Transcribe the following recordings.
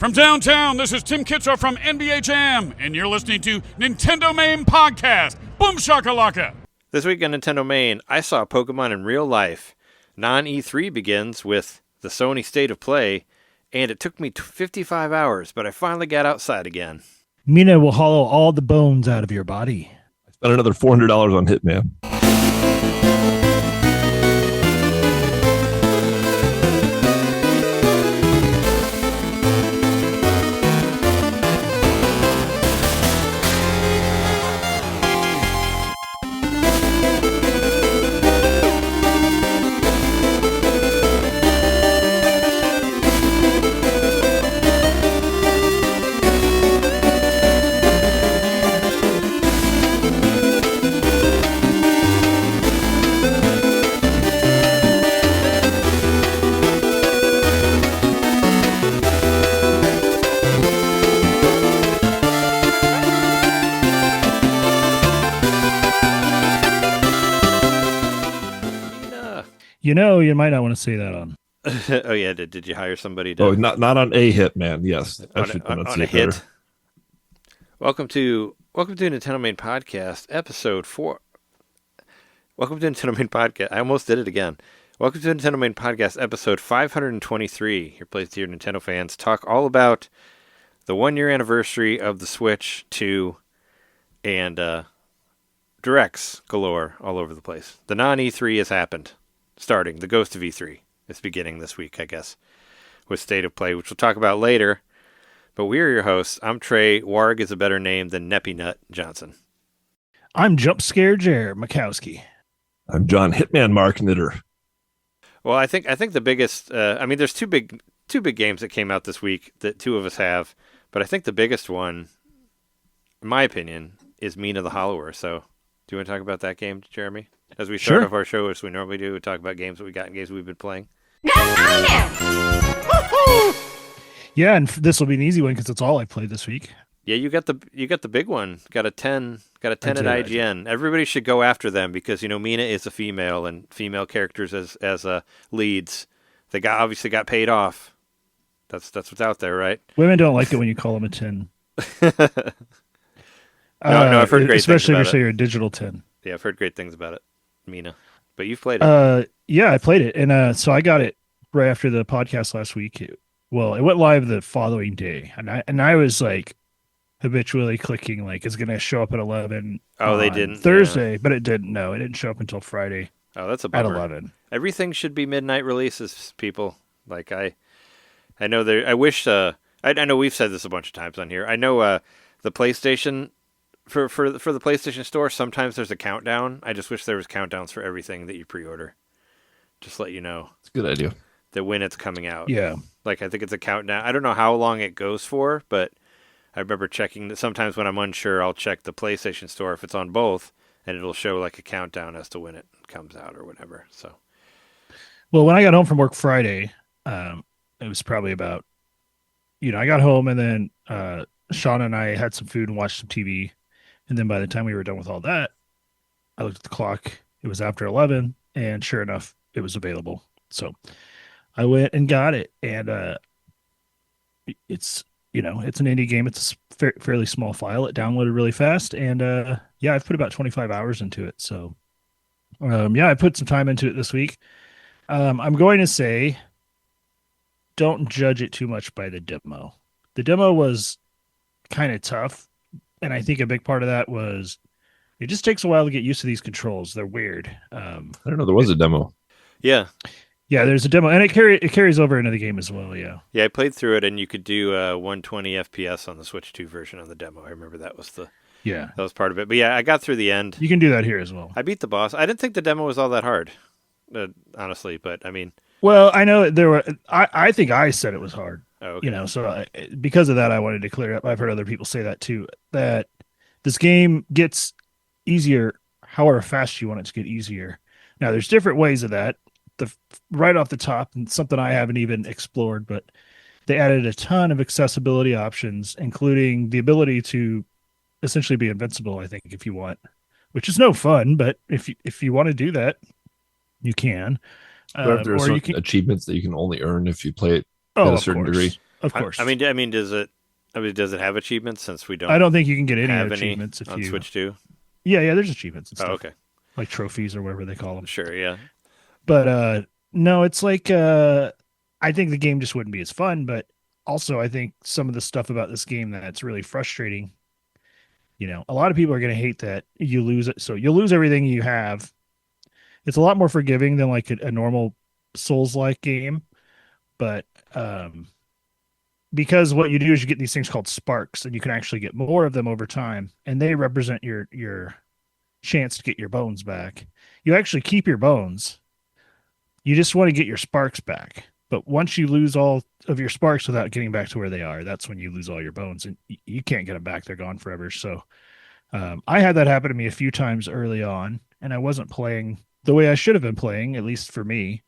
From downtown, this is Tim Kitzrow from NBA Jam, and you're listening to NintenDomain Podcast. Boom shakalaka! This week on NintenDomain, I saw Pokemon in real life. Non-E3 begins with the Sony State of Play, and it took me 55 hours, but I finally got outside again. Mina will hollow all the bones out of your body. I spent another $400 on Hitman. You know, you might not want to say that on. Oh yeah, did you hire somebody to... Oh, not on a Hitman, yes. On a hit. Welcome to NintenDomain Podcast, episode 4. Welcome to NintenDomain Podcast. I almost did it again. Welcome to NintenDomain Podcast, episode 523. Your place here, Nintendo fans. Talk all about the 1-year anniversary of the Switch2 and directs galore all over the place. The non-E3 has happened. Starting. The Ghost of E3 is beginning this week, I guess, with State of Play, which we'll talk about later. But we're your hosts. I'm Trey. Warg is a better name than Neppy Nut Johnson. I'm Jump Scare Jer Mikowski. I'm John Hitman Mark Knitter. Well, I think the biggest. There's two big games that came out this week that two of us have, but I think the biggest one, in my opinion, is Mina the Hollower. So, do you want to talk about that game, Jeremy? As we start off our show, as we normally do, we talk about games that we got and games we've been playing. Yeah, and this will be an easy one because it's all I played this week. Yeah, you got the big one. Got a 10 at IGN. Everybody should go after them because Mina is a female and female characters as leads. They obviously got paid off. That's what's out there, right? Women don't like it when you call them a 10. No, I've heard great things especially about if you say you're a digital 10. Yeah, I've heard great things about it, Mina. But you've played it. Yeah, I played it, and so I got it right after the podcast last week. It went live the following day, and I was like habitually clicking like it's going to show up at 11. Oh, they didn't Thursday, yeah. But it didn't. No, it didn't show up until Friday. Oh, that's a bummer. At 11. Everything should be midnight releases, people. Like I know there. I wish. I know we've said this a bunch of times on here. I know the PlayStation. For the PlayStation Store, sometimes there's a countdown. I just wish there was countdowns for everything that you pre-order. Just let you know. It's a good idea. That when it's coming out. Yeah. Like, I think it's a countdown. I don't know how long it goes for, but I remember checking that sometimes when I'm unsure, I'll check the PlayStation Store if it's on both, and it'll show like a countdown as to when it comes out or whatever. So. Well, when I got home from work Friday, it was probably about, I got home and then Sean and I had some food and watched some TV. And then by the time we were done with all that, I looked at the clock. It was after 11, and sure enough, it was available. So I went and got it, and it's it's an indie game. It's a fairly small file. It downloaded really fast, and I've put about 25 hours into it. So I put some time into it this week. I'm going to say, don't judge it too much by the demo. The demo was kind of tough. And I think a big part of that was it just takes a while to get used to these controls. They're weird. I don't know. There was a demo. Yeah. Yeah, there's a demo. And it carries over into the game as well, yeah. Yeah, I played through it, and you could do 120 FPS on the Switch 2 version of the demo. I remember that was part of it. But yeah, I got through the end. You can do that here as well. I beat the boss. I didn't think the demo was all that hard, honestly. But, I mean... Well, I know there were... I think I said it was hard. Oh, okay. So because of that, I wanted to clear it up. I've heard other people say that too, that this game gets easier however fast you want it to get easier. Now, there's different ways of that. Right off the top, and something I haven't even explored, but they added a ton of accessibility options, including the ability to essentially be invincible, I think, if you want, which is no fun, but if you want to do that, you can. There are certain achievements that you can only earn if you play it at a certain degree. Of course. I mean, does it have achievements since we don't? I don't think you can get any have achievements if on you Switch 2. Yeah, there's achievements and stuff. Oh, okay. Like trophies or whatever they call them. Sure, yeah. But no, it's like I think the game just wouldn't be as fun, but also I think some of the stuff about this game that's really frustrating. A lot of people are going to hate that you lose it. So you'll lose everything you have. It's a lot more forgiving than like a normal Souls-like game, but because what you do is you get these things called sparks, and you can actually get more of them over time, and they represent your chance to get your bones back. You actually keep your bones. You just want to get your sparks back. But once you lose all of your sparks without getting back to where they are, that's when you lose all your bones, and you can't get them back. They're gone forever. So I had that happen to me a few times early on, and I wasn't playing the way I should have been playing, at least for me.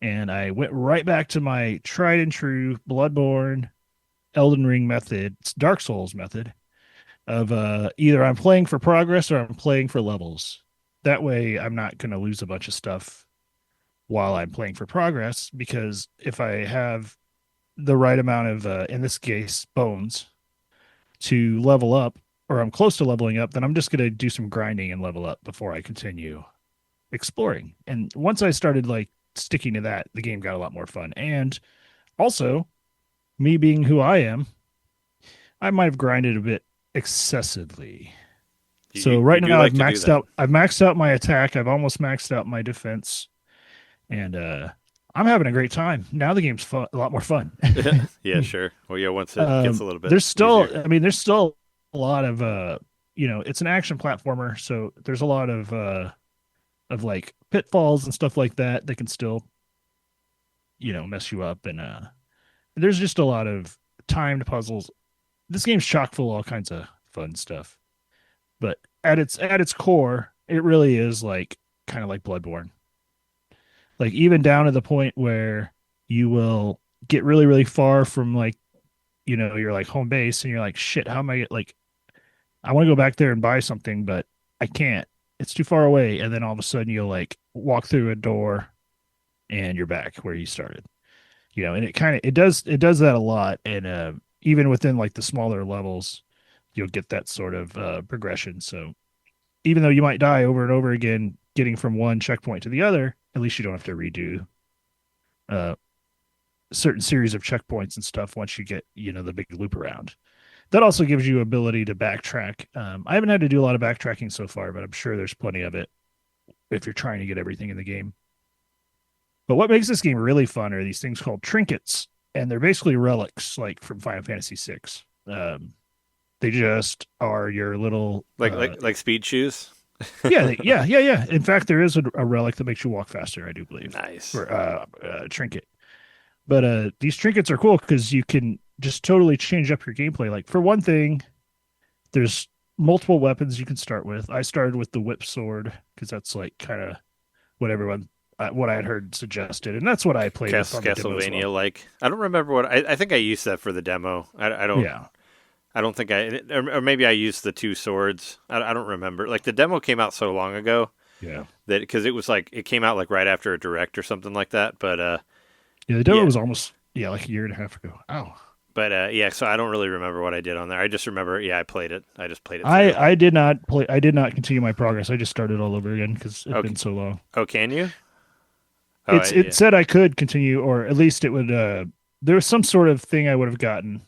And I went right back to my tried and true Bloodborne, Elden Ring method, Dark Souls method of either I'm playing for progress or I'm playing for levels. That way I'm not going to lose a bunch of stuff while I'm playing for progress, because if I have the right amount of, in this case, bones to level up, or I'm close to leveling up, then I'm just going to do some grinding and level up before I continue exploring. And once I started like sticking to that, the game got a lot more fun. And also, me being who I am, I might have grinded a bit excessively. So right now I've maxed out my attack. I've almost maxed out my defense. And I'm having a great time. Now the game's a lot more fun. Yeah, sure. Well, yeah, once it gets a little bit there's still easier. There's still a lot of it's an action platformer, so there's a lot of like pitfalls and stuff like that can still mess you up, and there's just a lot of timed puzzles. This game's chock full of all kinds of fun stuff. But at its core, it really is like kind of like Bloodborne. Like even down to the point where you will get really, really far from like, your like home base, and you're like, shit, how am I I want to go back there and buy something, but I can't. It's too far away. And then all of a sudden you'll like walk through a door and you're back where you started. And it does that a lot. And even within like the smaller levels, you'll get that sort of progression. So even though you might die over and over again, getting from one checkpoint to the other, at least you don't have to redo certain series of checkpoints and stuff once you get, the big loop around. That also gives you ability to backtrack. I haven't had to do a lot of backtracking so far, but I'm sure there's plenty of it if you're trying to get everything in the game. But what makes this game really fun are these things called trinkets, and they're basically relics, like from Final Fantasy VI. They just are your little like speed shoes. Yeah. In fact, there is a relic that makes you walk faster, I do believe. Nice. For a trinket. But these trinkets are cool because you can just totally change up your gameplay. Like, for one thing, there's multiple weapons you can start with. I started with the whip sword because that's like kind of what what I had heard suggested, and that's what I played with on the demo as well. Like, I don't remember what I think I used that for the demo. I don't. Yeah. I don't think or maybe I used the two swords. I don't remember. Like, the demo came out so long ago. Yeah. That because it was like it came out like right after a direct or something like that. But the demo was almost like a year and a half ago. Oh. But so I don't really remember what I did on there. I just remember I played it. I just played it. I did not continue my progress. I just started all over again because it's been so long. Oh, can you? It said I could continue, or at least it would. There was some sort of thing I would have gotten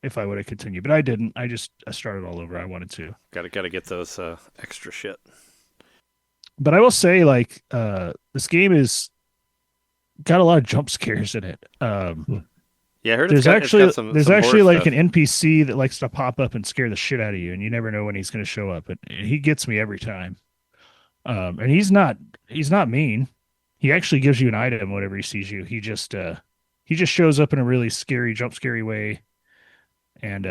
if I would have continued, but I didn't. I started all over. I wanted to. Got to get those extra shit. But I will say, like, this game is got a lot of jump scares in it. Yeah, I heard there's actually like stuff. an NPC that likes to pop up and scare the shit out of you, and you never know when he's going to show up. And he gets me every time. And he's not mean. He actually gives you an item whenever he sees you. He just shows up in a really jump scary way. And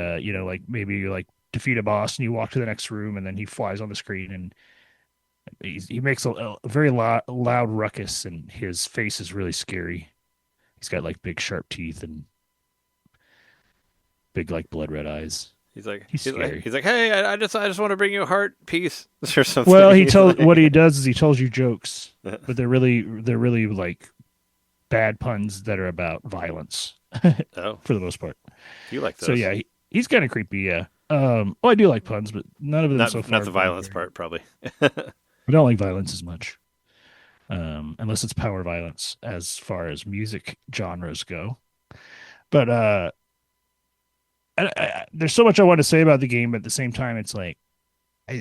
like maybe you like defeat a boss and you walk to the next room, and then he flies on the screen and he makes a very loud ruckus, and his face is really scary. He's got like big sharp teeth and big like blood red eyes. He's like, hey, I just want to bring you a heart piece or something. Well, what he does is he tells you jokes, but they're really like bad puns that are about violence. Oh, for the most part. you like those? So yeah, he's kind of creepy. Yeah. Well, I do like puns, but none of them not so far. not the have been violence very- part, probably. I don't like violence as much, unless it's power violence as far as music genres go. But there's so much I want to say about the game, but at the same time, it's like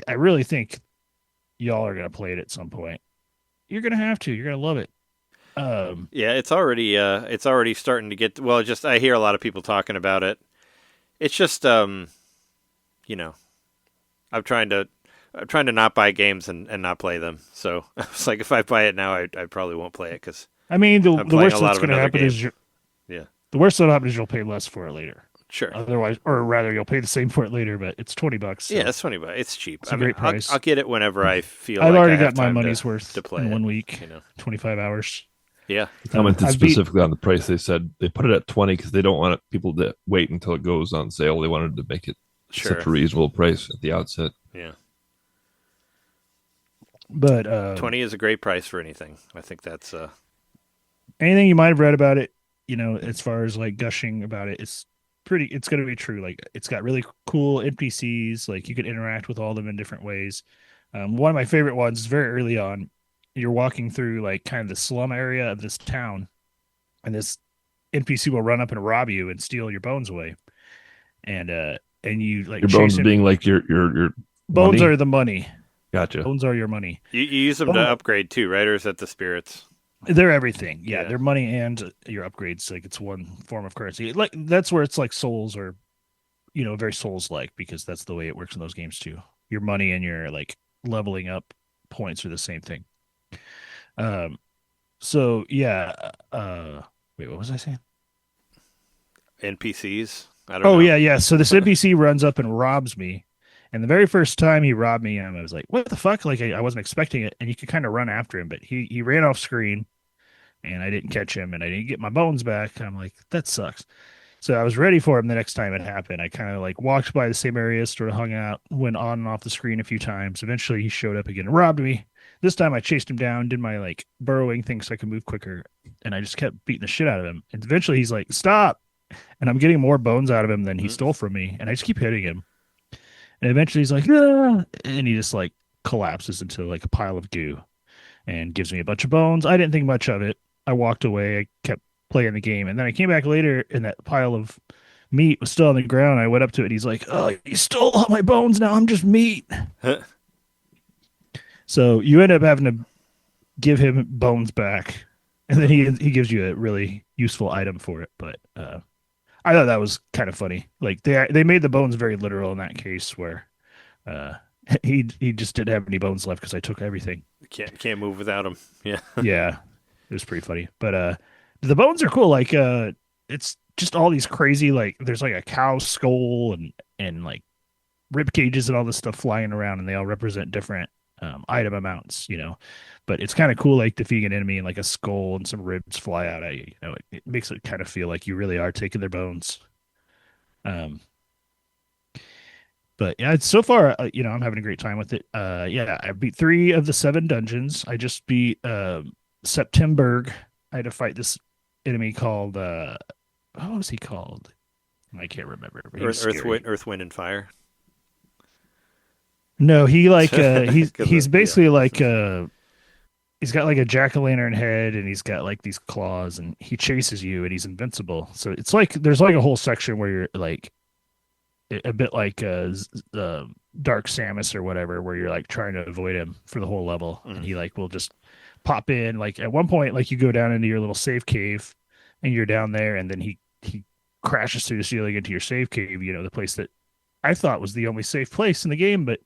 I really think y'all are gonna play it at some point. You're gonna have to. You're gonna love it. Yeah, it's already starting to get. Well, just I hear a lot of people talking about it. It's just you know, I'm trying to not buy games and not play them. So it's like if I buy it now, I probably won't play it because I mean, the I'm playing worst a lot that's of gonna another happen game. is Yeah, the worst that'll happen is you'll pay less for it later. sure. Otherwise, or rather, you'll pay the same for it later, but it's $20. So Yeah, it's $20. It's cheap. It's a great price. I'll get it whenever I feel. I've like already I have got my time money's to worth play in it, 1 week. You know. 25 hours. Yeah. Commented I've beat- specifically on the price. They said they put it at 20 because they don't want people to wait until it goes on sale. They wanted to make it Sure. such a reasonable price at the outset. Yeah. But 20 is a great price for anything. I think that's anything you might have read about it, as far as like gushing about it, it's going to be true. Like it's got really cool NPCs. Like you can interact with all of them in different ways. One of my favorite ones is very early on. You're walking through like kind of the slum area of this town, and this NPC will run up and rob you and steal your bones away. And you like Your chase bones him. being like your Bones money? are the money. Gotcha. Bones are your money. you use them to upgrade too, right? Or is that the spirits? They're everything. Yeah, Yeah. they're money and your upgrades. Like it's one form of currency. Like that's where it's like souls or, very souls like because that's the way it works in those games too. Your money and your like leveling up points are the same thing. So yeah. Wait, what was I saying? NPCs? I don't know. Oh yeah. So this NPC runs up and robs me. And the very first time he robbed me, I was like, what the fuck? Like I wasn't expecting it. And you could kind of run after him, but he ran off screen and I didn't catch him and I didn't get my bones back. I'm like, that sucks. So I was ready for him the next time it happened. I kind of like walked by the same area, sort of hung out, went on and off the screen a few times. Eventually he showed up again and robbed me. This time I chased him down, did my like burrowing thing so I could move quicker. And I just kept beating the shit out of him. And eventually he's like, stop. And I'm getting more bones out of him than he stole from me. And I just keep hitting him. And eventually he's like, ah! And he just like collapses into like a pile of goo and gives me a bunch of bones. I didn't think much of it. I walked away. I kept playing the game. And then I came back later and that pile of meat was still on the ground. I went up to it. And he's like, oh, you stole all my bones. Now I'm just meat. So you end up having to give him bones back. And then he gives you a really useful item for it. But I thought that was kind of funny. Like they made the bones very literal in that case where he just didn't have any bones left because I took everything. Can't move without them. Yeah. Yeah. It was pretty funny. But the bones are cool. Like it's just all these crazy like there's like a cow skull and like rib cages and all this stuff flying around and they all represent different item amounts, but it's kind of cool like defeating an enemy and like a skull and some ribs fly out at you. It makes it kind of feel like you really are taking their bones. But yeah, it's so far, I'm having a great time with it. Yeah, I beat 3 of the 7 dungeons. I just beat Septemberg. I had to fight this enemy called what was he called? I can't remember. Earth, Wind, and Fire. No, he like he's Because basically like he's got like a jack-o'-lantern head and he's got like these claws and he chases you and he's invincible. So it's like there's like a whole section where you're like a bit like Dark Samus or whatever, where you're like trying to avoid him for the whole level, and he like will just pop in. Like at one point, like you go down into your little safe cave, and you're down there, and then he crashes through the ceiling into your safe cave. The place that I thought was the only safe place in the game, but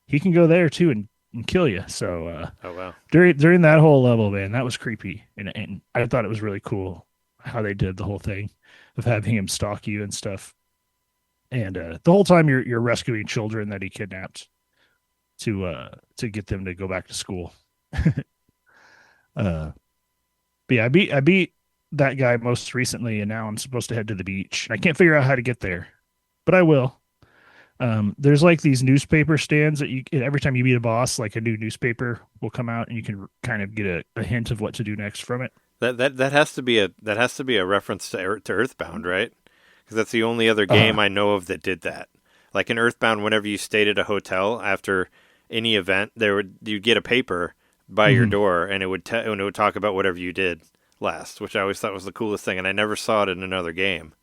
he can go there too and kill you. So oh wow, during that whole level, man, that was creepy, and I thought it was really cool how they did the whole thing of having him stalk you and stuff. And the whole time you're rescuing children that he kidnapped to get them to go back to school. But yeah, I beat that guy most recently, and now I'm supposed to head to the beach. I can't figure out how to get there, but I will. There's like these newspaper stands that every time you meet a boss, like a new newspaper will come out, and you can kind of get a hint of what to do next from it. That has to be a reference to Earthbound, right? Because that's the only other game I know of that did that. Like in Earthbound, whenever you stayed at a hotel after any event, you'd get a paper by your door, and it would talk about whatever you did last, which I always thought was the coolest thing, and I never saw it in another game.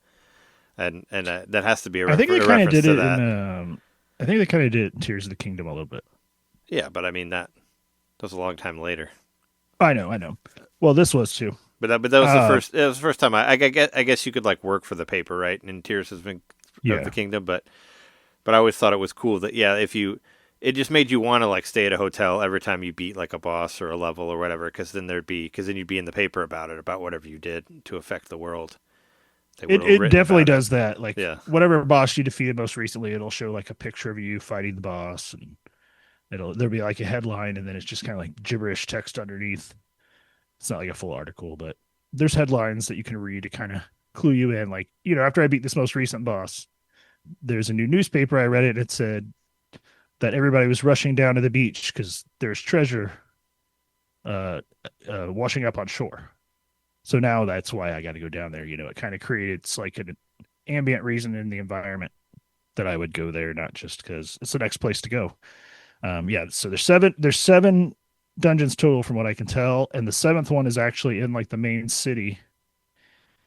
And that has to be a reference to that. I think they kind of did it in. I think they kind of did it in Tears of the Kingdom a little bit. Yeah, but I mean that was a long time later. I know. Well, this was too. But that was the first. It was the first time. I guess you could like work for the paper, right? In Tears of the Kingdom, but I always thought it was cool that it just made you want to like stay at a hotel every time you beat like a boss or a level or whatever, because then you'd be in the paper about whatever you did to affect the world. It definitely does that. Like whatever boss you defeated most recently, it'll show like a picture of you fighting the boss, and there'll be like a headline, and then it's just kind of like gibberish text underneath. It's not like a full article, but there's headlines that you can read to kind of clue you in. Like, after I beat this most recent boss, there's a new newspaper. I read it. It said that everybody was rushing down to the beach because there's treasure washing up on shore. So now that's why I got to go down there. It kind of creates like an ambient reason in the environment that I would go there, not just because it's the next place to go. So there's seven dungeons total from what I can tell, and the seventh one is actually in like the main city,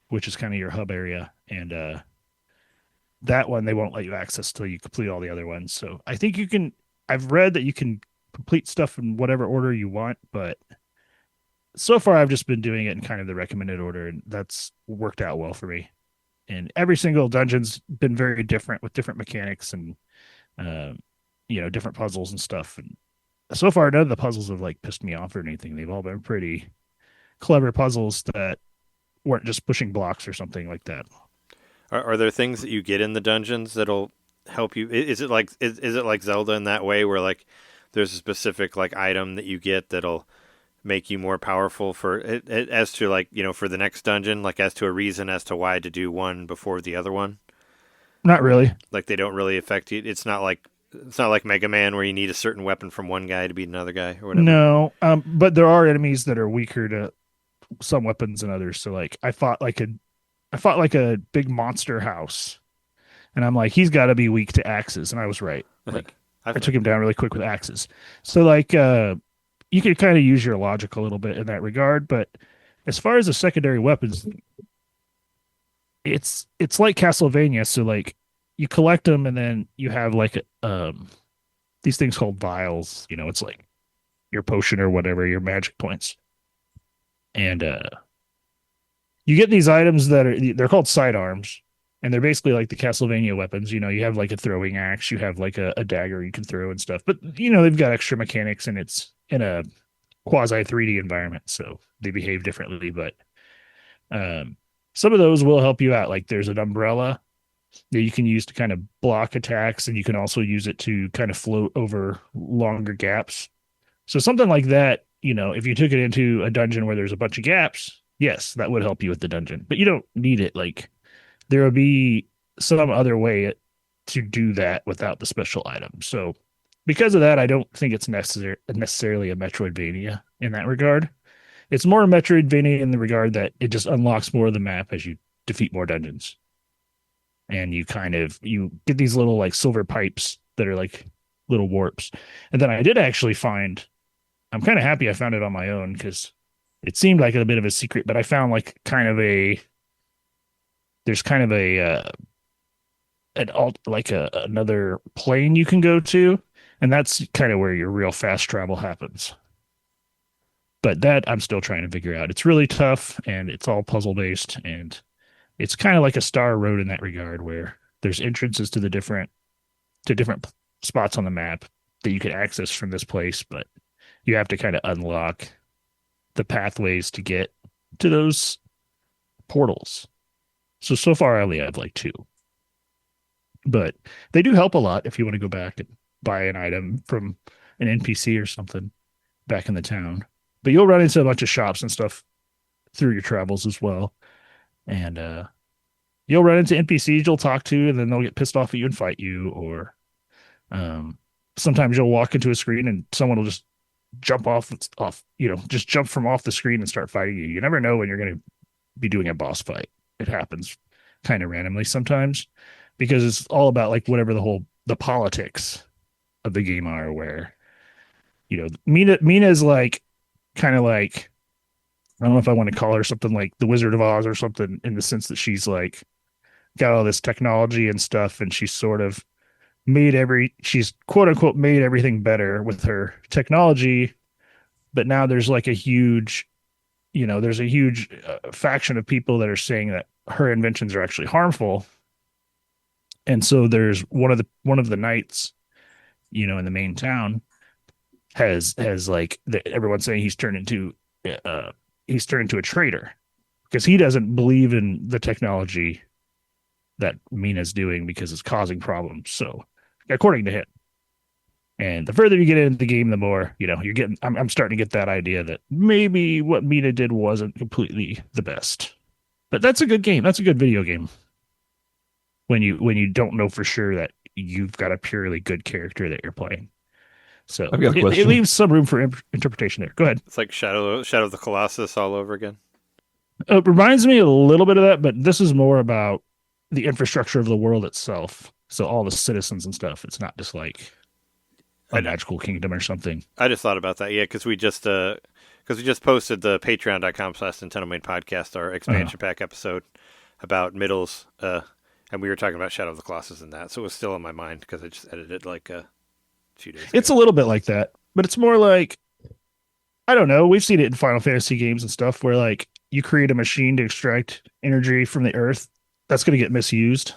which is kind of your hub area, and that one they won't let you access till you complete all the other ones. So I think I've read that you can complete stuff in whatever order you want, but so far I've just been doing it in kind of the recommended order, and that's worked out well for me. And every single dungeon's been very different with different mechanics and different puzzles and stuff. And so far, none of the puzzles have like pissed me off or anything. They've all been pretty clever puzzles that weren't just pushing blocks or something like that. Are there things that you get in the dungeons that'll help you? Is it like Zelda in that way, where like there's a specific like item that you get that'll make you more powerful for it, as to like for the next dungeon, like as to a reason as to why to do one before the other one? Not really. Like they don't really affect you. It's not like Mega Man where you need a certain weapon from one guy to beat another guy or whatever. No, but there are enemies that are weaker to some weapons than others. So like I fought like a big monster house, and I'm like, he's got to be weak to axes, and I was right. Like I took him down really quick with axes. So like you can kind of use your logic a little bit in that regard, but as far as the secondary weapons, it's like Castlevania. So like you collect them, and then you have like these things called vials. It's like your potion or whatever, your magic points, and you get these items they're called sidearms, and they're basically like the Castlevania weapons. You have like a throwing axe, you have like a dagger you can throw and stuff, but they've got extra mechanics, and it's in a quasi 3D environment, so they behave differently. But some of those will help you out. Like there's an umbrella that you can use to kind of block attacks, and you can also use it to kind of float over longer gaps. So something like that, if you took it into a dungeon where there's a bunch of gaps, yes, that would help you with the dungeon, but you don't need it. Like there will be some other way to do that without the special item. So because of that, I don't think it's necessarily a Metroidvania in that regard. It's more a Metroidvania in the regard that it just unlocks more of the map as you defeat more dungeons. And you get these little like silver pipes that are like little warps. And then I did actually find, I'm kind of happy I found it on my own because it seemed like a bit of a secret, but I found like another plane you can go to, and that's kind of where your real fast travel happens. But that I'm still trying to figure out. It's really tough, and it's all puzzle based, and it's kind of like a Star Road in that regard, where there's entrances to different spots on the map that you can access from this place, but you have to kind of unlock the pathways to get to those portals. So far I only have like 2. But they do help a lot if you want to go back and buy an item from an NPC or something back in the town. But you'll run into a bunch of shops and stuff through your travels as well. And you'll run into NPCs you'll talk to, and then they'll get pissed off at you and fight you. Or sometimes you'll walk into a screen and someone will just jump off, just jump from off the screen and start fighting you. You never know when you're going to be doing a boss fight. It happens kind of randomly sometimes because it's all about like whatever the politics of the game are, where, Mina is like kind of like, I don't know if I want to call her something like the Wizard of Oz or something, in the sense that she's like got all this technology and stuff, and she's sort of she's quote unquote made everything better with her technology. But now there's like a huge, there's a huge faction of people that are saying that her inventions are actually harmful. And so there's one of the knights, in the main town has like everyone's saying he's turned into a traitor because he doesn't believe in the technology that Mina's doing because it's causing problems. So according to him. And the further you get into the game, the more, you're getting, I'm starting to get that idea that maybe what Mina did wasn't completely the best. But that's a good game. That's a good video game. When you don't know for sure that you've got a purely good character that you're playing. So I've got a it question. leaves some room for interpretation there. Go ahead. It's like Shadow of the Colossus all over again. It reminds me a little bit of that, but this is more about the infrastructure of the world itself. So all the citizens and stuff. It's not just like a magical kingdom or something. I just thought about that. Yeah, because we just posted the patreon.com/NintenDomain podcast, our expansion pack episode about middles, and we were talking about Shadow of the Colossus and that. So it was still in my mind because I just edited like a few days ago. It's a little bit like that, but it's more like, I don't know. We've seen it in Final Fantasy games and stuff where like you create a machine to extract energy from the earth. That's going to get misused.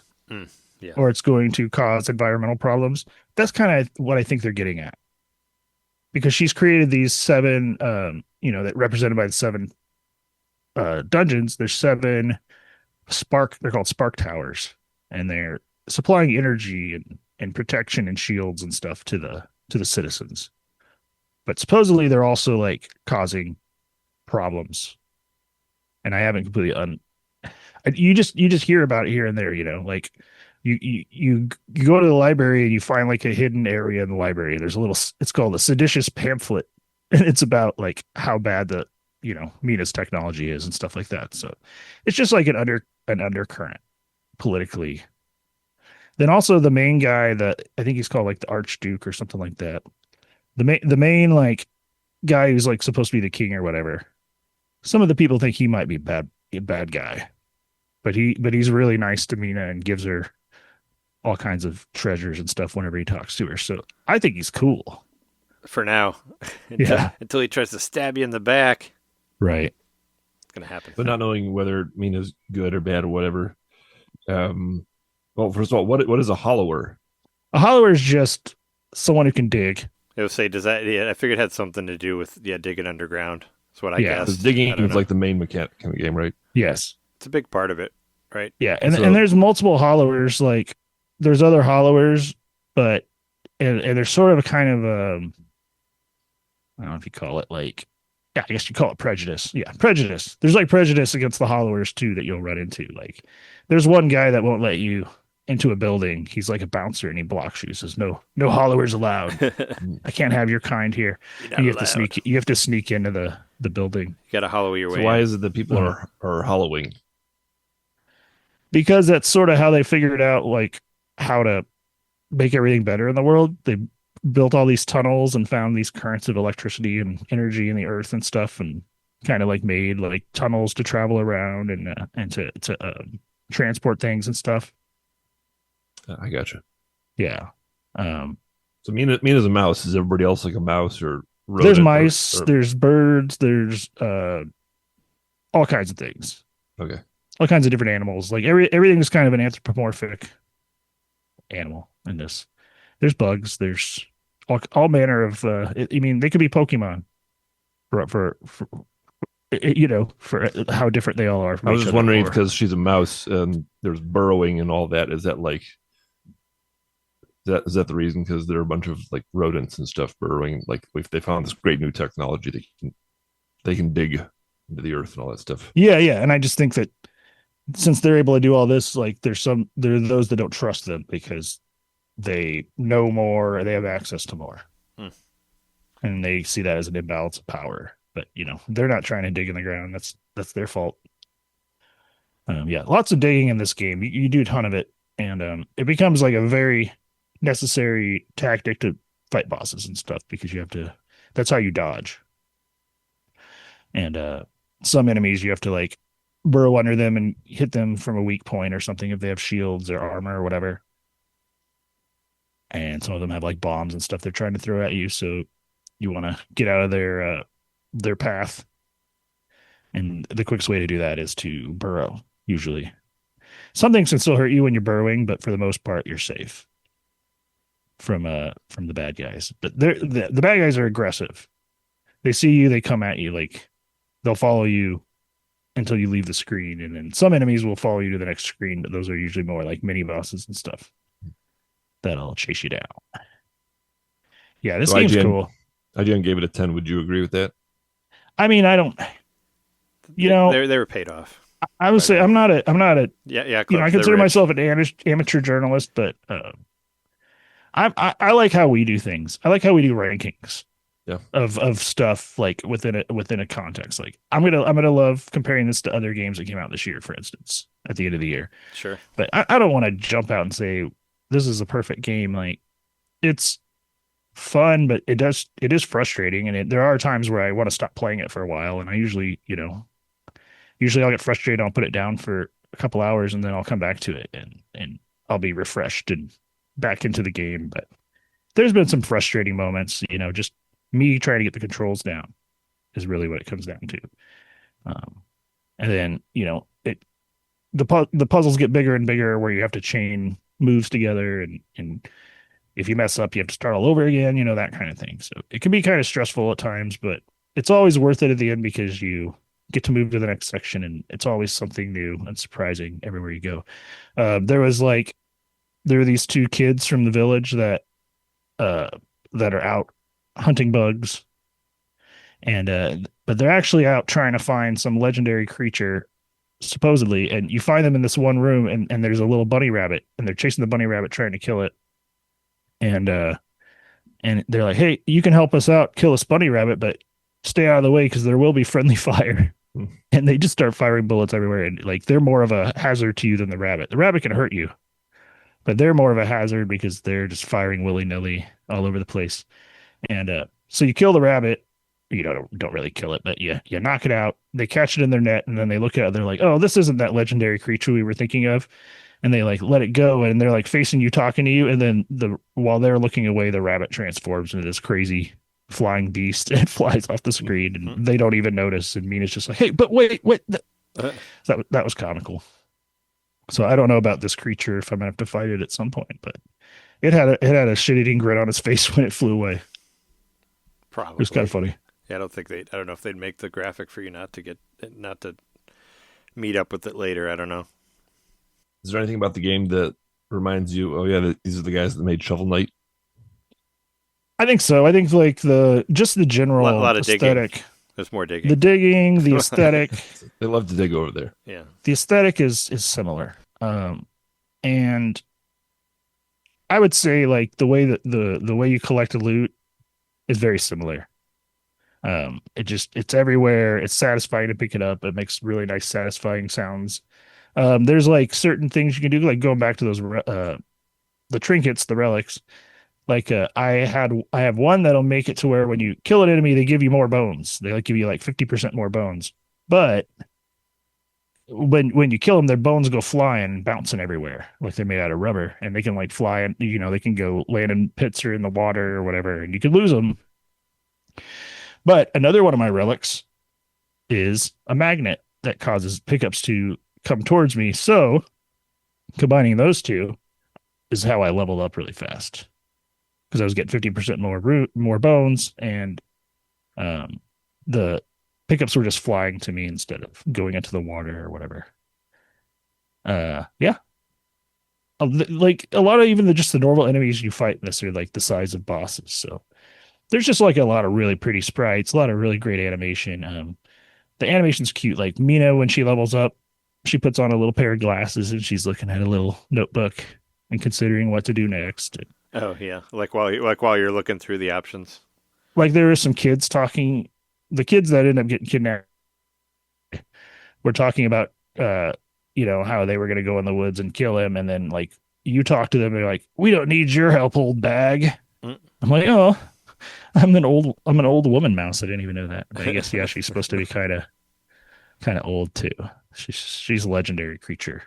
Yeah. Or it's going to cause environmental problems. That's kind of what I think they're getting at. Because she's created these 7, that represented by the 7 dungeons. There's 7 they're called spark towers. And they're supplying energy and protection and shields and stuff to the citizens. But supposedly they're also like causing problems. And I haven't completely you just hear about it here and there, like you go to the library and you find like a hidden area in the library. There's it's called a seditious pamphlet, and it's about like how bad the Mina's technology is and stuff like that. So it's just like an undercurrent politically. Then also the main guy that I think he's called like the Archduke or something like that. The main like guy who's like supposed to be the king or whatever. Some of the people think he might be a bad guy, but he's really nice to Mina and gives her all kinds of treasures and stuff whenever he talks to her. So I think he's cool. For now. Until he tries to stab you in the back. Right. It's going to happen. But not knowing whether Mina's good or bad or whatever. Well, first of all, what is a hollower? A hollower is just someone who can dig. I would say, I figured it had something to do with, digging underground. That's what I guessed. Because digging is know. like the main mechanic in the game, right? Yes. It's a big part of it, right? Yeah, and there's multiple hollowers. Like there's other hollowers, but and there's sort of a kind of I don't know if you call it like, yeah, I guess you call it prejudice. Yeah, prejudice. There's like prejudice against the hollowers too that you'll run into. Like there's one guy that won't let you into a building. He's like a bouncer and he blocks you. He says no hollowers allowed. I can't have your kind here. You have to sneak into the building. You got to hollow your way. So why is it that people are hollowing? Because that's sort of how they figured out like how to make everything better in the world. They built all these tunnels and found these currents of electricity and energy in the earth and stuff, and kind of like made like tunnels to travel around and to transport things and stuff. I gotcha. Yeah. So Mina's a mouse. Is everybody else like a mouse or rodent? There's mice, there's birds, there's all kinds of things. Okay. All kinds of different animals. Like everything is kind of an anthropomorphic animal in this. There's bugs. There's all manner of. They could be Pokemon. For how different they all are. I was just wondering because she's a mouse and there's burrowing and all that. Is that like? Is that the reason? Because there are a bunch of like rodents and stuff burrowing. Like if they found this great new technology, they can dig into the earth and all that stuff. Yeah, and I just think that since they're able to do all this, like there are those that don't trust them because they know more or they have access to more. And and they see that as an imbalance of power. But they're not trying to dig in the ground. That's their fault. Yeah, lots of digging in this game. You do a ton of it, and it becomes like a very necessary tactic to fight bosses and stuff because you have to. That's how you dodge. And some enemies you have to like burrow under them and hit them from a weak point or something if they have shields or armor or whatever. And some of them have like bombs and stuff they're trying to throw at you, so you want to get out of their path. And the quickest way to do that is to burrow. Usually, some things can still hurt you when you're burrowing, but for the most part, you're safe from the bad guys. But the bad guys are aggressive. They see you, they come at you, like they'll follow you until you leave the screen, and then some enemies will follow you to the next screen. But those are usually more like mini bosses and stuff that'll chase you down. Yeah, this game's cool. IGN gave it a 10. Would you agree with that? I mean, I don't. They were paid off. I would say I'm not a yeah. I consider myself an amateur journalist, but I like how we do things. I like how we do rankings. Yeah. Of stuff like within a context. Like I'm gonna love comparing this to other games that came out this year, for instance, at the end of the year. Sure. But I don't want to jump out and say this is a perfect game. Like it's fun, but it is frustrating, and there are times where I want to stop playing it for a while, and I usually I'll get frustrated. I'll put it down for a couple hours and then I'll come back to it and I'll be refreshed and back into the game. But there's been some frustrating moments, just me trying to get the controls down is really what it comes down to. And then, the puzzles get bigger and bigger where you have to chain moves together and if you mess up, you have to start all over again, that kind of thing. So it can be kind of stressful at times, but it's always worth it at the end because you get to move to the next section, and it's always something new and surprising everywhere you go. There were these two kids from the village that are out hunting bugs, and but they're actually out trying to find some legendary creature, supposedly. And you find them in this one room, and there's a little bunny rabbit, and they're chasing the bunny rabbit, trying to kill it. And they're like, "Hey, you can help us out, kill this bunny rabbit, but stay out of the way because there will be friendly fire." And they just start firing bullets everywhere, and like they're more of a hazard to you than the rabbit. The rabbit can hurt you, but they're more of a hazard because they're just firing willy-nilly all over the place. And so you kill the rabbit. You don't really kill it, but you knock it out. They catch it in their net, and then they look at it. They're like, "Oh, this isn't that legendary creature we were thinking of." And they like let it go, and they're like facing you, talking to you. And then while they're looking away, the rabbit transforms into this crazy flying beast and flies off the screen, and they don't even notice. And Mina's just like, "Hey, but wait." That was comical. So I don't know about this creature if I'm gonna have to fight it at some point, but it had a shit-eating grin on its face when it flew away. Probably. It was kind of funny. Yeah, I don't know if they'd make the graphic for you not to meet up with it later. I don't know. Is there anything about the game that reminds you, oh yeah, these are the guys that made Shovel Knight? I think so. I think like the general a lot of aesthetic. Digging. There's more digging. The digging, the aesthetic. They love to dig over there. Yeah. The aesthetic is similar. And I would say like the way that the way you collect loot is very similar. It's everywhere. It's satisfying to pick it up. It makes really nice, satisfying sounds. There's like certain things you can do, like going back to those the trinkets, the relics. Like I have one that'll make it to where when you kill an enemy, they give you more bones. They like give you like 50% more bones. But when you kill them, their bones go flying and bouncing everywhere, like they're made out of rubber, and they can like fly and they can go land in pits or in the water or whatever, and you can lose them. But another one of my relics is a magnet that causes pickups to come towards me. So combining those two is how I leveled up really fast, because I was getting 50% more bones, and the pickups were just flying to me instead of going into the water or whatever. Yeah. Like a lot of even just the normal enemies you fight in this are like the size of bosses. So there's just like a lot of really pretty sprites, a lot of really great animation. The animation's cute. Like Mina, when she levels up, she puts on a little pair of glasses and she's looking at a little notebook and considering what to do next. Oh yeah, like while you're looking through the options. like there were some kids talking. The kids that ended up getting kidnapped were talking about, how they were going to go in the woods and kill him, and then like you talk to them, they're like, "We don't need your help, old bag." I'm like, "Oh, I'm an old woman mouse. I didn't even know that." But I guess yeah, she's supposed to be kind of old too. She's a legendary creature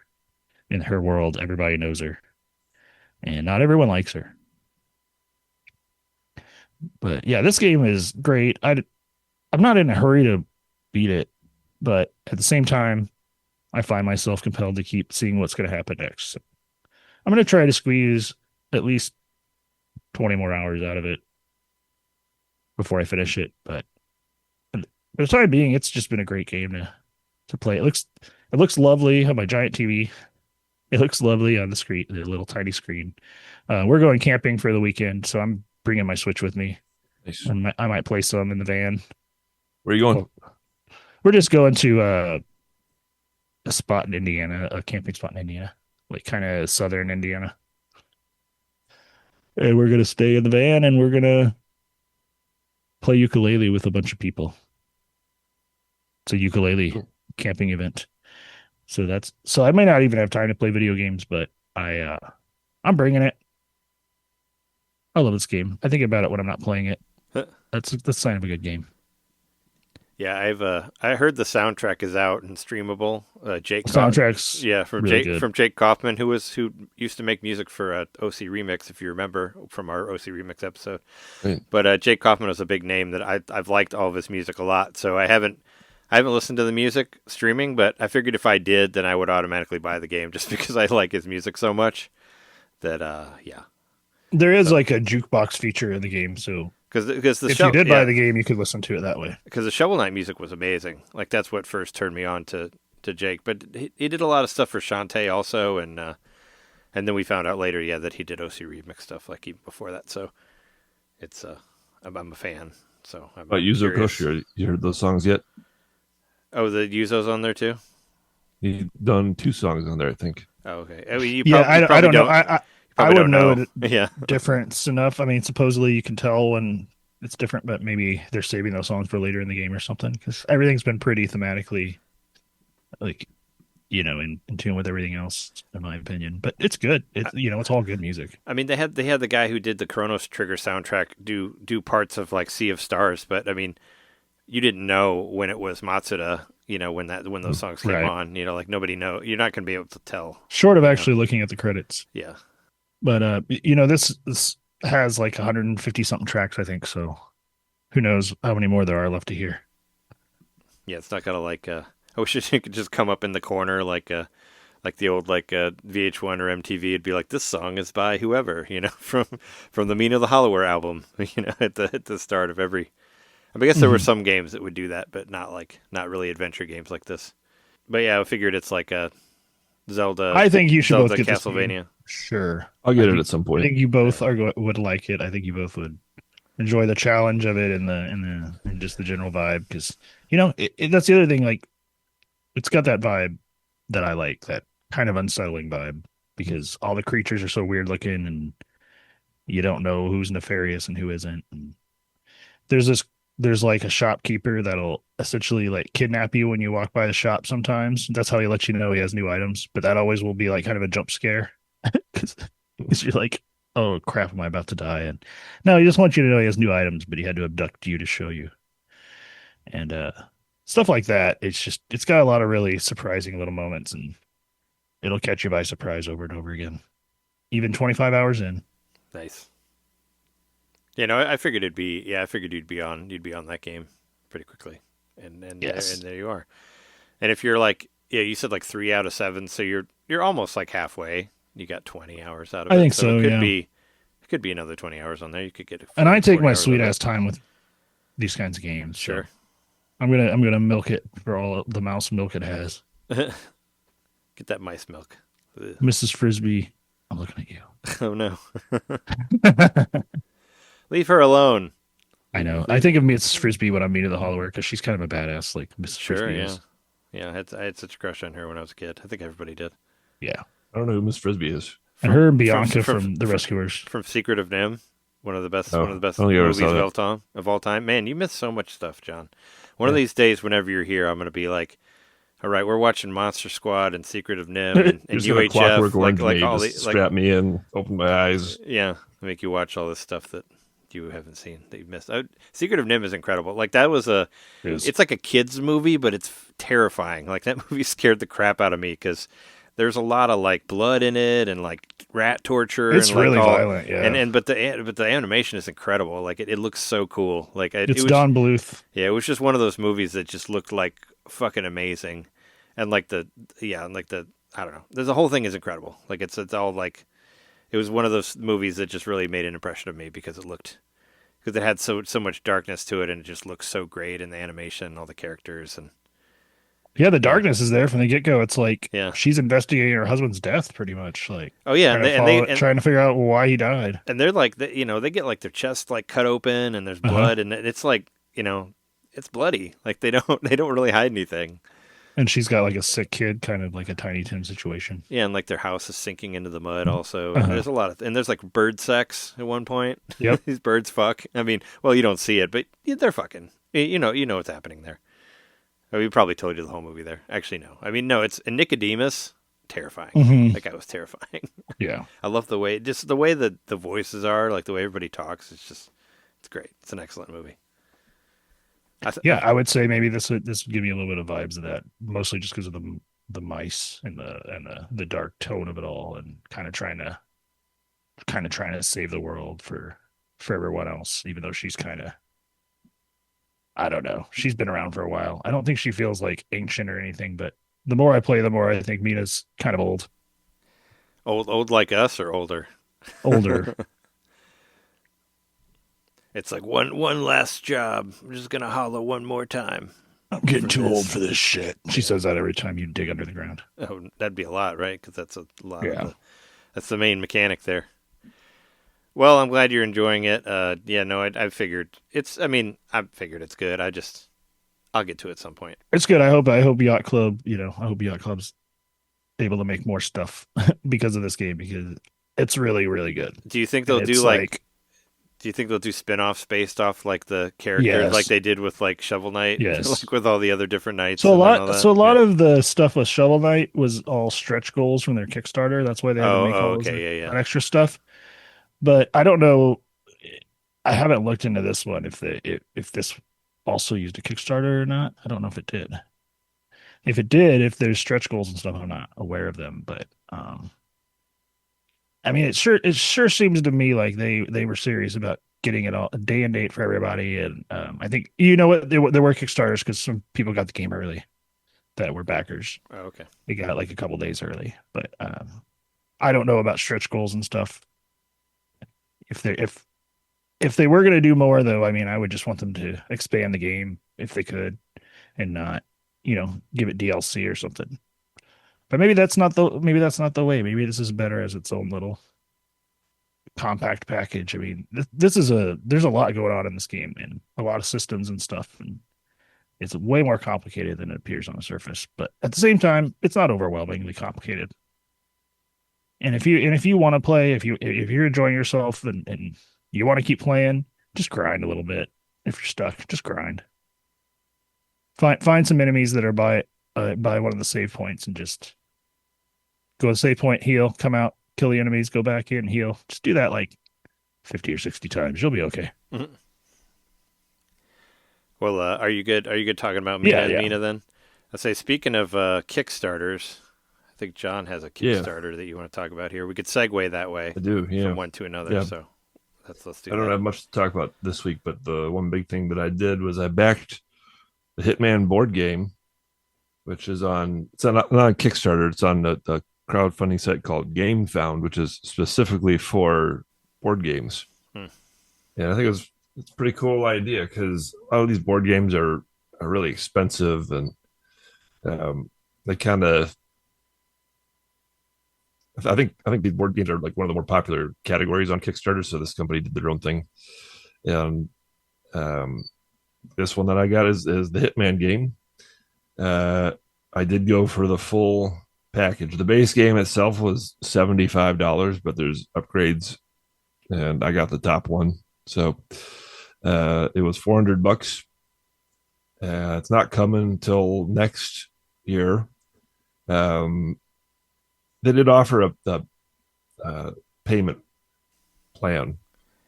in her world. Everybody knows her, and not everyone likes her. But yeah, this game is great. I'm not in a hurry to beat it, but at the same time, I find myself compelled to keep seeing what's going to happen next. So I'm going to try to squeeze at least 20 more hours out of it before I finish it. But for the time being, it's just been a great game to play. It looks lovely on my giant TV. It looks lovely on the screen, the little tiny screen. We're going camping for the weekend, so I'm bringing my Switch with me. Nice. And I might play some in the van. Where are you going? We're just going to a spot in Indiana, a camping spot in Indiana, like kind of southern Indiana. And we're going to stay in the van and we're going to play ukulele with a bunch of people. It's a ukulele camping event. So I may not even have time to play video games, but I'm bringing it. I love this game. I think about it when I'm not playing it. That's the sign of a good game. Yeah, I heard the soundtrack is out and streamable. Soundtracks, from really Jake Kaufman, who used to make music for OC Remix, if you remember from our OC Remix episode. Right. But Jake Kaufman was a big name that I've liked all of his music a lot. So I haven't listened to the music streaming, but I figured if I did, then I would automatically buy the game just because I like his music so much. That yeah. There is like a jukebox feature in the game, so because if you did buy the game, you could listen to it that way. Because the Shovel Knight music was amazing. Like that's what first turned me on to Jake. But he did a lot of stuff for Shantae also, and then we found out later, that he did OC Remix stuff like even before that. So it's I'm a fan. So I'm Yuzo Koshiro, you heard those songs yet? Oh, the Yuzo's on there too. He's done 2 songs on there, I think. Oh, okay. I mean, I don't know. I wouldn't know the difference enough. I mean, supposedly you can tell when it's different, but maybe they're saving those songs for later in the game or something. Because everything's been pretty thematically, like, in tune with everything else, in my opinion. But it's good. It's all good music. I mean, they had the guy who did the Chronos Trigger soundtrack do parts of like Sea of Stars, but I mean, you didn't know when it was Matsuda. When those songs came on. Like nobody know. You're not going to be able to tell. Short of actually looking at the credits. Yeah. But this has like 150 something tracks, I think. So who knows how many more there are left to hear. Yeah, it's not gonna like. I wish it could just come up in the corner like the old VH1 or MTV. It'd be like, this song is by whoever, from the Mina the Hollower album. At the start of every. I guess there were some games that would do that, but not really adventure games like this. But yeah, I figured it's like a Zelda. I think you should Zelda both get Castlevania. Sure, I'll get it at some point. I think you both would like it. I think you both would enjoy the challenge of it and just the general vibe, because that's the other thing. Like, it's got that vibe that I like, that kind of unsettling vibe, because all the creatures are so weird looking, and you don't know who's nefarious and who isn't. And there's like a shopkeeper that'll essentially like kidnap you when you walk by the shop sometimes. That's how he lets you know he has new items, but that always will be like kind of a jump scare. Because you're like, oh crap, am I about to die? And no, he just wants you to know he has new items, but he had to abduct you to show you. And stuff like that. It's got a lot of really surprising little moments, and it'll catch you by surprise over and over again, even 25 hours in. Nice. I figured you'd be on that game pretty quickly, and yes. And there you are. And if you're like, you said like 3 out of 7, so you're almost like halfway. You got 20 hours out of it. I think so. It could be another 20 hours on there. You could get it. And I take my sweet ass time with these kinds of games. Sure. So I'm gonna milk it for all the mouse milk it has. Get that mice milk. Ugh. Mrs. Frisbee, I'm looking at you. Oh no. Leave her alone. I know. I think of Mrs. Frisbee when I'm Mina the Hollower, because she's kind of a badass, like Mrs. Frisbee is. Yeah. I had such a crush on her when I was a kid. I think everybody did. Yeah. I don't know who Miss Frisbee is. And her and Bianca from The Rescuers. From Secret of Nim. One of the best Oh, one of the best I don't think I ever movies saw of that. all time. Man, you miss so much stuff, John. One of these days, whenever you're here, I'm going to be like, all right, we're watching Monster Squad and Secret of Nim and You're just gonna Clockwork UHF, Orange like me, all just the like strap me in, open my eyes. yeah, make you watch all this stuff that you haven't seen that you've missed. Secret of Nim is incredible. Like that was it's like a kids movie, but it's terrifying. Like that movie scared the crap out of me because there's a lot of like blood in it and like rat torture. It's and, like, really all, violent, yeah. But the animation is incredible. Like it looks so cool. Like It's it was, Don Bluth. Yeah, it was just one of those movies that just looked like fucking amazing, and like the I don't know. The whole thing is incredible. Like it's all like it was one of those movies that just really made an impression of me because it had so much darkness to it and it just looks so great in the animation and all the characters and Yeah, the darkness is there from the get-go. It's like Yeah. she's investigating her husband's death pretty much. Like, oh yeah, trying to figure out why he died. and they're like they get like their chest like cut open and there's blood and it's like it's bloody. Like they don't really hide anything. And she's got like a sick kid, kind of like a Tiny Tim situation. Yeah, and like their house is sinking into the mud also. And there's a lot of there's like bird sex at one point. Yep. These birds fuck. I mean, well, you don't see it, but they're fucking. You know what's happening there. We probably told you the whole movie there. Actually, no. I mean, no. It's Nicodemus. Terrifying. Mhm. That guy was terrifying. Yeah. I love the way that the voices are, like the way everybody talks. It's great. It's an excellent movie. I would say maybe this would give me a little bit of vibes of that, mostly just because of the mice and the dark tone of it all, and kind of trying to save the world for everyone else, even though she's kind of, I don't know, she's been around for a while. I don't think she feels like ancient or anything, but the more I play, the more I think Mina's kind of old. Old like us or older? Older. It's like one last job. I'm just gonna holler one more time. I'm getting too old for this shit. She says that every time you dig under the ground. Oh, that'd be a lot, right? Because that's a lot. Yeah. That's the main mechanic there. Well, I'm glad you're enjoying it. Yeah, no, I figured it's. I mean, I figured it's good. I'll get to it at some point. It's good. I hope Yacht Club, I hope Yacht Club's able to make more stuff because of this game, because it's really, really good. Do you think they'll do do you think they'll do spin-offs based off like the characters like they did with like Shovel Knight? Yes. Like with all the other different knights. So a lot of the stuff with Shovel Knight was all stretch goals from their Kickstarter. That's why they had to make all that extra stuff. But I don't know. I haven't looked into this one if this also used a Kickstarter or not. I don't know if it did. If it did, if there's stretch goals and stuff, I'm not aware of them. But I mean, it sure seems to me like they were serious about getting it all a day and date for everybody. And I think what there were Kickstarters because some people got the game early that were backers. Oh, okay. They got it like a couple days early, but I don't know about stretch goals and stuff. If they were going to do more, though, I mean, I would just want them to expand the game if they could, and not give it DLC or something. But maybe that's not the way. Maybe this is better as its own little compact package. I mean, there's a lot going on in this game and a lot of systems and stuff, and it's way more complicated than it appears on the surface. But at the same time, it's not overwhelmingly complicated. And if you want to play, if you're enjoying yourself and you want to keep playing, just grind a little bit. If you're stuck, just grind. Find some enemies that are by one of the save points and just go to the save point, heal, come out, kill the enemies, go back in, heal. Just do that like 50 or 60 times. You'll be okay. Mm-hmm. Well, are you good? Are you good talking about Mina then? I'd say, speaking of Kickstarters, I think John has a Kickstarter that you want to talk about here. We could segue that way. I do, yeah. From one to another. Yeah. So let's do that. I don't have much to talk about this week, but the one big thing that I did was I backed the Hitman board game, which is not on Kickstarter. It's on the crowdfunding site called GameFound, which is specifically for board games. And I think it's a pretty cool idea because all of these board games are really expensive, and they kind of. I think these board games are like one of the more popular categories on Kickstarter. So this company did their own thing, and this one that I got is the Hitman game. I did go for the full package. The base game itself was $75, but there's upgrades and I got the top one. So it was $400. It's not coming until next year. They did offer a payment plan,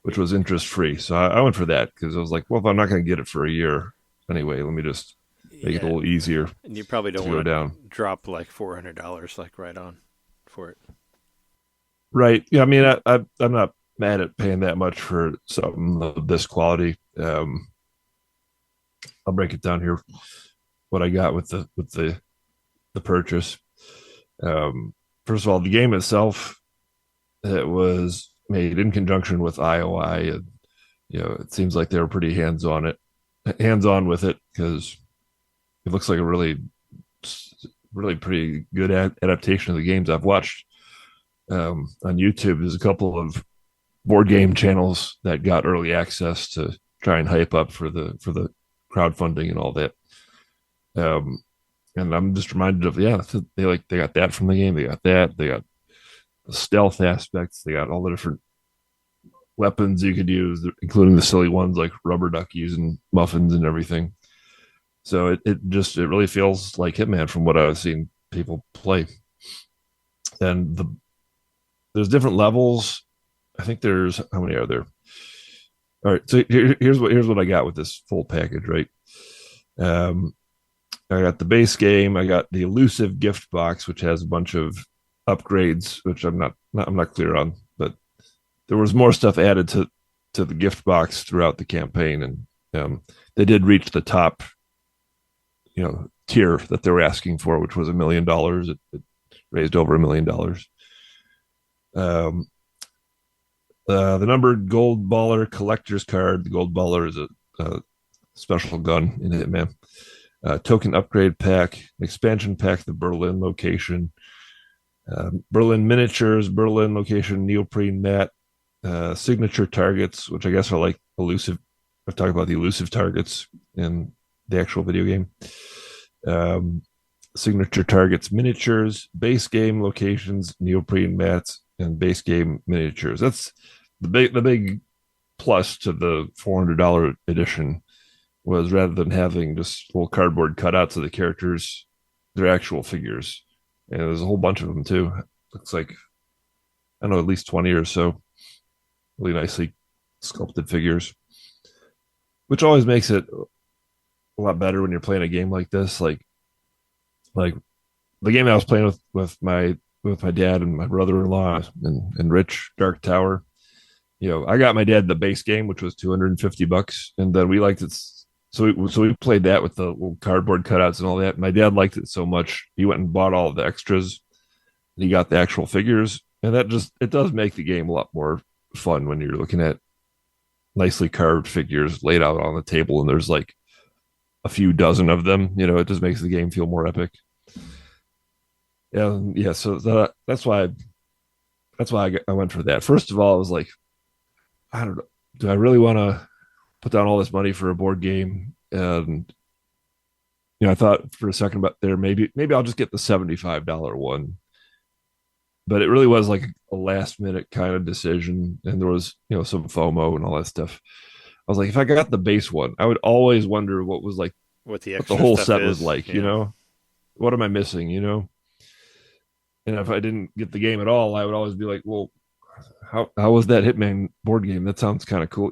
which was interest free. So I went for that because I was like, well, if I'm not going to get it for a year anyway, let me just make it a little easier. And you probably don't want to drop like $400 like right on for it. Right. Yeah. I mean, I'm not mad at paying that much for something of this quality. I'll break it down here. What I got with the purchase. First of all, the game itself, it was made in conjunction with IOI, and it seems like they were pretty hands on with it because it looks like a really pretty good adaptation of the games I've watched on YouTube. There's a couple of board game channels that got early access to try and hype up for the crowdfunding and all that. And I'm just reminded of they got that from the game. They got the stealth aspects. They got all the different weapons you could use, including the silly ones like rubber duckies and muffins and everything. So it really feels like Hitman from what I've seen people play. And there's different levels. I think how many are there? All right, so here's what I got with this full package, right? I got the base game. I got the elusive gift box, which has a bunch of upgrades, which I'm not clear on, but there was more stuff added to the gift box throughout the campaign, and they did reach the top, tier that they were asking for, which was $1 million. It raised over $1 million. The numbered Gold Baller collector's card. The Gold Baller is a special gun in Hitman. Token upgrade pack, expansion pack, the Berlin location, Berlin miniatures, Berlin location, neoprene mat, signature targets, which I guess are like elusive. I've talked about the elusive targets in the actual video game. Signature targets, miniatures, base game locations, neoprene mats, and base game miniatures. That's the big plus to the $400 edition. Was rather than having just little cardboard cutouts of the characters, they're actual figures. And there's a whole bunch of them too. Looks like, I don't know, at least 20 or so really nicely sculpted figures, which always makes it a lot better when you're playing a game like this. Like the game I was playing with my dad and my brother-in-law and Rich, Dark Tower. I got my dad the base game, which was $250, and then we liked it. So we played that with the little cardboard cutouts and all that. My dad liked it so much, he went and bought all of the extras. And he got the actual figures, and it does make the game a lot more fun when you're looking at nicely carved figures laid out on the table, and there's like a few dozen of them. It just makes the game feel more epic. Yeah. So that's why I went for that. First of all, I was like, I don't know, do I really want to put down all this money for a board game? And I thought for a second about there, maybe I'll just get the $75 one. But it really was like a last minute kind of decision, and there was some FOMO and all that stuff. I was like, if I got the base one, I would always wonder what was like what the whole set was like. What am I missing? And if I didn't get the game at all, I would always be like, well, how was that Hitman board game? That sounds kind of cool.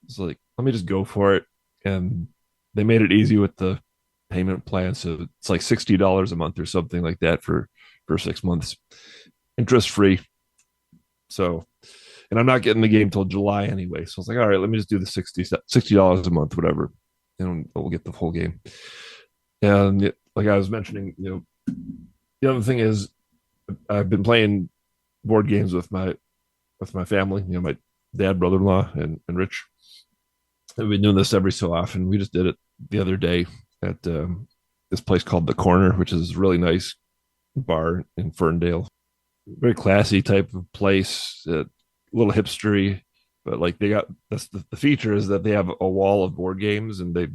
It's like, let me just go for it. And they made it easy with the payment plan. So it's like $60 a month or something like that for 6 months, interest free. So, and I'm not getting the game till July anyway. So I was like, all right, let me just do the $60 a month, whatever. And we'll get the full game. And like I was mentioning, the other thing is I've been playing board games with my family, my dad, brother-in-law, and Rich. And we've been doing this every so often. We just did it the other day at this place called The Corner, which is a really nice bar in Ferndale. Very classy type of place, a little hipstery, but like they got the feature is that they have a wall of board games, and they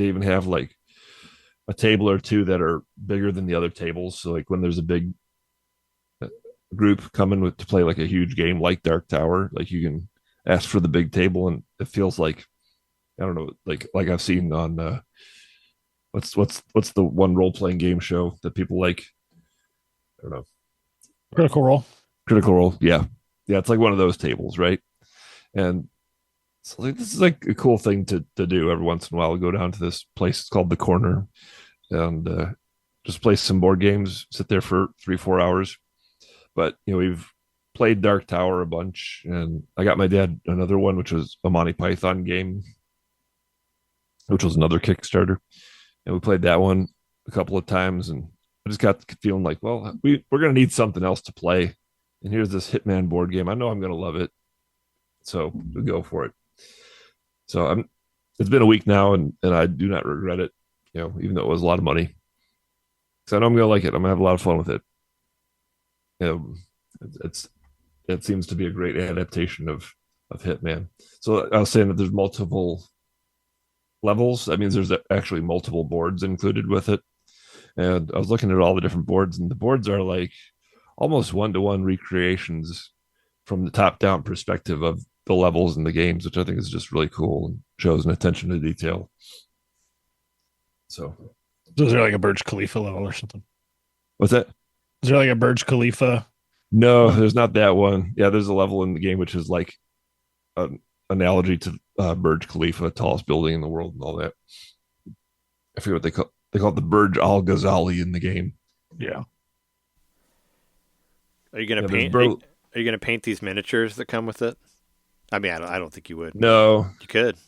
even have like a table or two that are bigger than the other tables. So like when there's a big group coming to play like a huge game like Dark Tower, like you can ask for the big table, and it feels like, I don't know, like I've seen on what's the one role playing game show that people like? I don't know. Critical Role. Critical Role, yeah, it's like one of those tables, right? And so like, this is like a cool thing to do every once in a while. Go down to this place. It's called The Corner, and just play some board games. Sit there for 3-4 hours. But we've played Dark Tower a bunch, and I got my dad another one, which was a Monty Python game, which was another Kickstarter, and we played that one a couple of times. And I just got feeling like, well, we're gonna need something else to play, and here's this Hitman board game. I know I'm gonna love it, so we go for it. So it's been a week now, and I do not regret it, even though it was a lot of money. Because I know I'm going to like it. I'm going to have a lot of fun with it. It seems to be a great adaptation of Hitman. So I was saying that there's multiple levels. That means there's actually multiple boards included with it. And I was looking at all the different boards, and the boards are like almost one-to-one recreations from the top-down perspective of the levels in the games, which I think is just really cool and shows an attention to detail. So is there like a Burj Khalifa level or something? What's that? Is there like a Burj Khalifa? No, there's not that one. Yeah, there's a level in the game which is like an analogy to Burj Khalifa, tallest building in the world, and all that. I forget what they call it, the Burj Al Ghazali in the game. Yeah. Are you gonna paint? Are you gonna paint these miniatures that come with it? I mean, I don't think you would. No, you could.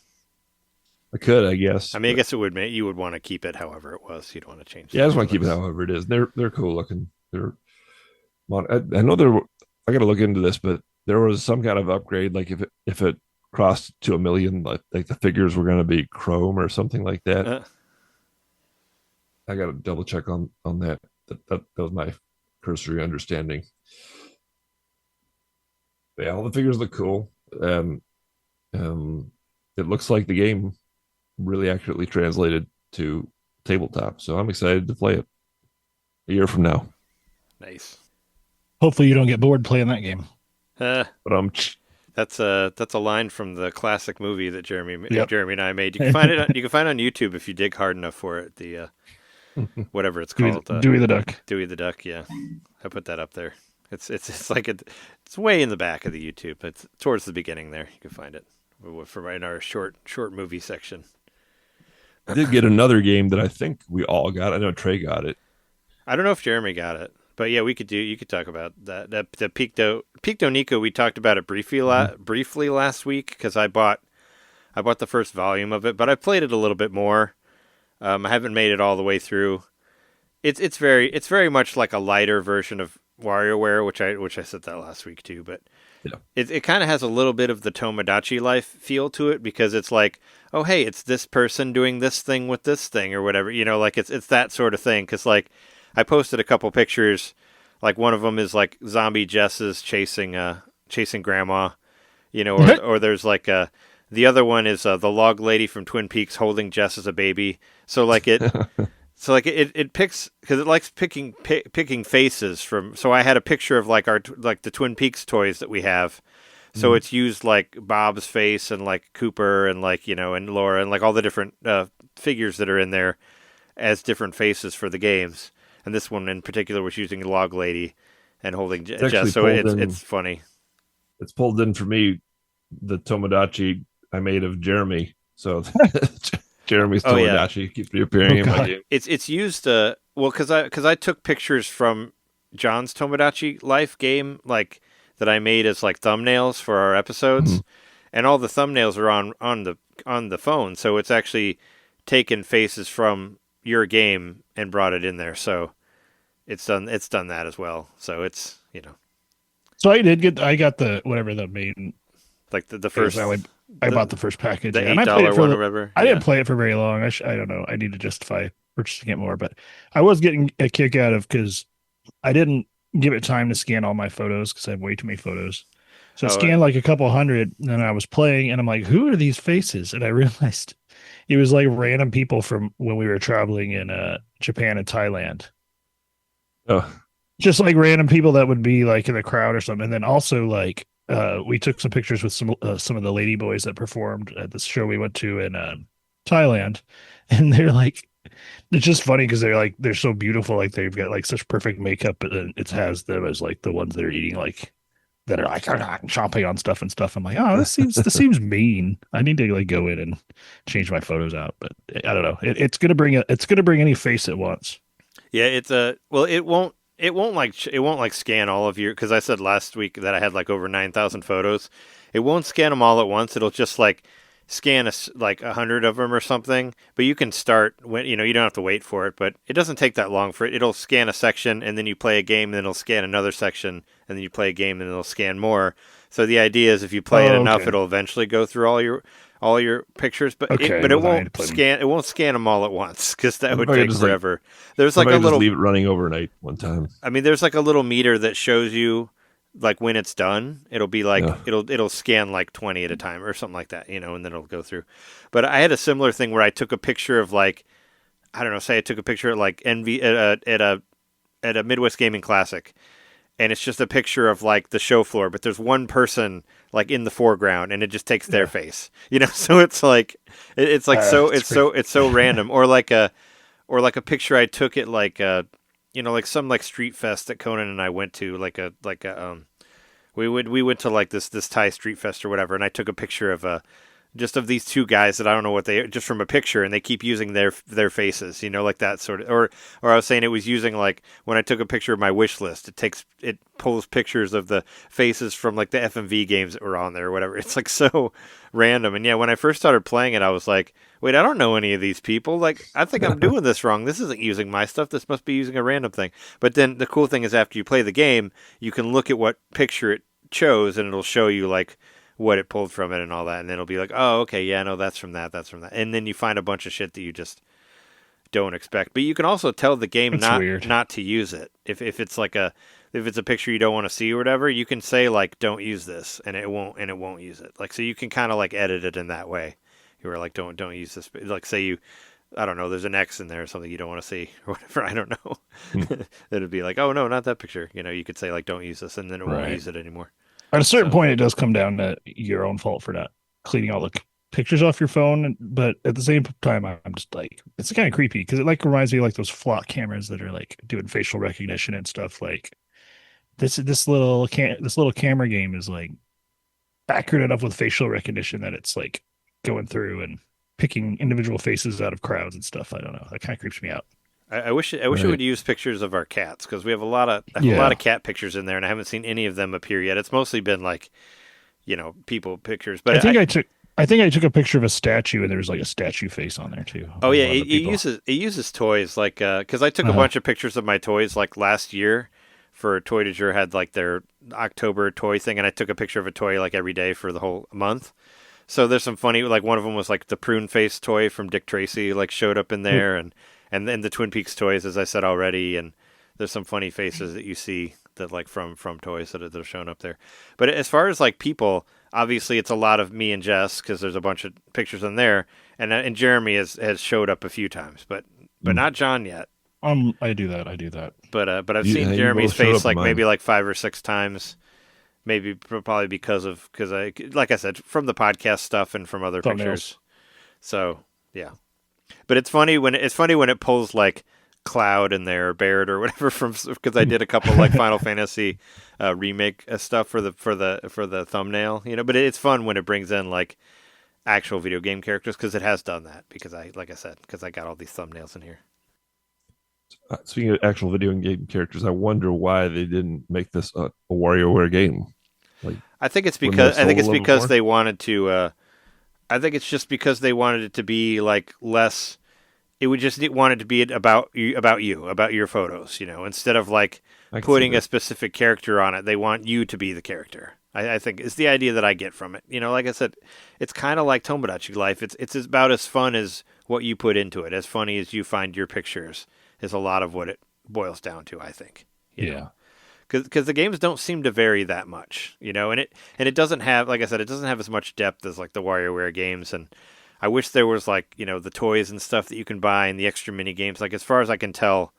I could, I guess. I mean, I guess it would. You would want to keep it however it was. You'd want to change. Yeah, I just want to keep it however it is. They're cool looking. I know I got to look into this, but there was some kind of upgrade. Like if it crossed to 1 million, like the figures were going to be chrome or something like that. I got to double check on that. That was my cursory understanding. But yeah, all the figures look cool. It looks like the game really accurately translated to tabletop, so I'm excited to play it a year from now. Nice. Hopefully you don't get bored playing that game. But that's a line from the classic movie that Jeremy and I made. You can find it. You can find it on YouTube if you dig hard enough for it. The whatever it's called, Dewey the Duck. Dewey the Duck. Yeah, I put that up there. It's like it's way in the back of the YouTube. It's towards the beginning there. You can find it for right in our short movie section. I did get another game that I think we all got. I know Trey got it. I don't know if Jeremy got it, but yeah, you could talk about that. The Pictonico, we talked about it briefly last week because I bought the first volume of it, but I played it a little bit more. I haven't made it all the way through. It's very much like a lighter version of WarioWare, which I said that last week too, but yeah. It kind of has a little bit of the Tomodachi Life feel to it because it's like, oh hey, it's this person doing this thing with this thing or whatever, like it's that sort of thing. Because like I posted a couple pictures, like one of them is like zombie Jess's chasing grandma, or there's like the other one is the log lady from Twin Peaks holding Jess as a baby. So like it. So like it picks because it likes picking faces from. So I had a picture of like the Twin Peaks toys that we have. So it's used like Bob's face and like Cooper and like and Laura and like all the different figures that are in there as different faces for the games. And this one in particular was using Log Lady and holding Jess. So it's funny. It's pulled in for me the Tomodachi I made of Jeremy. So. Jeremy's Tomodachi keeps reappearing in my game. It's used because I took pictures from John's Tomodachi Life game like that I made as like thumbnails for our episodes, and all the thumbnails are on the phone, so it's actually taken faces from your game and brought it in there. So it's done that as well. So it's So I got the whatever the main like the first. I bought the first package. The $8 one or whatever. I didn't play it for very long. I don't know. I need to justify purchasing it more, but I was getting a kick out of because I didn't give it time to scan all my photos because I have way too many photos. So I scanned like a couple hundred, and I was playing, and I'm like, who are these faces? And I realized it was like random people from when we were traveling in Japan and Thailand. Oh. Just like random people that would be like in the crowd or something. And then also like we took some pictures with some of the lady boys that performed at this show we went to in Thailand, and they're like, it's just funny because they're so beautiful, like they've got like such perfect makeup, but then it has them as like the ones that are eating like that are like chomping on stuff and stuff. I'm like, oh, this seems mean. I need to like go in and change my photos out, but I don't know. It's gonna bring any face at once. Yeah, it's a well. It won't scan all of your, because I said last week that I had like over 9,000 photos. It won't scan them all at once. It'll just like scan like 100 of them or something. But you can start when you don't have to wait for it. But it doesn't take that long for it. It'll scan a section and then you play a game, and then it'll scan another section, and then you play a game, and it'll scan more. So the idea is if you play it enough, it'll eventually go through all your pictures, but it won't scan. It won't scan them all at once because that would take forever. There's like a little, leave it running overnight one time. I mean, there's like a little meter that shows you like when it's done. It'll be like it'll scan like 20 at a time or something like that, and then it'll go through. But I had a similar thing where I took a picture of like, I don't know, say I took a picture at like at a Midwest Gaming Classic. And it's just a picture of like the show floor, but there's one person like in the foreground, and it just takes their face, So it's like it's so random, or like a picture I took at like like some like street fest that Conan and I went to, we went to like this Thai street fest or whatever, and I took a picture of just of these two guys that I don't know what they, just from a picture, and they keep using their faces, like that sort of, or I was saying it was using like when I took a picture of my wish list, it pulls pictures of the faces from like the FMV games that were on there or whatever. It's like so random. And yeah, when I first started playing it, I was like, wait, I don't know any of these people. Like, I think I'm doing this wrong. This isn't using my stuff. This must be using a random thing. But then the cool thing is after you play the game, you can look at what picture it chose, and it'll show you like what it pulled from it and all that, and then it'll be like, oh, okay, yeah, no, that's from that, and then you find a bunch of shit that you just don't expect. But you can also tell the game not to use it. If it's like if it's a picture you don't want to see or whatever, you can say like, don't use this, and it won't use it. Like, so you can kind of like edit it in that way. You were like, don't use this. Like, say I don't know, there's an X in there or something you don't want to see or whatever. I don't know. It'd be like, oh no, not that picture. You could say like, don't use this, and then it won't use it anymore. At a certain point, it does come down to your own fault for not cleaning all the pictures off your phone. But at the same time, I'm just like, it's kind of creepy because it like reminds me of like those flock cameras that are like doing facial recognition and stuff. Like this little camera game is like accurate enough with facial recognition that it's like going through and picking individual faces out of crowds and stuff. I don't know. That kind of creeps me out. I wish it would use pictures of our cats, because we have a lot of cat pictures in there, and I haven't seen any of them appear yet. It's mostly been like, people pictures. But I think I took a picture of a statue, and there was like a statue face on there too. Oh yeah, it uses toys, like because I took a bunch of pictures of my toys like last year for Toy du Jour had like their October toy thing, and I took a picture of a toy like every day for the whole month. So there's some funny, like one of them was like the prune face toy from Dick Tracy, like showed up in there, and then the Twin Peaks toys, as I said already, and there's some funny faces that you see that like from toys that are shown up there. But as far as like people, obviously it's a lot of me and Jess, because there's a bunch of pictures in there, and Jeremy has showed up a a few times, but not John yet. I do that. But I've seen Jeremy's face like maybe like 5 or 6 times, probably because I, like I said, from the podcast stuff and from other pictures. So yeah. But it's funny when it pulls like Cloud in there, or Barrett or whatever, because I did a couple like Final Fantasy remake stuff for the thumbnail, But it's fun when it brings in like actual video game characters, because it has done that. Because I got all these thumbnails in here. Speaking of actual video game characters, I wonder why they didn't make this a WarioWare game. Like, I think it's because they wanted to. I think it's just because they wanted it to be like less. It would just wanted to be about you, about your photos, instead of like putting a specific character on it. They want you to be the character. I think it's the idea that I get from it. Like I said, it's kind of like Tomodachi Life. It's about as fun as what you put into it, as funny as you find your pictures. Is a lot of what it boils down to, I think. Yeah. Because the games don't seem to vary that much, and it doesn't have, like I said, it doesn't have as much depth as like the WarioWare games. And I wish there was like, the toys and stuff that you can buy and the extra mini games. Like, as far as I can tell,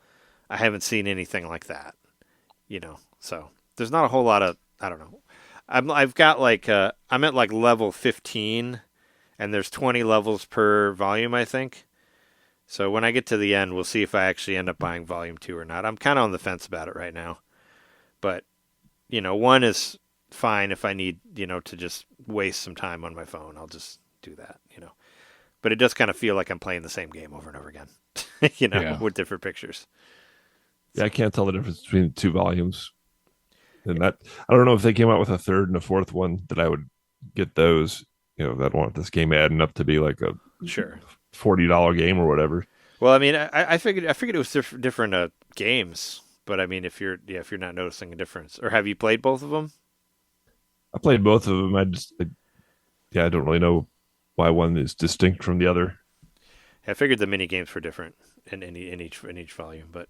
I haven't seen anything like that, So there's not a whole lot of, I don't know. I've got like I'm at like level 15, and there's 20 levels per volume, I think. So when I get to the end, we'll see if I actually end up buying volume 2 or not. I'm kind of on the fence about it right now. But, 1 is fine if I need, to just waste some time on my phone. I'll just do that, But it does kind of feel like I'm playing the same game over and over again, with different pictures. Yeah, I can't tell the difference between the 2 volumes. And that, I don't know if they came out with a 3rd and a 4th one that I would get those. I don't want this game adding up to be like a $40 game or whatever. Well, I mean, I figured it was different games, but I mean, if you're not noticing a difference, or have you played both of them? I played both of them. I don't really know why one is distinct from the other. I figured the mini games were different in each volume, but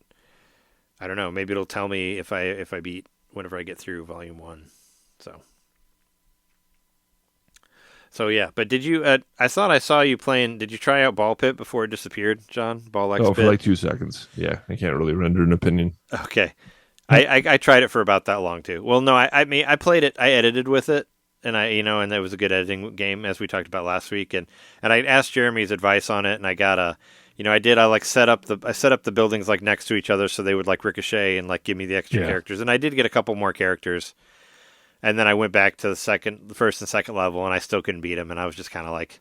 I don't know. Maybe it'll tell me if I beat whenever I get through volume 1. So yeah, but did you? I thought I saw you playing. Did you try out Ball Pit before it disappeared, John? Ball X Pit? For like 2 seconds. Yeah, I can't really render an opinion. Okay, I tried it for about that long too. Well, no, I mean I played it. I edited with it, and and it was a good editing game as we talked about last week. And I asked Jeremy's advice on it, and I got I set up the buildings like next to each other so they would like ricochet and like give me the extra characters. And I did get a couple more characters. And then I went back to the first and second level, and I still couldn't beat him. And I was just kind of like,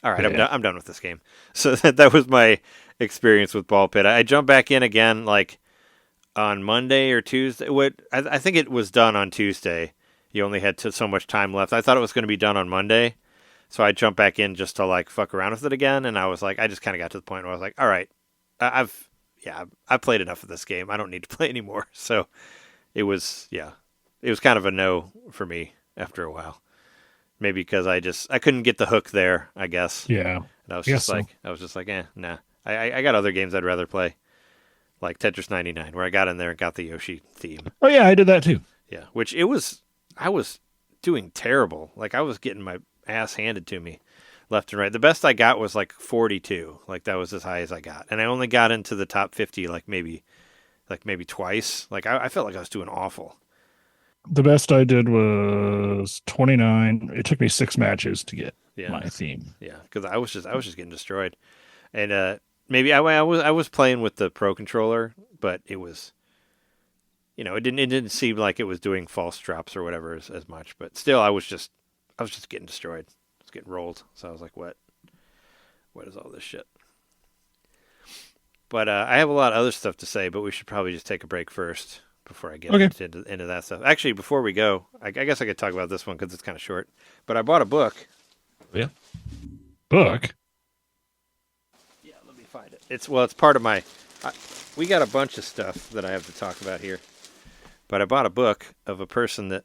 all right, I'm done with this game. So that was my experience with Ball Pit. I jumped back in again like on Monday or Tuesday. I think it was done on Tuesday. You only had so much time left. I thought it was going to be done on Monday. So I jumped back in just to like fuck around with it again. And I was like, I just kind of got to the point where I was like, all right, I've played enough of this game. I don't need to play anymore. So it was kind of a no for me after a while. Maybe because I couldn't get the hook there, I guess. Yeah. And I was just like, nah. I got other games I'd rather play, like Tetris 99, where I got in there and got the Yoshi theme. Oh yeah, I did that too. Yeah, I was doing terrible. Like I was getting my ass handed to me left and right. The best I got was like 42. Like that was as high as I got. And I only got into the top 50 like maybe twice. Like I felt like I was doing awful. The best I did was 29. It took me 6 matches to get my theme. Yeah, because I was just getting destroyed, and maybe I was playing with the Pro controller, but it was, it didn't seem like it was doing false drops or whatever as much. But still, I was just getting destroyed. I was getting rolled. So I was like, what is all this shit? But I have a lot of other stuff to say, but we should probably just take a break first. Before I get into that stuff. Actually, before we go, I guess I could talk about this one because it's kind of short. But I bought a book. Yeah. Book? Yeah, let me find it. It's part of my... we got a bunch of stuff that I have to talk about here. But I bought a book of a person that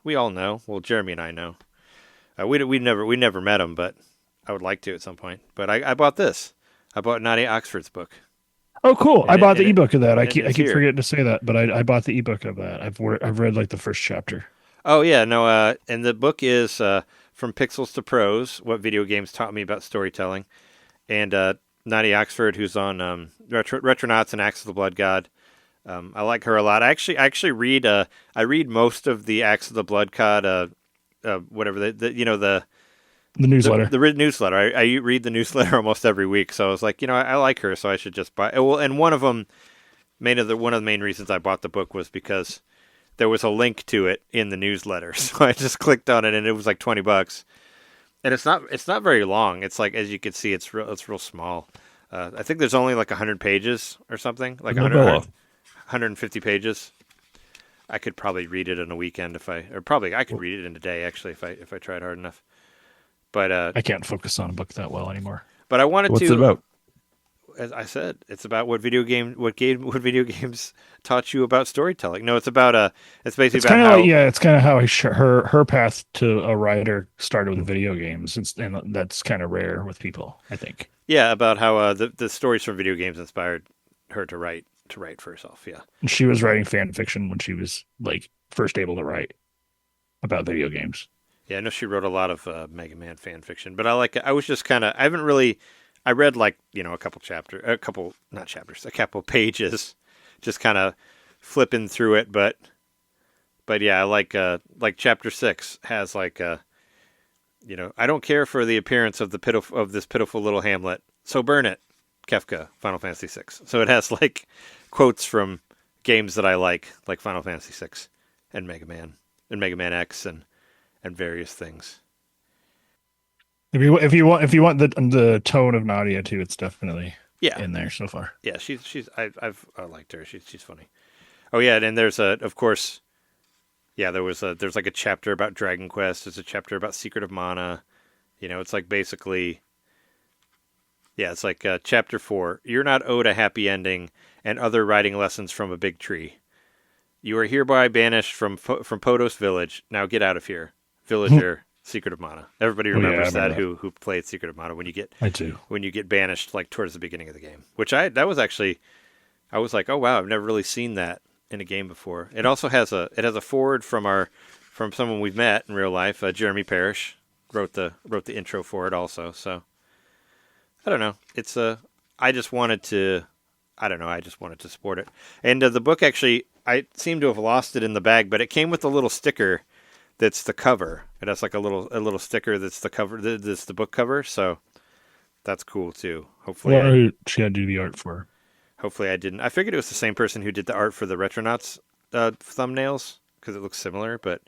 we all know. Well, Jeremy and I know. We never met him, but I would like to at some point. But I bought this. I bought Nadia Oxford's book. Oh, cool! I bought the ebook of that. I keep here. forgetting to say that, but I bought the ebook of that. I've read like the first chapter. Oh yeah, no. And the book is From Pixels to Prose: What Video Games Taught Me About Storytelling, and Nadia Oxford, who's on Retronauts and Axe of the Blood God. I like her a lot. I actually read. I read most of the Axe of the Blood God. Whatever The newsletter. The newsletter. I read the newsletter almost every week, so I was like, I like her, so I should just buy. Well, and one of the main reasons I bought the book was because there was a link to it in the newsletter, so I just clicked on it, and it was like $20. And it's not very long. It's like, as you can see, it's real small. I think there's only like 100 pages or something, like 150 pages. I could probably read it in a weekend I could read it in a day actually if I tried hard enough. But I can't focus on a book that well anymore. But I wanted What's it about? As I said, it's about what video games taught you about storytelling. No, it's about it's basically about how it's kind of how her path to a writer started with video games, and that's kind of rare with people, I think. Yeah, about how the stories from video games inspired her to write for herself. Yeah, and she was writing fan fiction when she was like first able to write about video games. Yeah, I know she wrote a lot of Mega Man fan fiction, but I was just kind of, I read like, a couple pages, just kind of flipping through it, but But yeah, like Chapter 6 has like you know, I don't care for the appearance of this pitiful little hamlet, so burn it, Kefka, Final Fantasy VI. So it has like quotes from games that I like Final Fantasy VI and Mega Man X and various things. If you want the tone of Nadia too, it's definitely in there so far. Yeah, I've liked her. She's funny. Oh yeah, and there's of course. Yeah, there's like a chapter about Dragon Quest. There's a chapter about Secret of Mana. You know, it's like basically, yeah, it's like Chapter 4. You're not owed a happy ending and other writing lessons from a big tree. You are hereby banished from Podos Village. Now get out of here, villager. Secret of Mana. Everybody remembers that who played Secret of Mana when you get banished like towards the beginning of the game. Which I was like, oh wow, I've never really seen that in a game before. It also has a forward from someone we've met in real life. Jeremy Parrish wrote the intro for it also. So I don't know. It's I just wanted to support it. And the book actually, I seem to have lost it in the bag, but it came with a little sticker that's the cover. It has like a little sticker that's the cover. That's the book cover. So that's cool too. Hopefully, well, she had to do the art for her. Hopefully I didn't. I figured it was the same person who did the art for the Retronauts thumbnails because it looks similar. But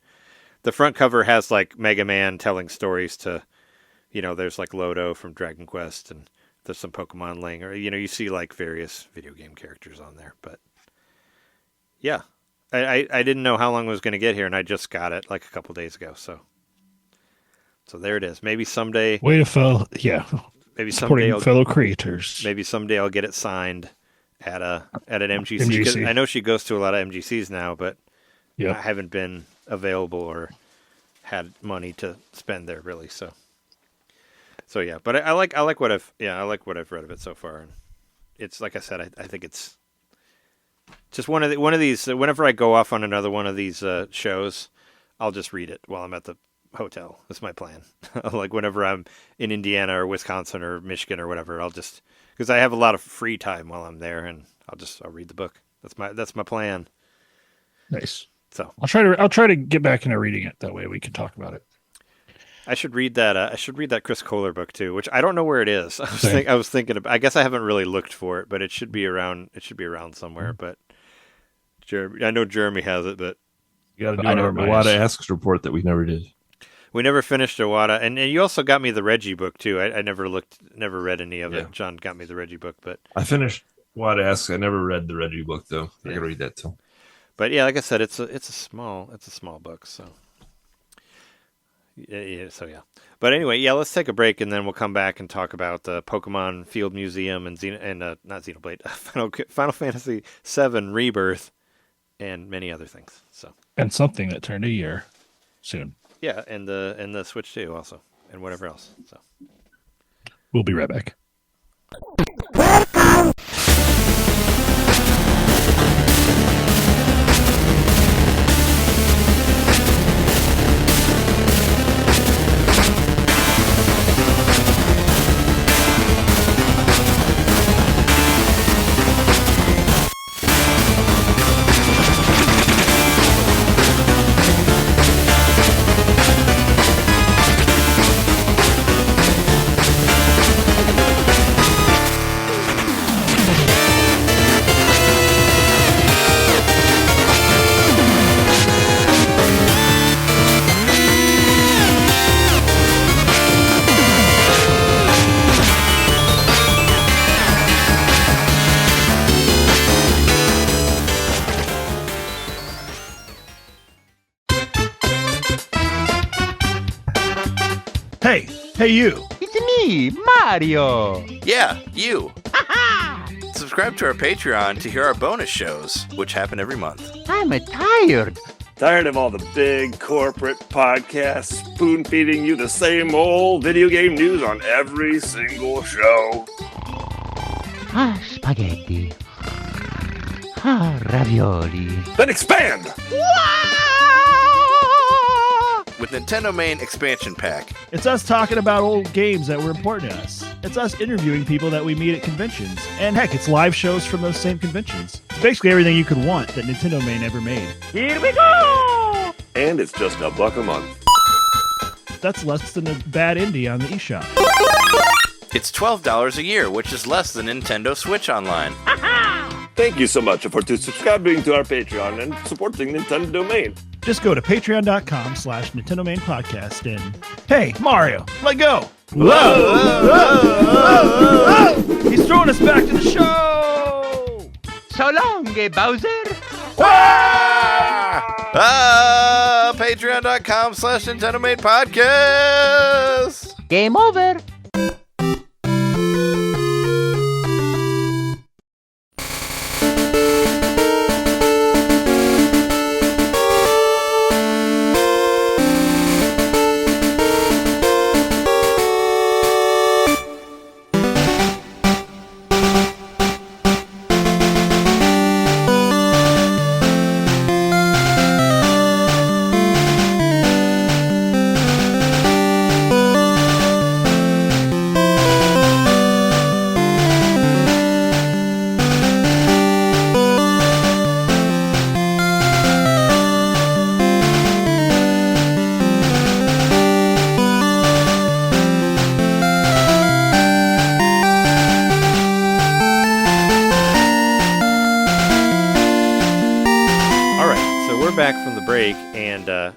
the front cover has like Mega Man telling stories to, you know, there's like Lodo from Dragon Quest and there's some Pokemon laying, or, you know, you see like various video game characters on there. But yeah, I didn't know how long it was going to get here, and I just got it like a couple days ago. So there it is. Maybe someday. Way to fellow, yeah. Maybe someday fellow creators. Maybe someday I'll get it signed at an MGC. I know she goes to a lot of MGCs now, but I haven't been available or had money to spend there really. So yeah, but I like what I've read of it so far, and it's like I said, I think it's just one of these. Whenever I go off on another one of these shows, I'll just read it while I'm at the hotel. That's my plan. Like whenever I'm in Indiana or Wisconsin or Michigan or whatever, I'll just, because I have a lot of free time while I'm there, and I'll read the book. That's my plan. Nice. So I'll try to get back into reading it. That way we can talk about it. I should read that Chris Kohler book too, which I don't know where it is. I was thinking I guess I haven't really looked for it, but it should be around somewhere. But I know Jeremy has it, but you got to do our Iwata Asks report that we never did. We never finished Iwata, and you also got me the Reggie book too. I never read any of it. John got me the Reggie book, but I finished Iwata Asks. I never read the Reggie book though. I gotta read that too. But yeah, like I said, it's a small book, so yeah. But anyway, let's take a break, and then we'll come back and talk about the Pokemon Field Museum and not Xenoblade, Final Fantasy VII Rebirth, and many other things. So and something that turned a year soon. Yeah, and the Switch 2 also, and whatever else. So we'll be right back. Hey, you. It's me, Mario. Yeah, you. Subscribe to our Patreon to hear our bonus shows, which happen every month. I'm tired. Tired of all the big corporate podcasts spoon-feeding you the same old video game news on every single show? Spaghetti. Ravioli. Then expand! With NintenDomain Expansion Pack. It's us talking about old games that were important to us. It's us interviewing people that we meet at conventions. And heck, it's live shows from those same conventions. It's basically everything you could want that NintenDomain ever made. Here we go! and it's just $1 a month. That's less than a bad indie on the eShop. It's $12 a year, which is less than Nintendo Switch Online. Thank you so much for subscribing to our Patreon and supporting NintenDomain. Just go to patreon.com/NintenDomain podcast and hey, Mario, let go. Whoa! He's throwing us back to the show. So long, Bowser. Patreon.com/NintenDomain podcast. Game over.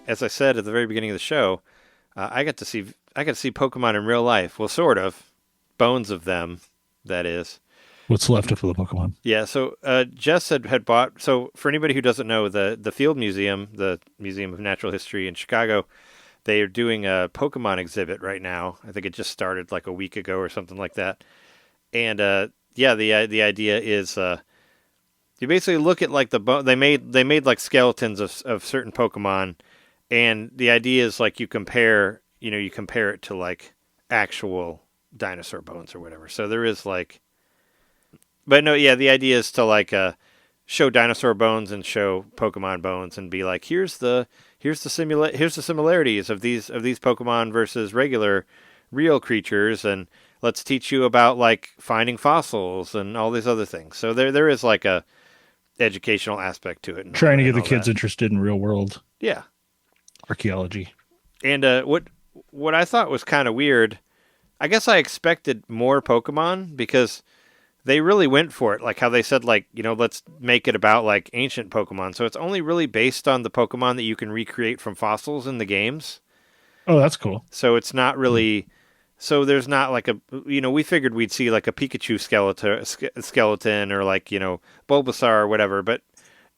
As I said at the very beginning of the show, I got to see Pokemon in real life. Well, sort of. Bones of them, that is. What's left of the Pokemon? Yeah, so Jess had bought... So for anybody who doesn't know, the Field Museum, the Museum of Natural History in Chicago, they are doing a Pokemon exhibit right now. I think it just started like a week ago or something like that. And yeah, the idea is... you basically look at like they made like skeletons of certain Pokemon, and the idea is like you compare it to like actual dinosaur bones or whatever. So there is like, but no, yeah, the idea is to like show dinosaur bones and show Pokemon bones and be like, here's the similarities of these Pokemon versus real creatures, and let's teach you about like finding fossils and all these other things. So there is like a educational aspect to it. Trying to get the kids interested in real world. Yeah. Archaeology. And what I thought was kind of weird, I guess I expected more Pokemon because they really went for it. Like how they said, like, let's make it about like ancient Pokemon. So it's only really based on the Pokemon that you can recreate from fossils in the games. Oh, that's cool. So it's not really, so there's not like we figured we'd see like a Pikachu skeleton or like, Bulbasaur or whatever, but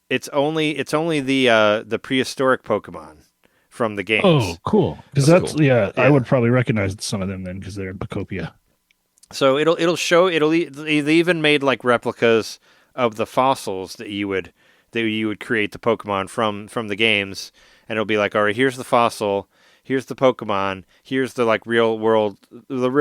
it's only the prehistoric Pokemon from the games. Oh, cool. Because that's cool. Yeah, I would probably recognize some of them then because they're in Pacopia. So they even made like replicas of the fossils that you would create the Pokemon from the games, and it'll be like, all right, here's the fossil, here's the Pokemon, here's the like real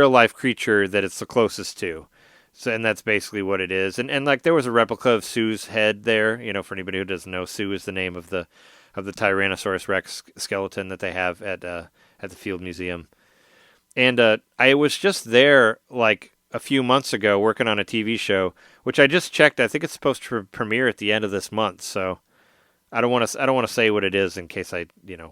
life creature that it's the closest to. So, and that's basically what it is. And like there was a replica of Sue's head there. For anybody who doesn't know, Sue is the name of the Tyrannosaurus Rex skeleton that they have at the Field Museum. And I was just there like a few months ago working on a TV show, which I just checked. I think it's supposed to premiere at the end of this month. So I don't want to say what it is in case I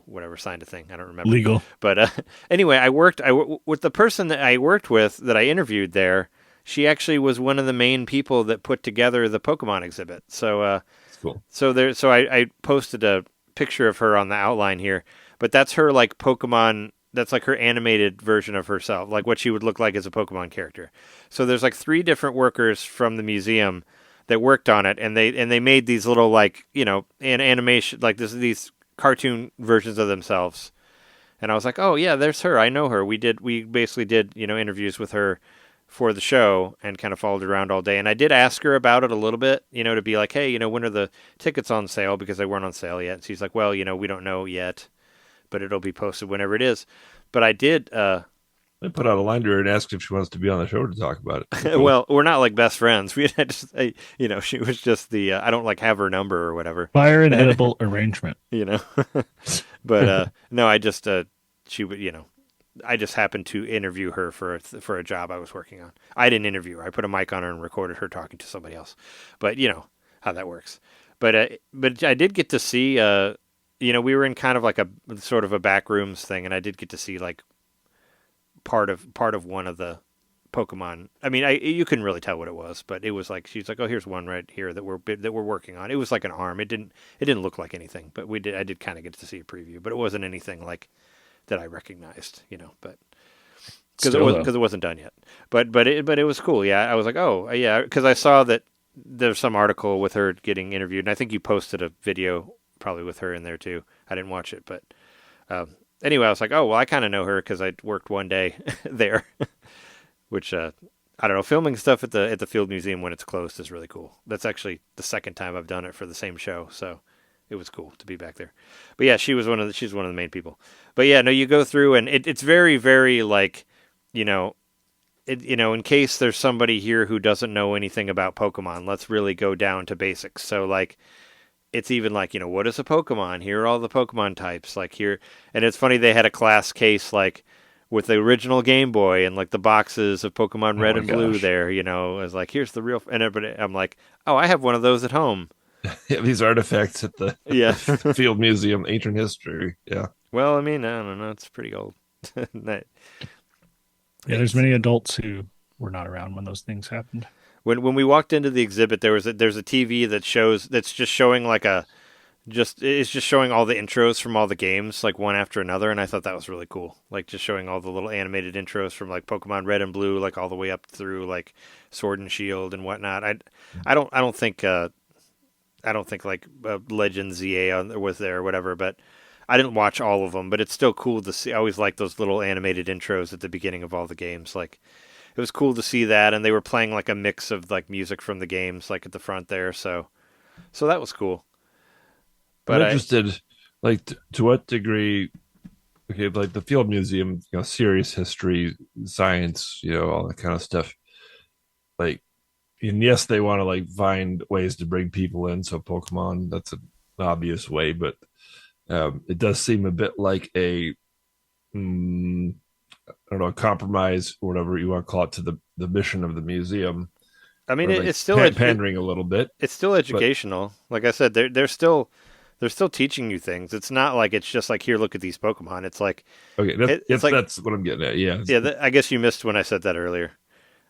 whatever signed a thing. I don't remember. Legal. But anyway, I with the person that I worked with that I interviewed there. She actually was one of the main people that put together the Pokemon exhibit. So cool. So I posted a picture of her on the outline here, but that's her like Pokemon. That's like her animated version of herself, like what she would look like as a Pokemon character. So there's like 3 different workers from the museum that worked on it, and they made these little like animation like these cartoon versions of themselves. And I was like, oh yeah, there's her. I know her. We basically did interviews with her for the show and kind of followed around all day. And I did ask her about it a little bit, to be like, hey, when are the tickets on sale? Because they weren't on sale yet. And she's like, well, we don't know yet, but it'll be posted whenever it is. But I did... I put out a line to her and asked if she wants to be on the show to talk about it. Cool. Well, we're not like best friends. We had just, she was just the, I don't like have her number or whatever. Fire an edible arrangement. But no, I just, she would, I just happened to interview her for a job I was working on. I didn't interview her. I put a mic on her and recorded her talking to somebody else. But you know how that works. But I did get to see we were in kind of like a sort of a back rooms thing, and I did get to see like part of one of the Pokemon. I mean, you couldn't really tell what it was, but it was like she's like, oh, here's one right here that we're working on. It was like an arm. It didn't look like anything, but I did kind of get to see a preview, but it wasn't anything like that I recognized, but because it wasn't done yet. But it was cool. Yeah, I was like, oh yeah, because I saw that there's some article with her getting interviewed, and I think you posted a video probably with her in there too. I didn't watch it, but anyway, I was like, oh well, I kind of know her because I worked one day there. Which I don't know, filming stuff at the Field Museum when it's closed is really cool. That's actually the second time I've done it for the same show, so it was cool to be back there. But yeah, she's one of the main people. But yeah, no, you go through and it's very, very like, in case there's somebody here who doesn't know anything about Pokemon, let's really go down to basics. So like, it's even like, what is a Pokemon? Here are all the Pokemon types. Like here, and it's funny they had a class case like with the original Game Boy and like the boxes of Pokemon Red and Blue there, it was like, here's the real, and everybody, I'm like, oh, I have one of those at home. Yeah, these artifacts at the Field Museum, ancient history. Yeah. Well, I mean, I don't know, it's pretty old. Yeah, there's many adults who were not around when those things happened. When we walked into the exhibit, there's a TV that's just showing like it's just showing all the intros from all the games, like one after another, and I thought that was really cool. Like just showing all the little animated intros from like Pokemon Red and Blue, like all the way up through like Sword and Shield and whatnot. I don't think like Legend ZA was there or whatever, but I didn't watch all of them. But it's still cool to see. I always like those little animated intros at the beginning of all the games. Like it was cool to see that, and they were playing like a mix of like music from the games, like at the front there. So that was cool. But I'm interested, like, to what degree, okay, like the Field Museum, serious history, science, all that kind of stuff. Like, and yes, they want to like find ways to bring people in. So Pokemon, that's an obvious way, but it does seem a bit like a, I don't know, a compromise or whatever you want to call it to the mission of the museum. I mean, like it's still pandering a little bit. It's still educational. Like I said, they're still teaching you things. It's not like it's just like, here, look at these Pokemon. It's like, okay, that's what I'm getting at. Yeah, yeah. I guess you missed when I said that earlier.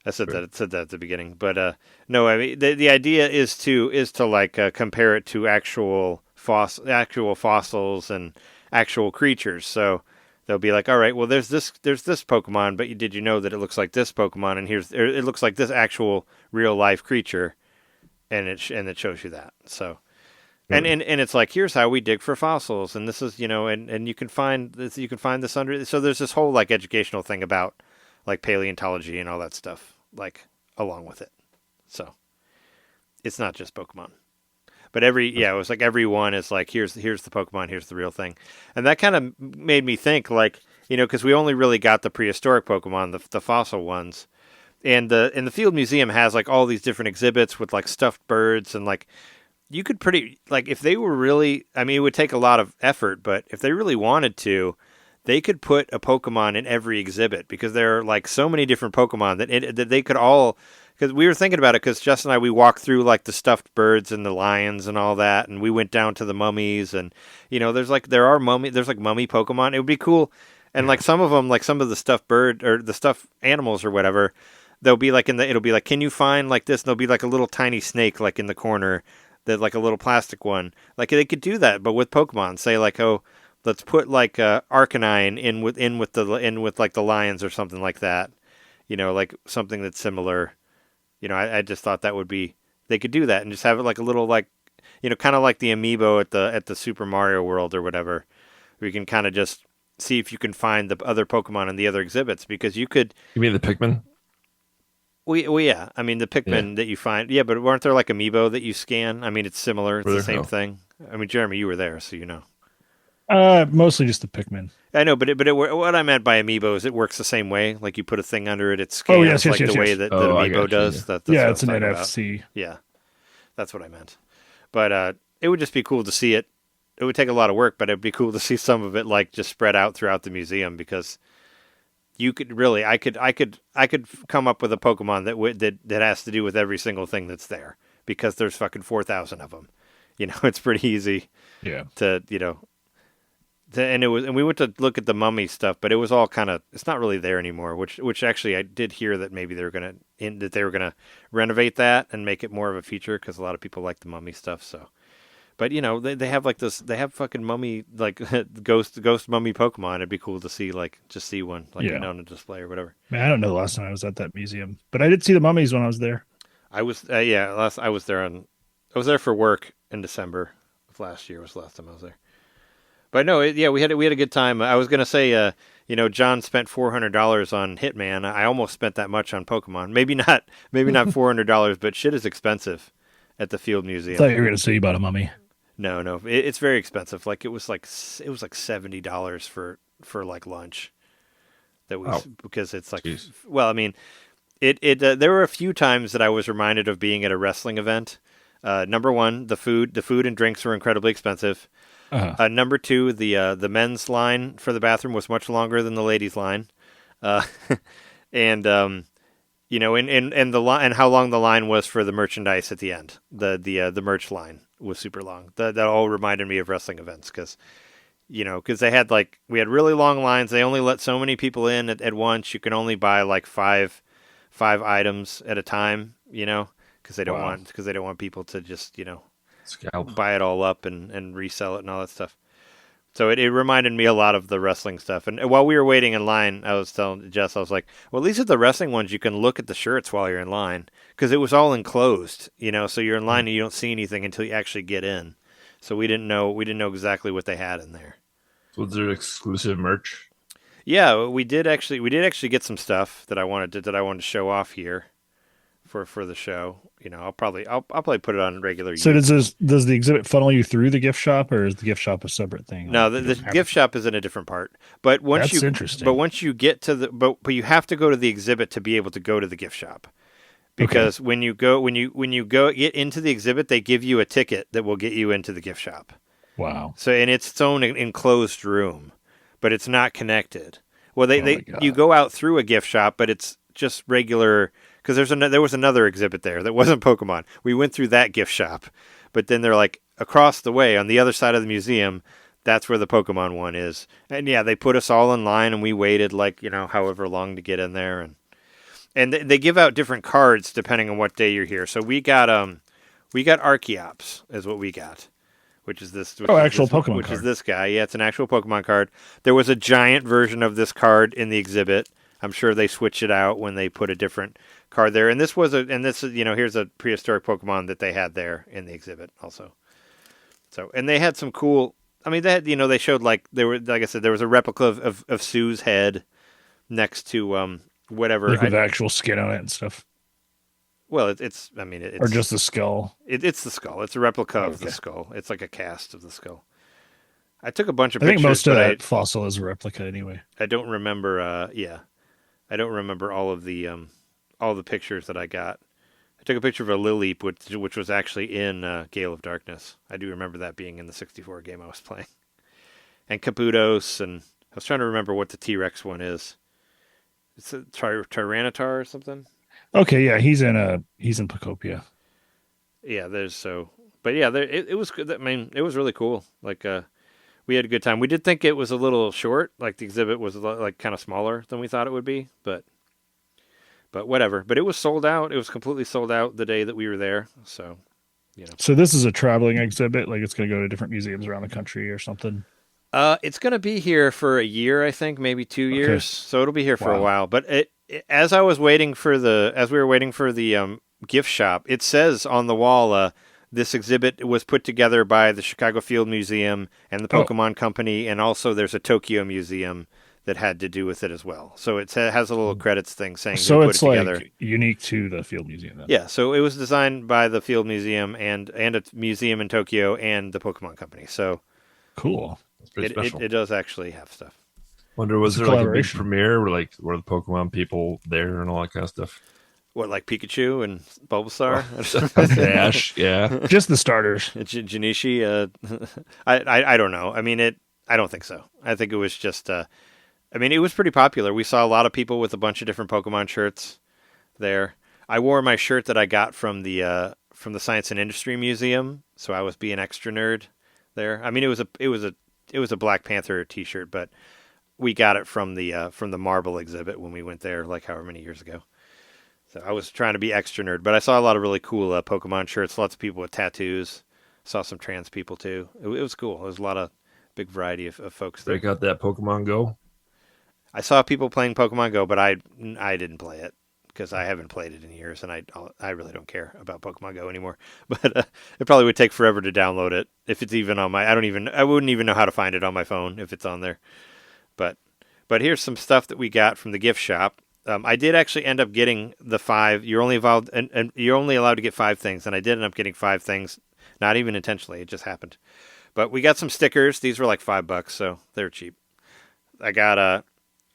I said that at the beginning, but no. I mean, the idea is to like compare it to actual fossils and actual creatures. So they'll be like, all right, well, there's this Pokemon, but did you know that it looks like this Pokemon, and it looks like this actual real life creature, and it shows you that. So. And it's like, here's how we dig for fossils, and this is, and you can find this under. So there's this whole like educational thing about like paleontology and all that stuff, like along with it. So it's not just Pokemon, but it was like every one is like, here's the Pokemon, here's the real thing, and that kind of made me think like, because we only really got the prehistoric Pokemon, the fossil ones, and the Field Museum has like all these different exhibits with like stuffed birds and like. You could if they were really, I mean, it would take a lot of effort, but if they really wanted to, they could put a Pokemon in every exhibit because there are like so many different Pokemon that they could all, because we were thinking about it because Jess and I, we walked through like the stuffed birds and the lions and all that, and we went down to the mummies and, there's like mummy Pokemon. It would be cool. And like some of them, like some of the stuffed bird or the stuffed animals or whatever, they'll be like it'll be like, can you find like this? And there'll be like a little tiny snake like in the corner. That like a little plastic one, like they could do that, but with Pokemon, say like, oh, let's put like Arcanine in with like the lions or something like that, like something that's similar. I just thought that would be, they could do that and just have it like a little like, kind of like the amiibo at the Super Mario World or whatever, where you can kind of just see if you can find the other Pokemon in the other exhibits because you could. You mean the Pikmin? Well, yeah. I mean, the Pikmin that you find, yeah, but weren't there like amiibo that you scan? I mean, it's similar. It's the same thing. I mean, Jeremy, you were there, so you know. Mostly just the Pikmin. I know, but what I meant by amiibo is it works the same way. Like you put a thing under it, it scans the way that amiibo does. That's it's an NFC. About. Yeah, that's what I meant. But it would just be cool to see it. It would take a lot of work, but it'd be cool to see some of it like just spread out throughout the museum because. You could really, I could come up with a Pokemon that has to do with every single thing that's there because there's fucking 4,000 of them. It's pretty easy. Yeah. To and we went to look at the mummy stuff, but it was all kind of, it's not really there anymore. Which actually I did hear that maybe they were gonna renovate that and make it more of a feature because a lot of people like the mummy stuff. So, but they have like this, they have fucking mummy like ghost mummy Pokemon. It'd be cool to see just see one on a display or whatever. Man, I don't know the last time I was at that museum, but I did see the mummies when I was there. I was I was there for work in December of last year. Was the last time I was there. But no, we had a good time. I was gonna say, John spent $400 on Hitman. I almost spent that much on Pokemon. Maybe not $400, but shit is expensive at the Field Museum. I thought you were gonna say you bought a mummy. No, it's very expensive. Like it was like $70 for like lunch. Because it's like, Jeez. well, I mean, there were a few times that I was reminded of being at a wrestling event. Number one, the food and drinks were incredibly expensive. Uh-huh. Number two, the men's line for the bathroom was much longer than the ladies' line, and how long the line was for the merchandise at the end. The merch line was super long. That all reminded me of wrestling events because they had we had really long lines. They only let so many people in at once. You can only buy like five items at a time. Because they don't want people to just Scalp. buy it all up and resell it and all that stuff. So it reminded me a lot of the wrestling stuff. And while we were waiting in line, I was telling Jess, I was like, well, at least at the wrestling ones, you can look at the shirts while you're in line. Because it was all enclosed, so you're in line and you don't see anything until you actually get in. So we didn't know exactly what they had in there. So was there exclusive merch? Yeah, we did actually get some stuff that I wanted to show off here for the show. I'll probably put it on regular. So does the exhibit funnel you through the gift shop, or is the gift shop a separate thing? No, the gift shop is in a different part. But once That's interesting. But once you get to but you have to go to the exhibit to be able to go to the gift shop. Because when you get into the exhibit, they give you a ticket that will get you into the gift shop. Wow. So and it's its own enclosed room, but it's not connected. Well, you go out through a gift shop, but it's just regular. Because there was another exhibit there that wasn't Pokemon. We went through that gift shop, but then they're like across the way on the other side of the museum. That's where the Pokemon one is. And yeah, they put us all in line, and we waited however long to get in there, and they give out different cards depending on what day you're here. So we got Archeops is what we got, which is this. Actual Pokemon which card. is this guy. Yeah, it's an actual Pokemon card. There was a giant version of this card in the exhibit. I'm sure they switched it out when they put a different card there. And this is here's a prehistoric Pokemon that they had there in the exhibit also. So, and they had some cool, they showed like I said, there was a replica of Sue's head next to whatever. With actual skin on it and stuff. Well, it's or just the skull. It's the skull. It's a replica of the skull. It's like a cast of the skull. I took a bunch of I pictures. think most of that fossil is a replica anyway. I don't remember. I don't remember all the pictures that I got. I took a picture of a Lilleep, which was actually in Gale of Darkness. I do remember that being in the 64 game I was playing. And Caputos, and I was trying to remember what the T-Rex one is. It's a Tyranitar or something. Okay, yeah, he's in Pocopia. Yeah, but yeah, it was good. It was really cool. We had a good time. We did think it was a little short. Like the exhibit was kind of smaller than we thought it would be, but whatever. But it was sold out. It was completely sold out the day that we were there. So, So this is a traveling exhibit. Like it's going to go to different museums around the country or something. It's going to be here for a year, I think, maybe 2 years. So it'll be here for a while. But as we were waiting for the gift shop, it says on the wall, this exhibit was put together by the Chicago Field Museum and the Pokemon Company, and also there's a Tokyo Museum that had to do with it as well. So it has a little credits thing saying so they put it's it together. Unique to the Field Museum then. Yeah, so it was designed by the Field Museum and a museum in Tokyo and the Pokemon Company. So cool. That's pretty special. It does actually have stuff. Wonder, was there like a big premiere where were the Pokemon people there and all that kind of stuff? What, like Pikachu and Bulbasaur? Dash, yeah. Just the starters. Janishi? I don't know. I don't think so. I think it was just... it was pretty popular. We saw a lot of people with a bunch of different Pokemon shirts there. I wore my shirt that I got from the Science and Industry Museum, so I was being extra nerd there. It was a Black Panther T-shirt, but we got it from the Marvel exhibit when we went there, like however many years ago. So I was trying to be extra nerd, but I saw a lot of really cool Pokemon shirts. Lots of people with tattoos. Saw some trans people too. It was cool. There was a lot of big variety of folks there. Break out that Pokemon Go. I saw people playing Pokemon Go, but I didn't play it because I haven't played it in years, and I really don't care about Pokemon Go anymore. But it probably would take forever to download it if it's even on my. I wouldn't even know how to find it on my phone if it's on there. But here's some stuff that we got from the gift shop. I did actually end up getting the 5. You're only involved, and you're only allowed to get 5 things, and I did end up getting 5 things, not even intentionally. It just happened. But we got some stickers. These were like $5, so they're cheap. I got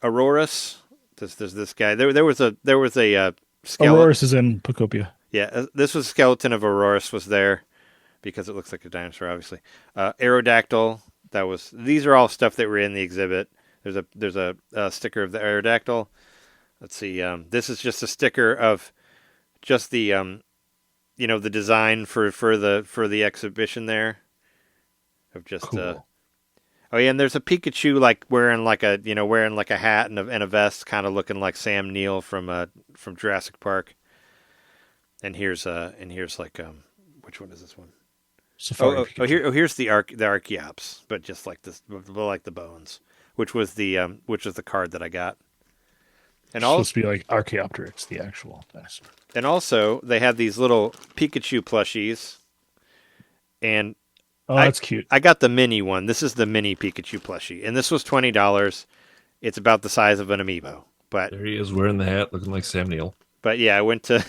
Aurorus. There's this guy. There was a skeleton. Aurorus is in Pocopia. Yeah, this was a skeleton of Aurorus was there because it looks like a dinosaur, obviously. Aerodactyl. These are all stuff that were in the exhibit. There's a sticker of the Aerodactyl. Let's see. This is just a sticker of just the the design for the exhibition there. Of just Cool. Oh yeah, and there's a Pikachu like wearing like a hat and a vest, kind of looking like Sam Neill from Jurassic Park. And here's like which one is this one? Safari Pikachu. Here's the Archeops, but just like this, like the bones, which was the card that I got. And It's supposed to be like Archaeopteryx, the actual dinosaur. And also they had these little Pikachu plushies, and Oh, that's cute. I got the mini one. This is the mini Pikachu plushie, and this was $20. It's about the size of an amiibo, but There he is wearing the hat, looking like Sam Neill. but yeah, I went to.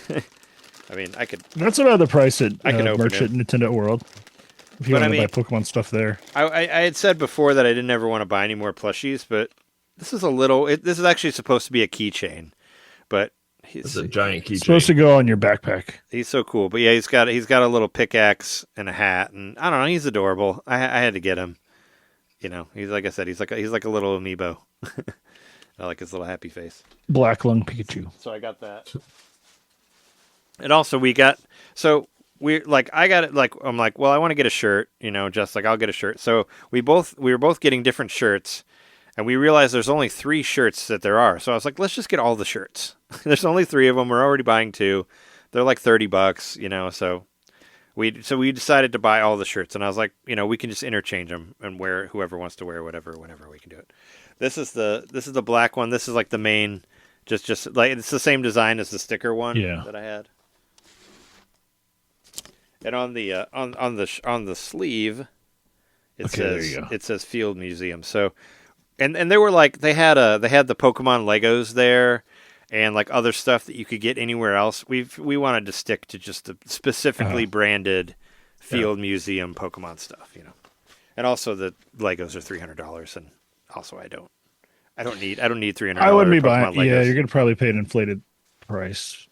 I mean, I could. That's about the price at I can open merch it. at Nintendo World. If you But want I to mean- buy Pokemon stuff there. I had said before that I didn't ever want to buy any more plushies, but this is a little. This is actually supposed to be a keychain, but It's a giant It's supposed keychain. to go on your backpack. he's so cool. But yeah, he's got a little pickaxe and a hat, and I don't know. He's adorable. I had to get him. He's like I said. He's like a little amiibo. I like his little happy face. Black Lung Pikachu. So I got that. And also we got I got it like I'm like, well, I want to get a shirt, just like I'll get a shirt. So we were both getting different shirts, and we realized there's only 3 shirts that there are. So I was like, let's just get all the shirts. There's only 3 of them. We're already buying 2. They're like $30, so we decided to buy all the shirts, and I was like, we can just interchange them and wear whoever wants to wear whatever we can do it. This is the black one. This is like the main just like it's the same design as the sticker one that I had. And on the sleeve, it says Field Museum. So, and they were like they had the Pokemon Legos there, and like other stuff that you could get anywhere else. We wanted to stick to just the specifically branded Field Museum Pokemon stuff, And also the Legos are $300, and also I don't need $300. I wouldn't be Pokemon buying. Legos. Yeah, you're gonna probably pay an inflated price.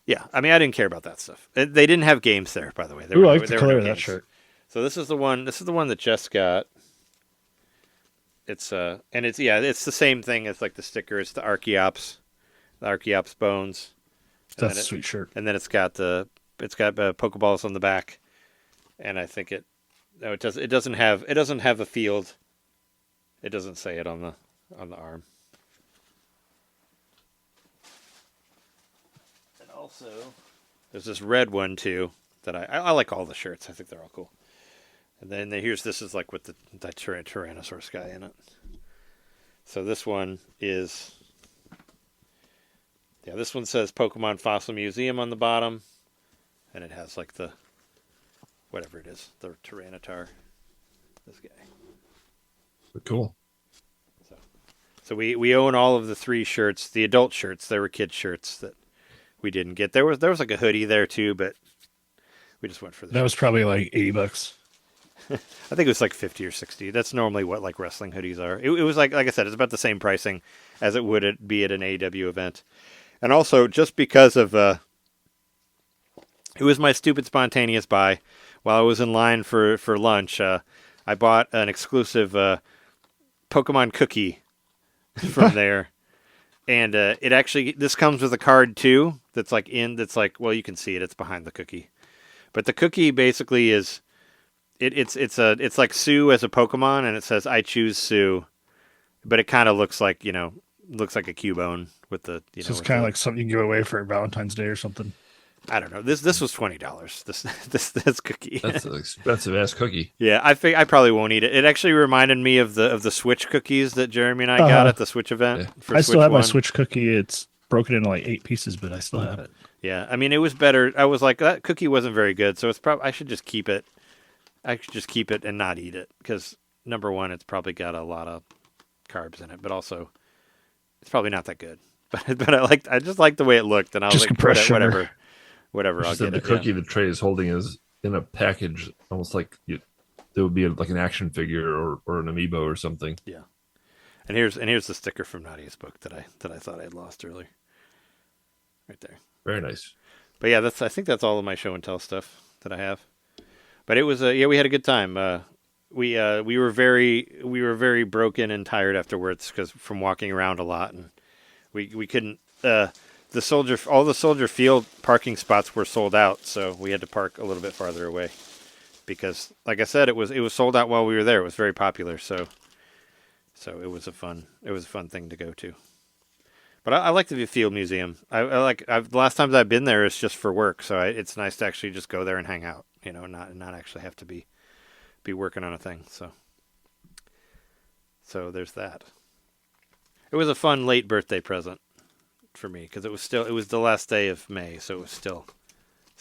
Yeah, I mean, I didn't care about that stuff. They didn't have games there, by the way. Ooh, I like the color of that shirt. So this is the one that Jess got. It's it's the same thing as like the sticker. It's the Archeops bones. That's a sweet shirt. And then it's got Pokeballs on the back, and I think it doesn't have a field. It doesn't say it on the arm. And also, there's this red one too that I like all the shirts. I think they're all cool. And then this is like with the Tyrannosaurus guy in it. So this one is, this one says Pokemon Fossil Museum on the bottom, and it has like the, whatever it is, the Tyranitar. This guy. Cool. So we own all of the 3 shirts, the adult shirts. There were kids shirts that we didn't get. There was like a hoodie there too, but we just went for the. That was probably like $80. I think it was like 50 or 60. That's normally what like wrestling hoodies are. It was like I said, it's about the same pricing as it would be at an AEW event. And also, just because of it was my stupid spontaneous buy. While I was in line for lunch, I bought an exclusive Pokemon cookie from there. And this comes with a card too. That's like well, you can see it. It's behind the cookie. But the cookie basically is It's like Sue as a Pokemon, and it says I choose Sue, but it kind of looks like a Cubone with the So it's kind of like something you give away for Valentine's Day or something. I don't know. This was $20. This cookie. That's an expensive ass cookie. Yeah, I probably won't eat it. It actually reminded me of the Switch cookies that Jeremy and I got at the Switch event. Yeah. For I still have my 1. Switch cookie. It's broken into like 8 pieces, but I still have it. Yeah, I mean it was better. I was like that cookie wasn't very good, so it's probably I should just keep it. I should just keep it and not eat it because number one, it's probably got a lot of carbs in it, but also it's probably not that good. But I just liked the way it looked, and I was Just like, compressed sugar. whatever. I'll get The it. cookie the Trey is holding is in a package, almost like there would be like an action figure or an amiibo or something. Yeah. And here's the sticker from Nadia's book that I thought I had lost earlier. Right there. Very nice. But yeah, I think that's all of my show and tell stuff that I have. But it was we had a good time. We were very broken and tired afterwards because from walking around a lot, and we couldn't. All the Soldier Field parking spots were sold out, so we had to park a little bit farther away because, like I said, it was sold out while we were there. It was very popular, so it was a fun thing to go to. But I like the Field Museum. The last times I've been there, it's just for work, so it's nice to actually just go there and hang out, not actually have to be working on a thing. So there's that. It was a fun late birthday present for me because it was the last day of May, so it was still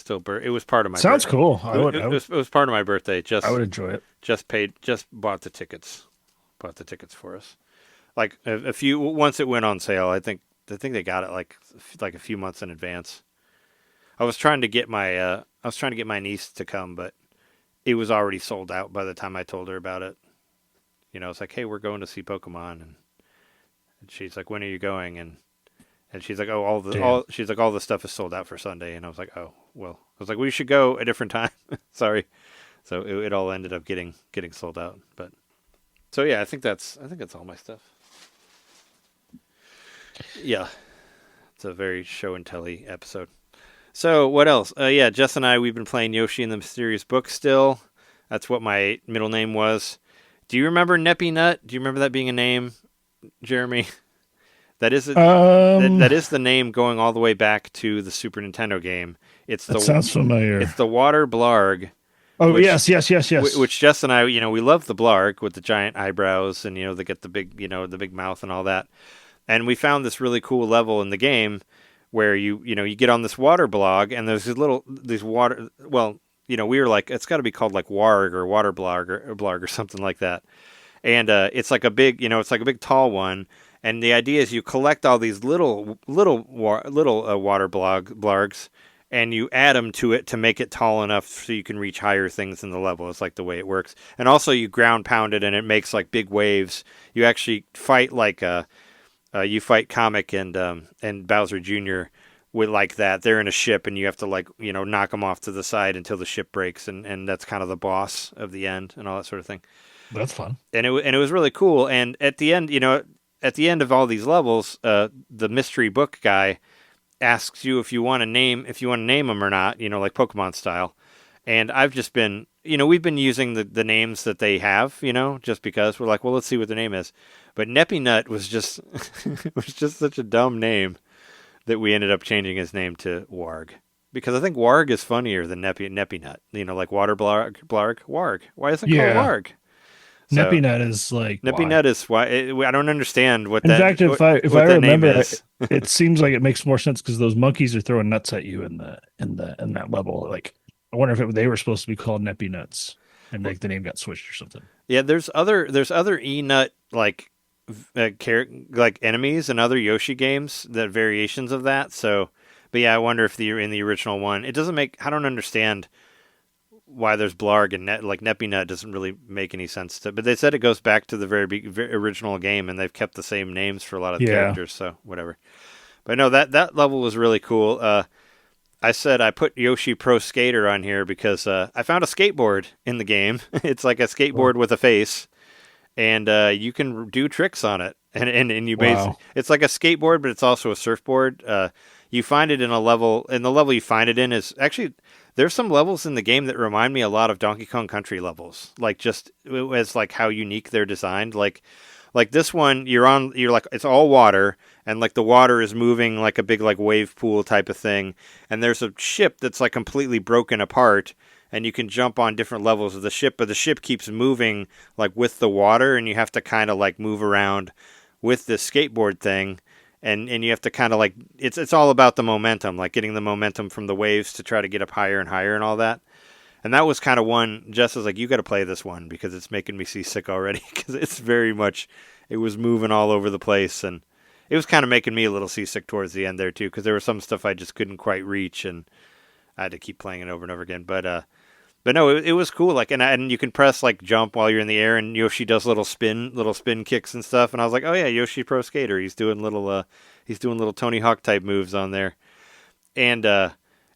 it was part of my Sounds birthday. cool. It was part of my birthday. I would enjoy it. Just bought the tickets for us. Like once it went on sale, I think they got it like a few months in advance. I was trying to get my niece to come, but it was already sold out by the time I told her about it. It's like, hey, we're going to see Pokemon, and she's like, when are you going? And she's like, oh, all the stuff is sold out for Sunday. And I was like, oh, well, I was like, we should go a different time. Sorry. So it all ended up getting sold out. But so yeah, I think that's all my stuff. Yeah, it's a very show and telly episode. So what else? Jess and we've been playing Yoshi and the Mysterious Book still. That's what my middle name was. Do you remember Neppy Nut? Do you remember that being a name, Jeremy? That is that is the name going all the way back to the Super Nintendo game. Sounds familiar. It's the Water Blarg. Oh, yes. Which Jess and I, we love the Blarg with the giant eyebrows and they get the big mouth and all that. And we found this really cool level in the game where you get on this water blog and there's these water. Well, we were like, it's got to be called like Warg or Water Blog or something like that. And it's like a big, it's like a big tall one. And the idea is you collect all these little water blargs, and you add them to it to make it tall enough so you can reach higher things in the level. It's like the way it works. And also you ground pound it, and it makes like big waves. You actually fight like you fight Comic and Bowser Jr. with like that. They're in a ship, and you have to knock them off to the side until the ship breaks, and that's kind of the boss of the end and all that sort of thing. That's fun. And it was really cool. And at the end, at the end of all these levels, the mystery book guy asks you if you want to name them or not, like Pokemon style. And I've just been, we've been using the names that they have, just because we're like, well, let's see what the name is. But Neppy Nut was just such a dumb name that we ended up changing his name to Warg. Because I think Warg is funnier than Neppy Nut. Like Water Blarg, Warg. Why isn't it called Warg? So, Neppy Nut is like Neppy Nut is why I don't understand what in that. In fact, if I that name remember, is. It seems like it makes more sense because those monkeys are throwing nuts at you in that level. Like, I wonder if they were supposed to be called Neppy Nuts, and like the name got switched or something. Yeah, there's other E-Nut like enemies and other Yoshi games that variations of that. So, but yeah, I wonder if in the original one, it doesn't make. I don't understand why there's Blarg and Neppy Nut doesn't really make any sense but they said it goes back to the very original game, and they've kept the same names for a lot of the characters, so whatever. But no, that level was really cool. I said I put Yoshi Pro Skater on here because I found a skateboard in the game. It's like a skateboard with a face, and you can do tricks on it. and you Wow. it's like a skateboard, but it's also a surfboard. You find it in a level, and the level you find it in is actually, there's some levels in the game that remind me a lot of Donkey Kong Country levels, like just as like how unique they're designed. Like this one, you're like, it's all water, and like the water is moving like a big like wave pool type of thing, and there's a ship that's like completely broken apart, and you can jump on different levels of the ship, but the ship keeps moving like with the water, and you have to kind of like move around with this skateboard thing. And you have to kind of like, it's all about the momentum, like getting the momentum from the waves to try to get up higher and higher and all that. And that was kind of one, Jess was like, you got to play this one because it's making me seasick already, because it's very much, it was moving all over the place, and it was kind of making me a little seasick towards the end there too, because there was some stuff I just couldn't quite reach, and I had to keep playing it over and over again. But no, it was cool. Like, and you can press like jump while you're in the air, and Yoshi does little spin kicks and stuff. And I was like, oh yeah, Yoshi Pro Skater. He's doing little Tony Hawk type moves on there. And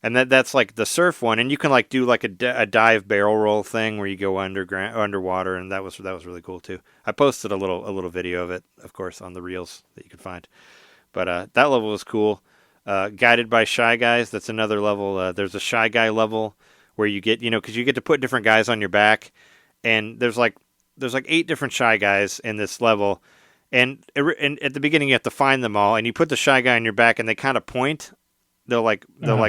that's like the surf one, and you can like do like a dive barrel roll thing where you go underwater, and that was really cool too. I posted a little video of it, of course, on the reels that you can find. But that level was cool. Guided by Shy Guys. That's another level. There's a Shy Guy level where you get, because you get to put different guys on your back, and there's like 8 different Shy Guys in this level, and at the beginning you have to find them all, and you put the Shy Guy on your back, and they kind of point. They'll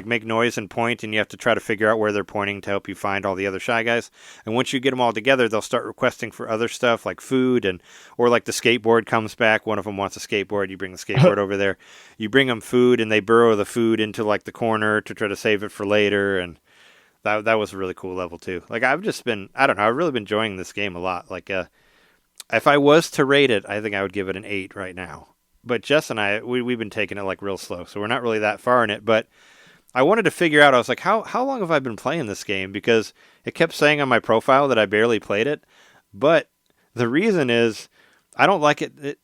make noise and point, and you have to try to figure out where they're pointing to help you find all the other Shy Guys. And once you get them all together, they'll start requesting for other stuff like food, or like the skateboard comes back. One of them wants a skateboard. You bring the skateboard over there. You bring them food, and they burrow the food into like the corner to try to save it for later. And that was a really cool level too. Like, I've really been enjoying this game a lot. Like, if I was to rate it, I think I would give it an 8 right now. But Jess and I, we've been taking it like real slow, so we're not really that far in it. But I wanted to figure out, I was like, how long have I been playing this game? Because it kept saying on my profile that I barely played it. But the reason is, I don't like it.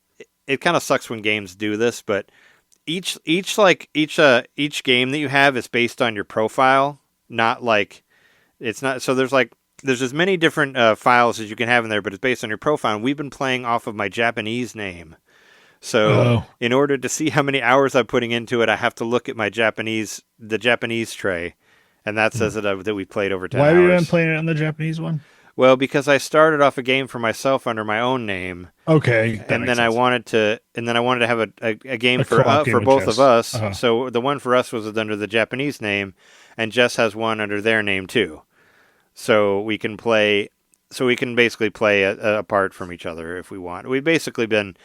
It kind of sucks when games do this, but each game that you have is based on your profile. Not like, it's not, so there's as many different files as you can have in there, but it's based on your profile. And we've been playing off of my Japanese name. So in order to see how many hours I'm putting into it, I have to look at the Japanese tray. And that says that we played over 10 hours. Why have you been playing it on the Japanese one? Well, because I started off a game for myself under my own name. Okay. And then I wanted to have a game for both of us. Uh-huh. So the one for us was under the Japanese name, and Jess has one under their name too. So we can basically play apart from each other if we want. We've basically been,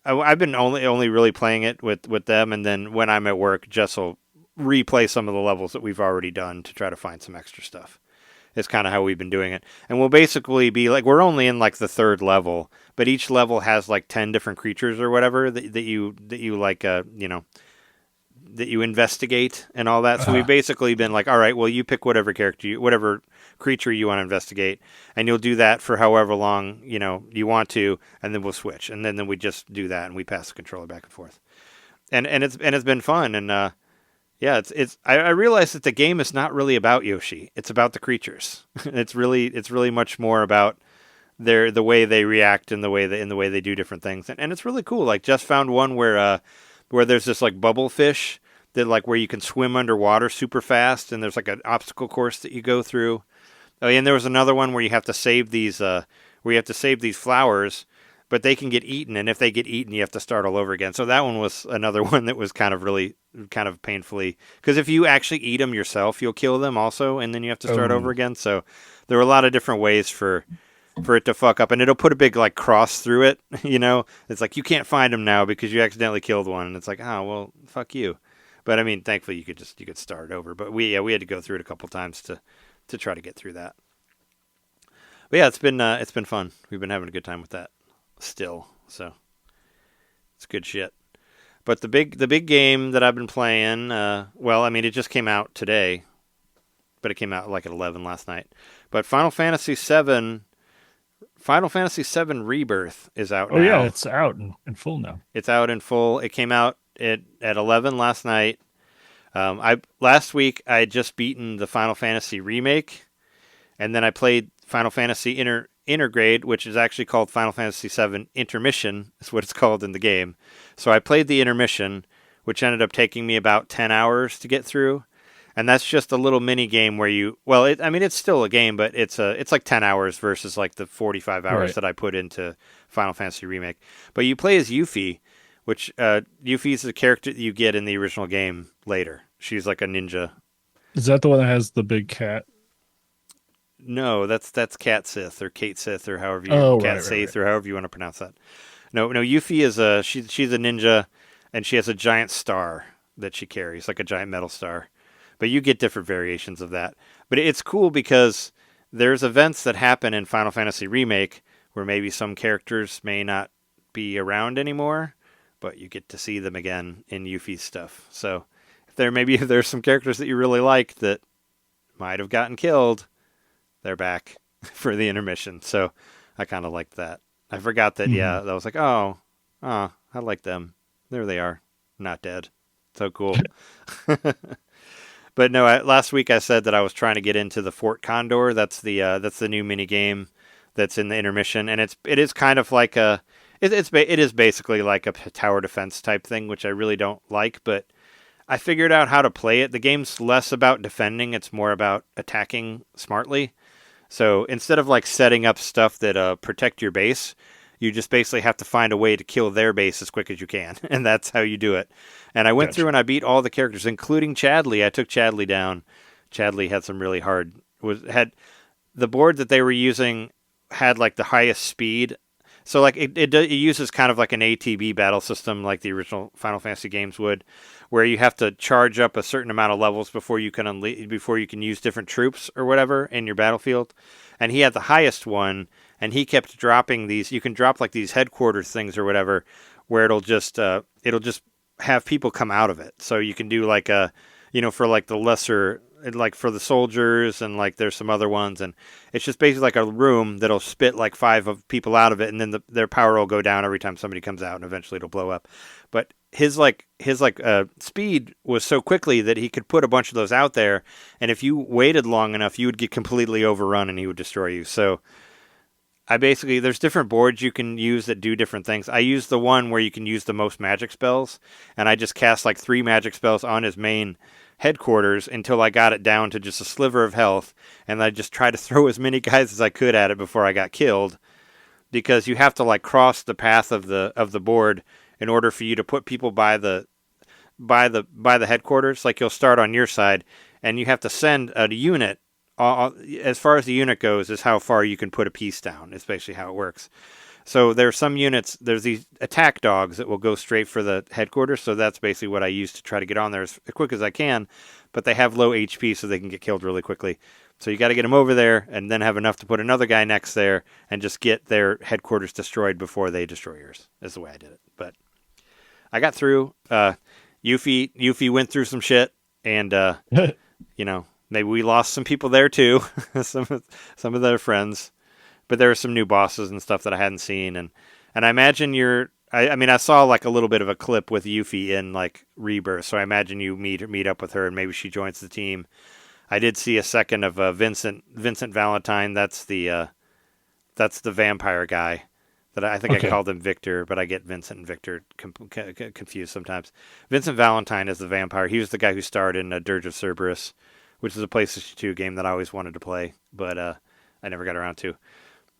I've been only really playing it with them, and then when I'm at work, Jess will replay some of the levels that we've already done to try to find some extra stuff. It's kind of how we've been doing it. And we'll basically be like, we're only in like the 3rd level, but each level has like 10 different creatures or whatever that you like, that you investigate and all that. So we've basically been like, all right, well, you pick whatever creature you want to investigate, and you'll do that for however long, you want to, and then we'll switch. And then we just do that, and we pass the controller back and forth. And it's been fun. And, yeah, I realize that the game is not really about Yoshi. It's about the creatures. It's really much more about the way they react and the way they do different things. And it's really cool. Like, just found one where there's this like bubble fish that like where you can swim underwater super fast, and there's like an obstacle course that you go through. Oh, and there was another one where you have to save these flowers, but they can get eaten, and if they get eaten, you have to start all over again. So that one was another one that was kind of painfully, because if you actually eat them yourself, you'll kill them also, and then you have to start over again. So there were a lot of different ways for it to fuck up, and it'll put a big like cross through it. It's like, you can't find them now because you accidentally killed one, and it's like, oh well, fuck you. But I mean, thankfully you could start over. But we had to go through it a couple times to try to get through that. But yeah, it's been fun. We've been having a good time with that still. So it's good shit. But the big game that I've been playing, it just came out today, but it came out like at 11 last night. But Final Fantasy VII Rebirth is out now. Oh yeah, it's out in full now. It's out in full. It came out at 11 last night. Last week I had just beaten the Final Fantasy remake, and then I played Final Fantasy Intergrade, which is actually called Final Fantasy VII Intermission, is what it's called in the game. So I played the Intermission, which ended up taking me about 10 hours to get through. And that's just a little mini game where it's still a game, but it's like 10 hours versus like the 45 hours that I put into Final Fantasy Remake. But you play as Yuffie, which Yuffie is the character that you get in the original game later. She's like a ninja. Is that the one that has the big cat? No, that's Cat Sith or Kate Sith or however you or however you want to pronounce that. No, Yuffie is she's a ninja, and she has a giant star that she carries, like a giant metal star. But you get different variations of that. But it's cool because there's events that happen in Final Fantasy Remake where maybe some characters may not be around anymore, but you get to see them again in Yuffie's stuff. So if there's some characters that you really like that might have gotten killed, they're back for the intermission. So I kind of liked that. I forgot that, I was like, I like them. There they are. Not dead. So cool. But no, last week I said that I was trying to get into the Fort Condor. That's the new mini game that's in the intermission, and it is kind of like it is basically like a tower defense type thing, which I really don't like. But I figured out how to play it. The game's less about defending; it's more about attacking smartly. So instead of like setting up stuff that protect your base, you just basically have to find a way to kill their base as quick as you can, and that's how you do it. And I went through and I beat all the characters, including Chadley. I took Chadley down. Chadley had some really had the board that they were using had like the highest speed. So like it uses kind of like an ATB battle system, like the original Final Fantasy games would, where you have to charge up a certain amount of levels before you can use different troops or whatever in your battlefield. And he had the highest one, and he kept dropping these. You can drop like these headquarters things or whatever, where it'll just have people come out of it. So you can do like for like the lesser, like for the soldiers, and like there's some other ones, and it's just basically like a room that'll spit like 5 of people out of it, and then their power will go down every time somebody comes out, and eventually it'll blow up. But his speed was so quickly that he could put a bunch of those out there, and if you waited long enough, you would get completely overrun and he would destroy you. So there's different boards you can use that do different things. I used the one where you can use the most magic spells, and I just cast like 3 magic spells on his main headquarters until I got it down to just a sliver of health, and I just tried to throw as many guys as I could at it before I got killed, because you have to like cross the path of the board in order for you to put people by the headquarters. Like you'll start on your side, and you have to send a unit. As far as the unit goes, is how far you can put a piece down. It's basically how it works. So there's some units, there's these attack dogs that will go straight for the headquarters. So that's basically what I use to try to get on there as quick as I can. But they have low HP, so they can get killed really quickly. So you got to get them over there and then have enough to put another guy next there and just get their headquarters destroyed before they destroy yours. Is the way I did it. But I got through. Yuffie went through some shit, and maybe we lost some people there too, some of their friends. But there were some new bosses and stuff that I hadn't seen, and I imagine I saw like a little bit of a clip with Yuffie in like Rebirth, so I imagine you meet up with her and maybe she joins the team. I did see a second of Vincent Valentine. That's the vampire guy that I think I called him Victor, but I get Vincent and Victor confused sometimes. Vincent Valentine is the vampire. He was the guy who starred in Dirge of Cerberus, which is a PlayStation 2 game that I always wanted to play, but I never got around to.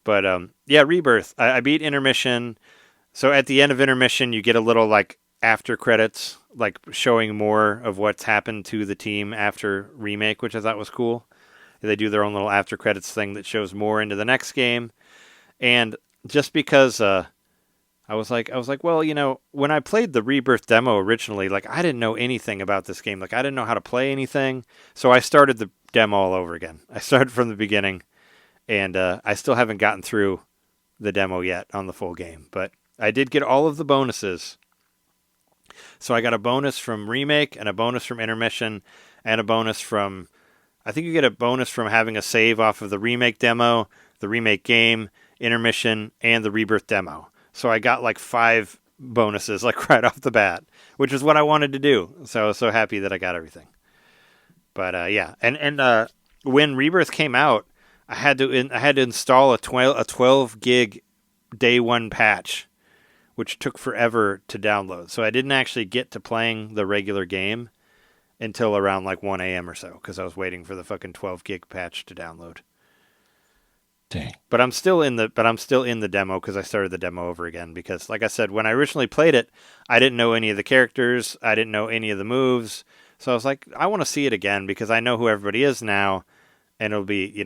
But Rebirth. I beat Intermission. So at the end of Intermission, you get a little like after credits, like showing more of what's happened to the team after Remake, which I thought was cool. They do their own little after credits thing that shows more into the next game. And just because I was like, well, when I played the Rebirth demo originally, like I didn't know anything about this game. Like I didn't know how to play anything. So I started the demo all over again. I started from the beginning. And I still haven't gotten through the demo yet on the full game. But I did get all of the bonuses. So I got a bonus from Remake and a bonus from Intermission and a bonus from... I think you get a bonus from having a save off of the Remake demo, the Remake game, Intermission, and the Rebirth demo. So I got like 5 bonuses like right off the bat, which is what I wanted to do. So I was so happy that I got everything. But yeah. And when Rebirth came out, I had to install a 12 gig day one patch, which took forever to download. So I didn't actually get to playing the regular game until around like 1 a.m. or so, because I was waiting for the fucking 12 gig patch to download. Dang. But I'm still in the demo because I started the demo over again. Because, like I said, when I originally played it, I didn't know any of the characters, I didn't know any of the moves. So I was like, I want to see it again because I know who everybody is now, and it'll be,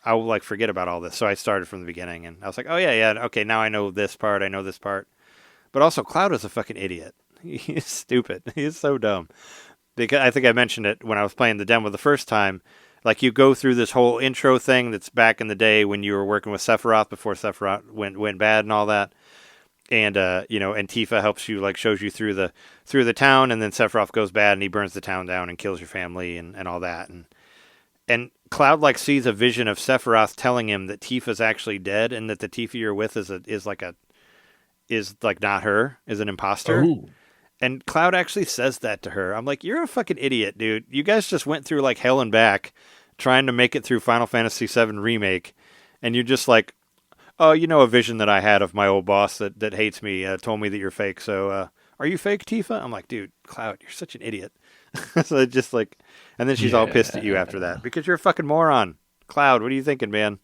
I will like forget about all this. So I started from the beginning, and I was like, oh yeah, okay, now I know this part, But also, Cloud is a fucking idiot. He's stupid. He's so dumb. Because I think I mentioned it when I was playing the demo the first time. Like, you go through this whole intro thing that's back in the day when you were working with Sephiroth before Sephiroth went bad and all that. And and Tifa helps you, like, shows you through the town, and then Sephiroth goes bad and he burns the town down and kills your family and all that. And Cloud like sees a vision of Sephiroth telling him that Tifa's actually dead and that the Tifa you're with is not her, is an imposter. Oh. And Cloud actually says that to her. I'm like, you're a fucking idiot, dude. You guys just went through like hell and back trying to make it through Final Fantasy VII Remake, and you're just like, oh, a vision that I had of my old boss that hates me told me that you're fake. So are you fake, Tifa? I'm like, dude, Cloud, you're such an idiot. So it just like, and then she's all pissed at you after that because you're a fucking moron. Cloud, what are you thinking, man?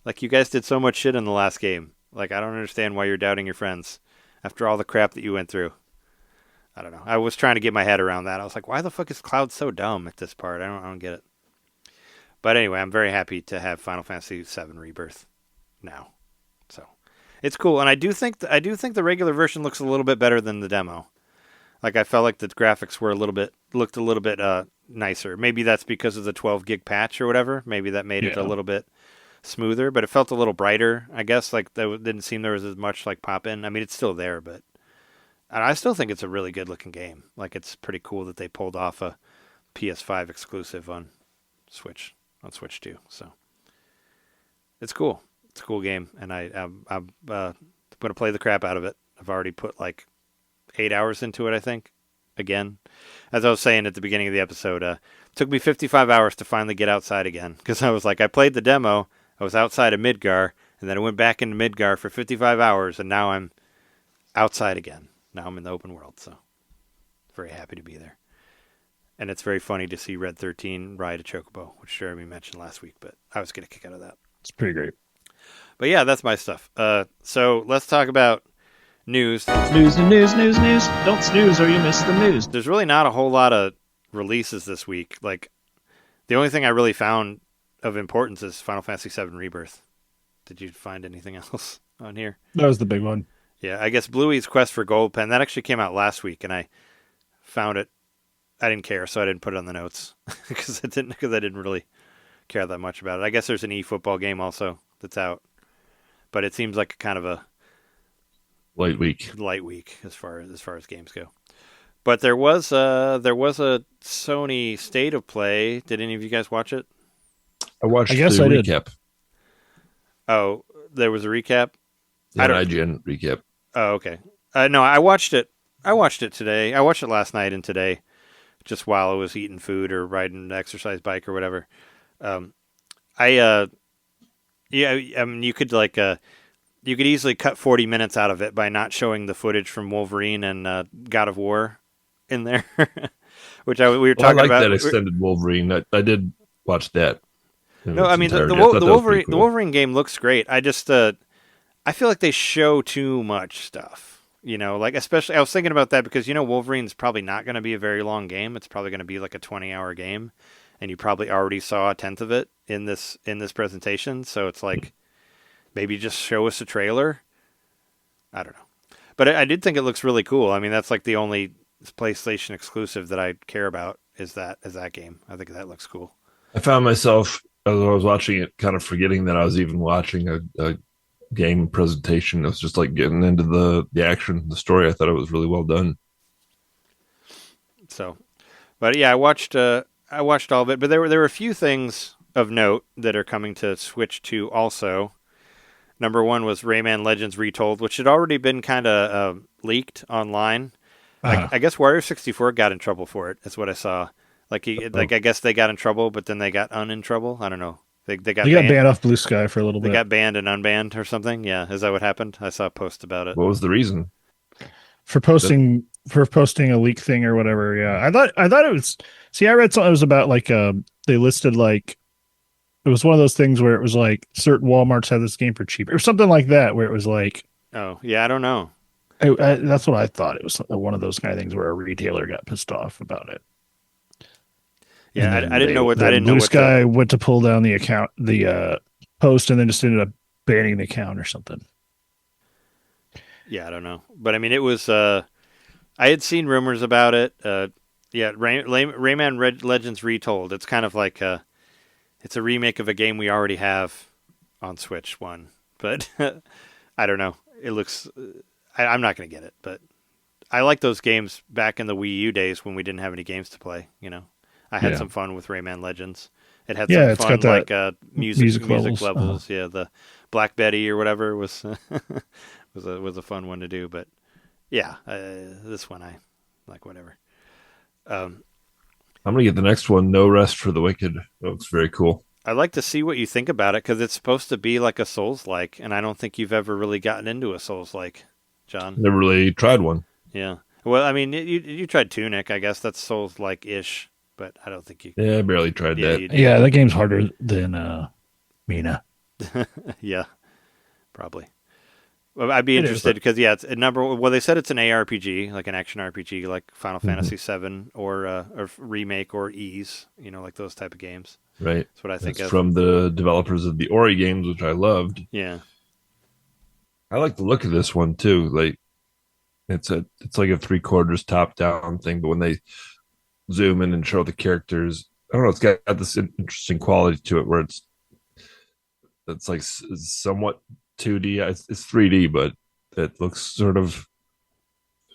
Like, you guys did so much shit in the last game. Like, I don't understand why you're doubting your friends after all the crap that you went through. I don't know. I was trying to get my head around that. I was like, why the fuck is Cloud so dumb at this part? I don't get it. But anyway, I'm very happy to have Final Fantasy VII Rebirth now. So it's cool, and I do think the regular version looks a little bit better than the demo. Like, I felt like the graphics looked a little bit nicer. Maybe that's because of the 12 gig patch or whatever. Maybe that made it a little bit smoother, but it felt a little brighter. I guess like that didn't seem there was as much like pop in. I mean, it's still there, but I still think it's a really good looking game. Like, it's pretty cool that they pulled off a PS5 exclusive on Switch2. So it's cool. It's a cool game, and I'm going to play the crap out of it. I've already put like 8 hours into it, I think. Again, as I was saying at the beginning of the episode, it took me 55 hours to finally get outside again, because I was like, I played the demo, I was outside of Midgar, and then I went back into Midgar for 55 hours, and now I'm outside again. Now I'm in the open world, so very happy to be there. And it's very funny to see Red 13 ride a chocobo, which Jeremy mentioned last week, but I was getting a kick out of that. It's pretty great. But yeah, that's my stuff. So let's talk about news. News. Don't snooze or you miss the news. There's really not a whole lot of releases this week. Like, the only thing I really found of importance is Final Fantasy VII Rebirth. Did you find anything else on here? That was the big one. Yeah, I guess Bluey's Quest for Gold Pen, that actually came out last week, and I found it. I didn't care, so I didn't put it on the notes because I didn't really care that much about it. I guess there's an eFootball game also that's out, but it seems like kind of a light week as far as games go. But there was a Sony State of Play. Did any of you guys watch it? I watched the did. recap. Oh, there was a recap? An IGN recap. Oh, okay. No, I watched it. I watched it today. I watched it last night and today, just while I was eating food or riding an exercise bike or whatever. You could you could easily cut 40 minutes out of it by not showing the footage from Wolverine and God of War in there, which we were talking about. I like that extended Wolverine. I did watch that. No, I mean the Wolverine game looks great. I just I feel like they show too much stuff. Like, especially, I was thinking about that because, Wolverine's probably not going to be a very long game. It's probably going to be like a 20-hour game, and you probably already saw a tenth of it in this presentation. So it's like, maybe just show us a trailer. I don't know. But I did think it looks really cool. I mean, that's like the only PlayStation exclusive that I care about is that game. I think that looks cool. I found myself, as I was watching it, kind of forgetting that I was even watching a game presentation. It was just like getting into the action, the story. I thought it was really well done. So, but yeah, I watched all of it. But there were a few things of note that are coming to Switch 2 also. Number one was Rayman Legends Retold, which had already been kind of leaked online. I guess Wario64 got in trouble for it. That's what I saw. I guess they got in trouble, but then they got in trouble. I don't know. They got They got banned off Blue Sky for a little They bit. got banned and unbanned or something. Yeah, is that what happened? I saw a post about it. What was the reason? For posting a leak thing or whatever. Yeah, I thought it was. See, I read something. It was about like they listed like it was one of those things where it was like certain WalMarts have this game for cheap or something like that. Where it was like, oh yeah, I don't know. That's what I thought. It was one of those kind of things where a retailer got pissed off about it. Yeah, I didn't know what. Blue Sky went to pull down the account, the post, and then just ended up banning the account or something. Yeah, I don't know, but I mean, it was. I had seen rumors about it. Yeah, Rayman Legends Retold. It's kind of like it's a remake of a game we already have on Switch 1, but I don't know. It looks. I'm not going to get it, but I like those games back in the Wii U days when we didn't have any games to play. You know, I had some fun with Rayman Legends. It had some fun like music levels. Yeah, the Black Betty or whatever was was a fun one to do. But yeah, this one I like whatever. I'm gonna get the next one. No Rest for the Wicked. That looks very cool. I'd like to see what you think about it because it's supposed to be like a Souls-like, and I don't think you've ever really gotten into a Souls-like, John. Never really tried one. Yeah. Well, I mean, you tried Tunic. I guess that's Souls-like-ish, but I don't think you. Yeah, I barely tried that. Yeah, that game's harder than Mina. Yeah, probably. Well, I'd be interested because it's a number. Well, they said it's an ARPG, like an action RPG, like Final Fantasy VII or remake or Ys. You know, like those type of games. Right. That's what I think. It's from the developers of the Ori games, which I loved. Yeah. I like the look of this one too. Like it's like a 3/4 top down thing, but when they zoom in and show the characters, I don't know, it's got this interesting quality to it where it's like somewhat 2D. It's 3D, but it looks sort of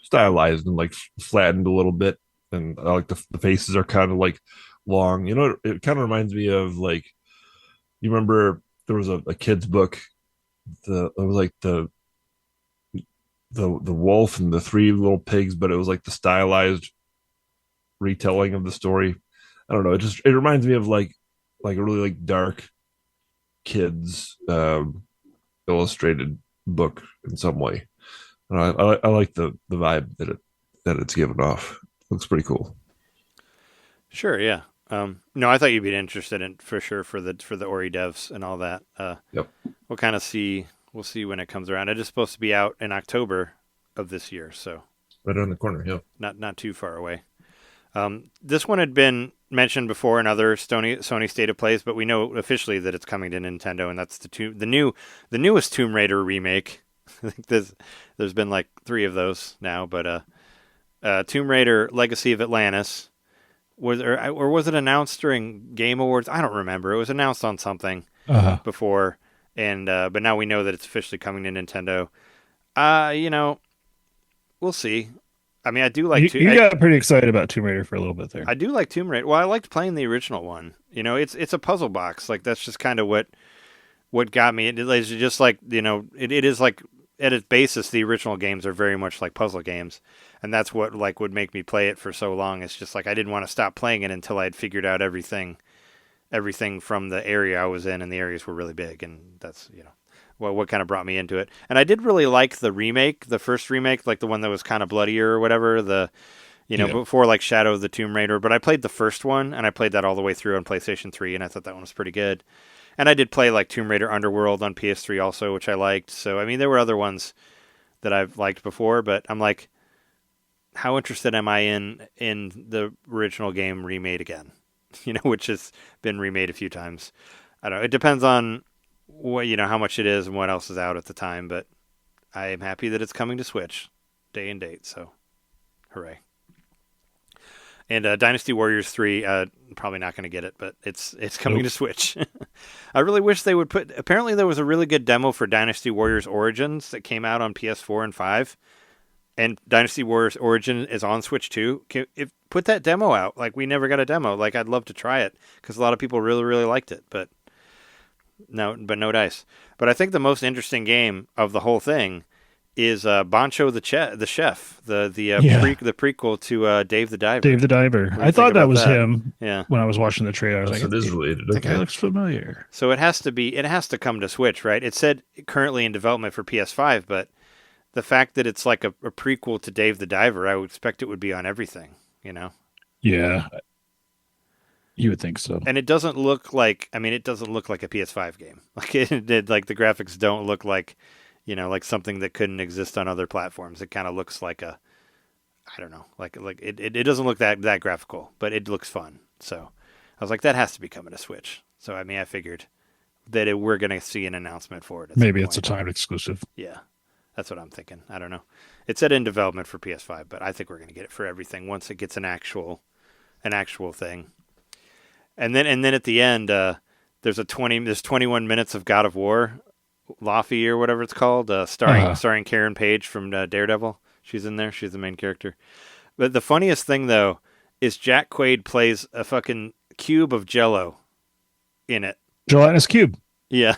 stylized and like flattened a little bit. And I like the faces are kind of like long. You know, it kind of reminds me of like, you remember there was a kid's book. It was like the wolf and the three little pigs, but it was like the stylized retelling of the story. I don't know. It reminds me of like a really like dark kids illustrated book in some way. And I like the vibe that it's given off. It looks pretty cool. Sure. Yeah. No, I thought you'd be interested in for sure for the Ori devs and all that. Yep. We'll kind of see. We'll see when it comes around. It is supposed to be out in October of this year, so Right around the corner. Yeah. not too far away. This one had been mentioned before in other Sony State of Plays, but we know officially that it's coming to Nintendo, and that's the newest Tomb Raider remake. I think there's been like 3 of those now, but Tomb Raider: Legacy of Atlantis or was it announced during Game Awards? I don't remember. It was announced on something before, and but now we know that it's officially coming to Nintendo. You know, we'll see. I mean, I do like. You got pretty excited about Tomb Raider for a little bit there. I do like Tomb Raider. Well, I liked playing the original one. You know, it's a puzzle box. Like that's just kind of what got me. It's just like, you know, it is like at its basis, the original games are very much like puzzle games, and that's what like would make me play it for so long. It's just like I didn't want to stop playing it until I had figured out everything from the area I was in, and the areas were really big, and that's, you know, what kind of brought me into it. And I did really like the first remake, like the one that was kind of bloodier or whatever, before like Shadow of the Tomb Raider. But I played the first one, and I played that all the way through on PlayStation 3, and I thought that one was pretty good. And I did play like Tomb Raider Underworld on PS3 also, which I liked. So, I mean, there were other ones that I've liked before, but I'm like, how interested am I in the original game remade again? You know, which has been remade a few times. I don't know. It depends on what, you know, how much it is and what else is out at the time, but I am happy that it's coming to Switch day and date, so hooray. And Dynasty Warriors 3, probably not going to get it, but it's coming to Switch. I really wish they would apparently there was a really good demo for Dynasty Warriors Origins that came out on PS4 and 5, and Dynasty Warriors Origin is on Switch 2. Put that demo out. Like, we never got a demo. Like, I'd love to try it, because a lot of people really, really liked it, but no dice. But I think the most interesting game of the whole thing is Bancho the chef, the Yeah. the prequel to Dave the Diver. Dave the Diver. do you I think thought that about was that? him. Yeah. When I was watching the trailer, I was So like, it is related. that guy Okay. looks familiar. So it has to come to Switch, right? It said currently in development for PS5, but the fact that it's like a prequel to Dave the Diver, I would expect it would be on everything, you know? Yeah. You would think so. And it doesn't look like, it doesn't look like a PS5 game. Like it did, like the graphics don't look like, like something that couldn't exist on other platforms. It kind of looks like I don't know, like it doesn't look that graphical, but it looks fun. So I was like, that has to be coming to Switch. So I figured that we're going to see an announcement for it. Maybe it's a timed exclusive. Yeah, that's what I'm thinking. I don't know. It said in development for PS5, but I think we're going to get it for everything once it gets an actual thing. And then at the end, there's 21 minutes of God of War, Laffy or whatever it's called, starring Karen Page from Daredevil. She's in there. She's the main character. But the funniest thing though is Jack Quaid plays a fucking cube of Jello in it. Gelatinous cube. Yeah.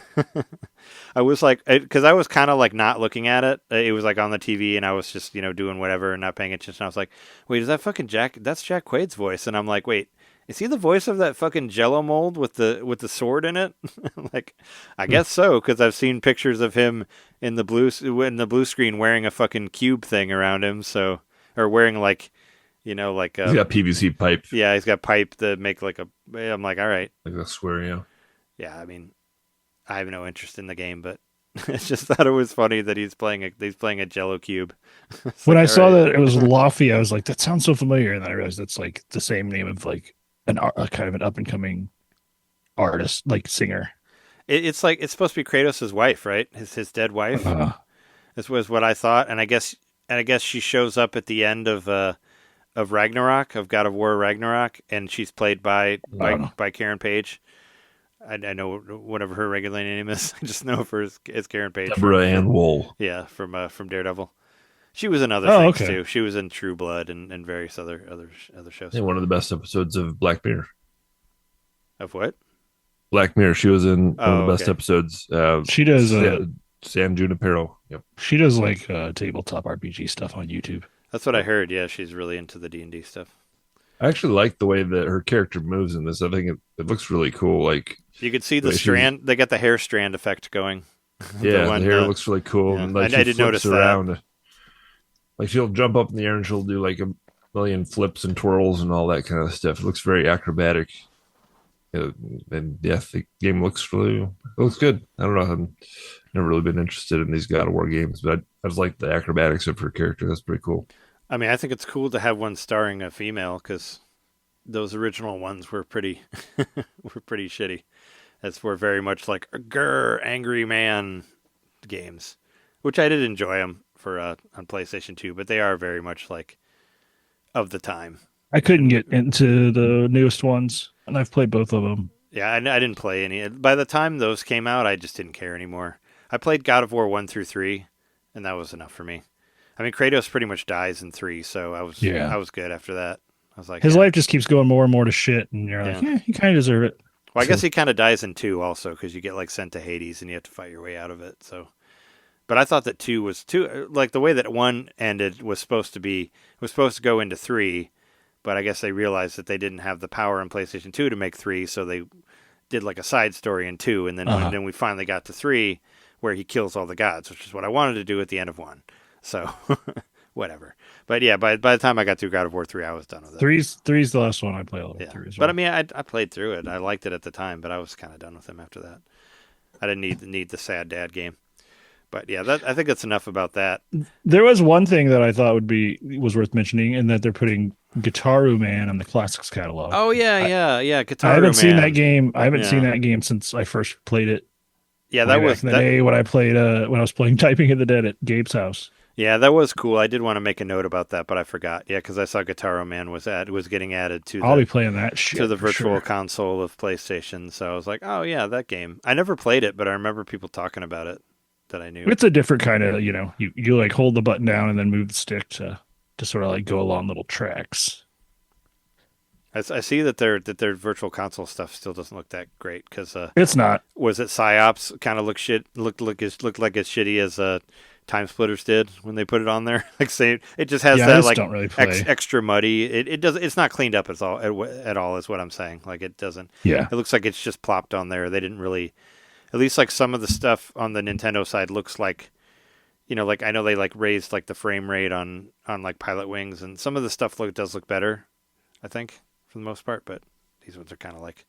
I was like, because I was kind of like not looking at it. It was like on the TV and I was just, doing whatever and not paying attention. I was like, wait, is that fucking that's Jack Quaid's voice? And I'm like, wait, is he the voice of that fucking Jello mold with the sword in it? Like, I guess so, because I've seen pictures of him in the blue screen wearing a fucking cube thing around him. So, or wearing like, like He's got PVC pipe. Yeah, he's got pipe that make like a. I'm like, all right. Like I swear, yeah. Yeah, I have no interest in the game, but I just thought it was funny that he's playing a Jello cube. When I saw that it was Laffy, I was like, that sounds so familiar, and then I realized it's like the same name of like a kind of an up and coming artist, like singer. It's supposed to be Kratos' wife, right? His dead wife. This was what I thought, and I guess she shows up at the end of Ragnarok, of God of War Ragnarok, and she's played by Karen Page. I know whatever her regular name is. I just know of her as Karen Page. Deborah Ann Wool. Yeah, from Daredevil. She was in other things too. She was in True Blood and various other shows. And one of the best episodes of Black Mirror. Of what? Black Mirror. She was in one of the best episodes. She does San Junipero. Yep. She does like tabletop RPG stuff on YouTube. That's what I heard. Yeah, she's really into the D&D stuff. I actually like the way that her character moves in this. I think it looks really cool. Like you could see the strand. They got the hair strand effect going. Yeah, the hair looks really cool. Yeah. And like I did notice around. That. Like she'll jump up in the air and she'll do like a million flips and twirls and all that kind of stuff. It looks very acrobatic. And yeah, the game looks good. I don't know. I've never really been interested in these God of War games, but I just like the acrobatics of her character. That's pretty cool. I think it's cool to have one starring a female because those original ones were pretty shitty. Were very much like angry man games, which I did enjoy them for on PlayStation 2, but they are very much like of the time. I couldn't get into the newest ones, and I've played both of them. Yeah, I didn't play any. By the time those came out, I just didn't care anymore. I played God of War 1 through 3, and that was enough for me. Kratos pretty much dies in 3, so I was good after that. I was like, his life just keeps going more and more to shit, and you're like, yeah, you kind of deserve it. Well, I guess he kind of dies in 2 also, because you get like sent to Hades and you have to fight your way out of it. So, but I thought that 2 was like the way that 1 ended was supposed to go into 3, but I guess they realized that they didn't have the power in PlayStation 2 to make 3, so they did like a side story in 2, and then we finally got to 3, where he kills all the gods, which is what I wanted to do at the end of 1. So, whatever. But yeah, by the time I got through God of War 3, I was done with it. Three's the last one I played. All the way through as well. But I played through it. I liked it at the time, but I was kind of done with him after that. I didn't need the sad dad game. But yeah, I think that's enough about that. There was one thing that I thought was worth mentioning, and that they're putting Guitaru Man on the Classics catalog. Oh yeah, Guitaru Man. I haven't seen that game. I haven't seen that game since I first played it. Yeah, that was back in the day when I played when I was playing Typing of the Dead at Gabe's house. Yeah, that was cool. I did want to make a note about that, but I forgot. Yeah, because I saw Guitar Man was getting added to. I'll be playing that shit to the virtual console of PlayStation. So I was like, oh yeah, that game. I never played it, but I remember people talking about it that I knew. It's a different kind of, you like hold the button down and then move the stick to sort of like go along little tracks. I see that their virtual console stuff still doesn't look that great because it's not. Was it PsyOps kind of looked like as shitty as Time Splitters did when they put it on there. Like say it just has I that just like don't really play. extra muddy. It does. It's not cleaned up at all. Is what I'm saying. Like it doesn't. Yeah. It looks like it's just plopped on there. They didn't really. At least like some of the stuff on the Nintendo side looks like, like I know they like raised like the frame rate on like Pilot Wings, and some of the stuff does look better, I think, for the most part. But these ones are kind of like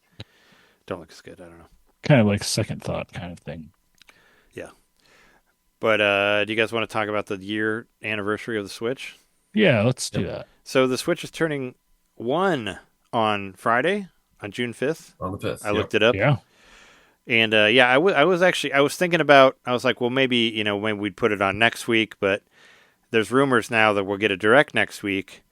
don't look as good. I don't know. Kind of like second thought kind of thing. Yeah. But do you guys want to talk about the year anniversary of the Switch? Yeah, let's do that. So the Switch is turning 1 on Friday, on June 5th. On the 5th. I looked it up. Yeah. And I was thinking about, I was like, well, maybe we'd put it on next week, but there's rumors now that we'll get a direct next week,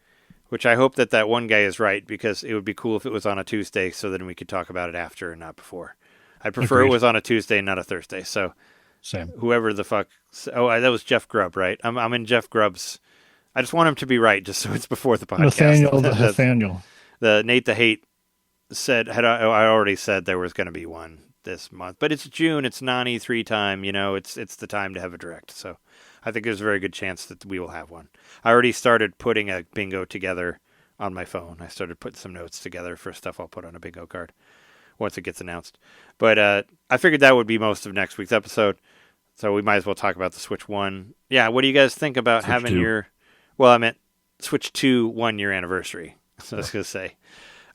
which I hope that one guy is right, because it would be cool if it was on a Tuesday, so then we could talk about it after and not before. I prefer Agreed. It was on a Tuesday, not a Thursday. So Same. whoever the fuck, that was Jeff Grubb, right? I'm in Jeff Grubb's. I just want him to be right, just so it's before the podcast. Nathaniel. The Nate the Hate said, I already said there was going to be one this month, but it's June. It's non-E3 time. It's the time to have a direct. So I think there's a very good chance that we will have one. I already started putting a bingo together on my phone. I started putting some notes together for stuff I'll put on a bingo card once it gets announced. But I figured that would be most of next week's episode. So we might as well talk about the Switch 1. Yeah, what do you guys think about Switch having 2. I meant Switch 2 1-year anniversary. So I was going to say,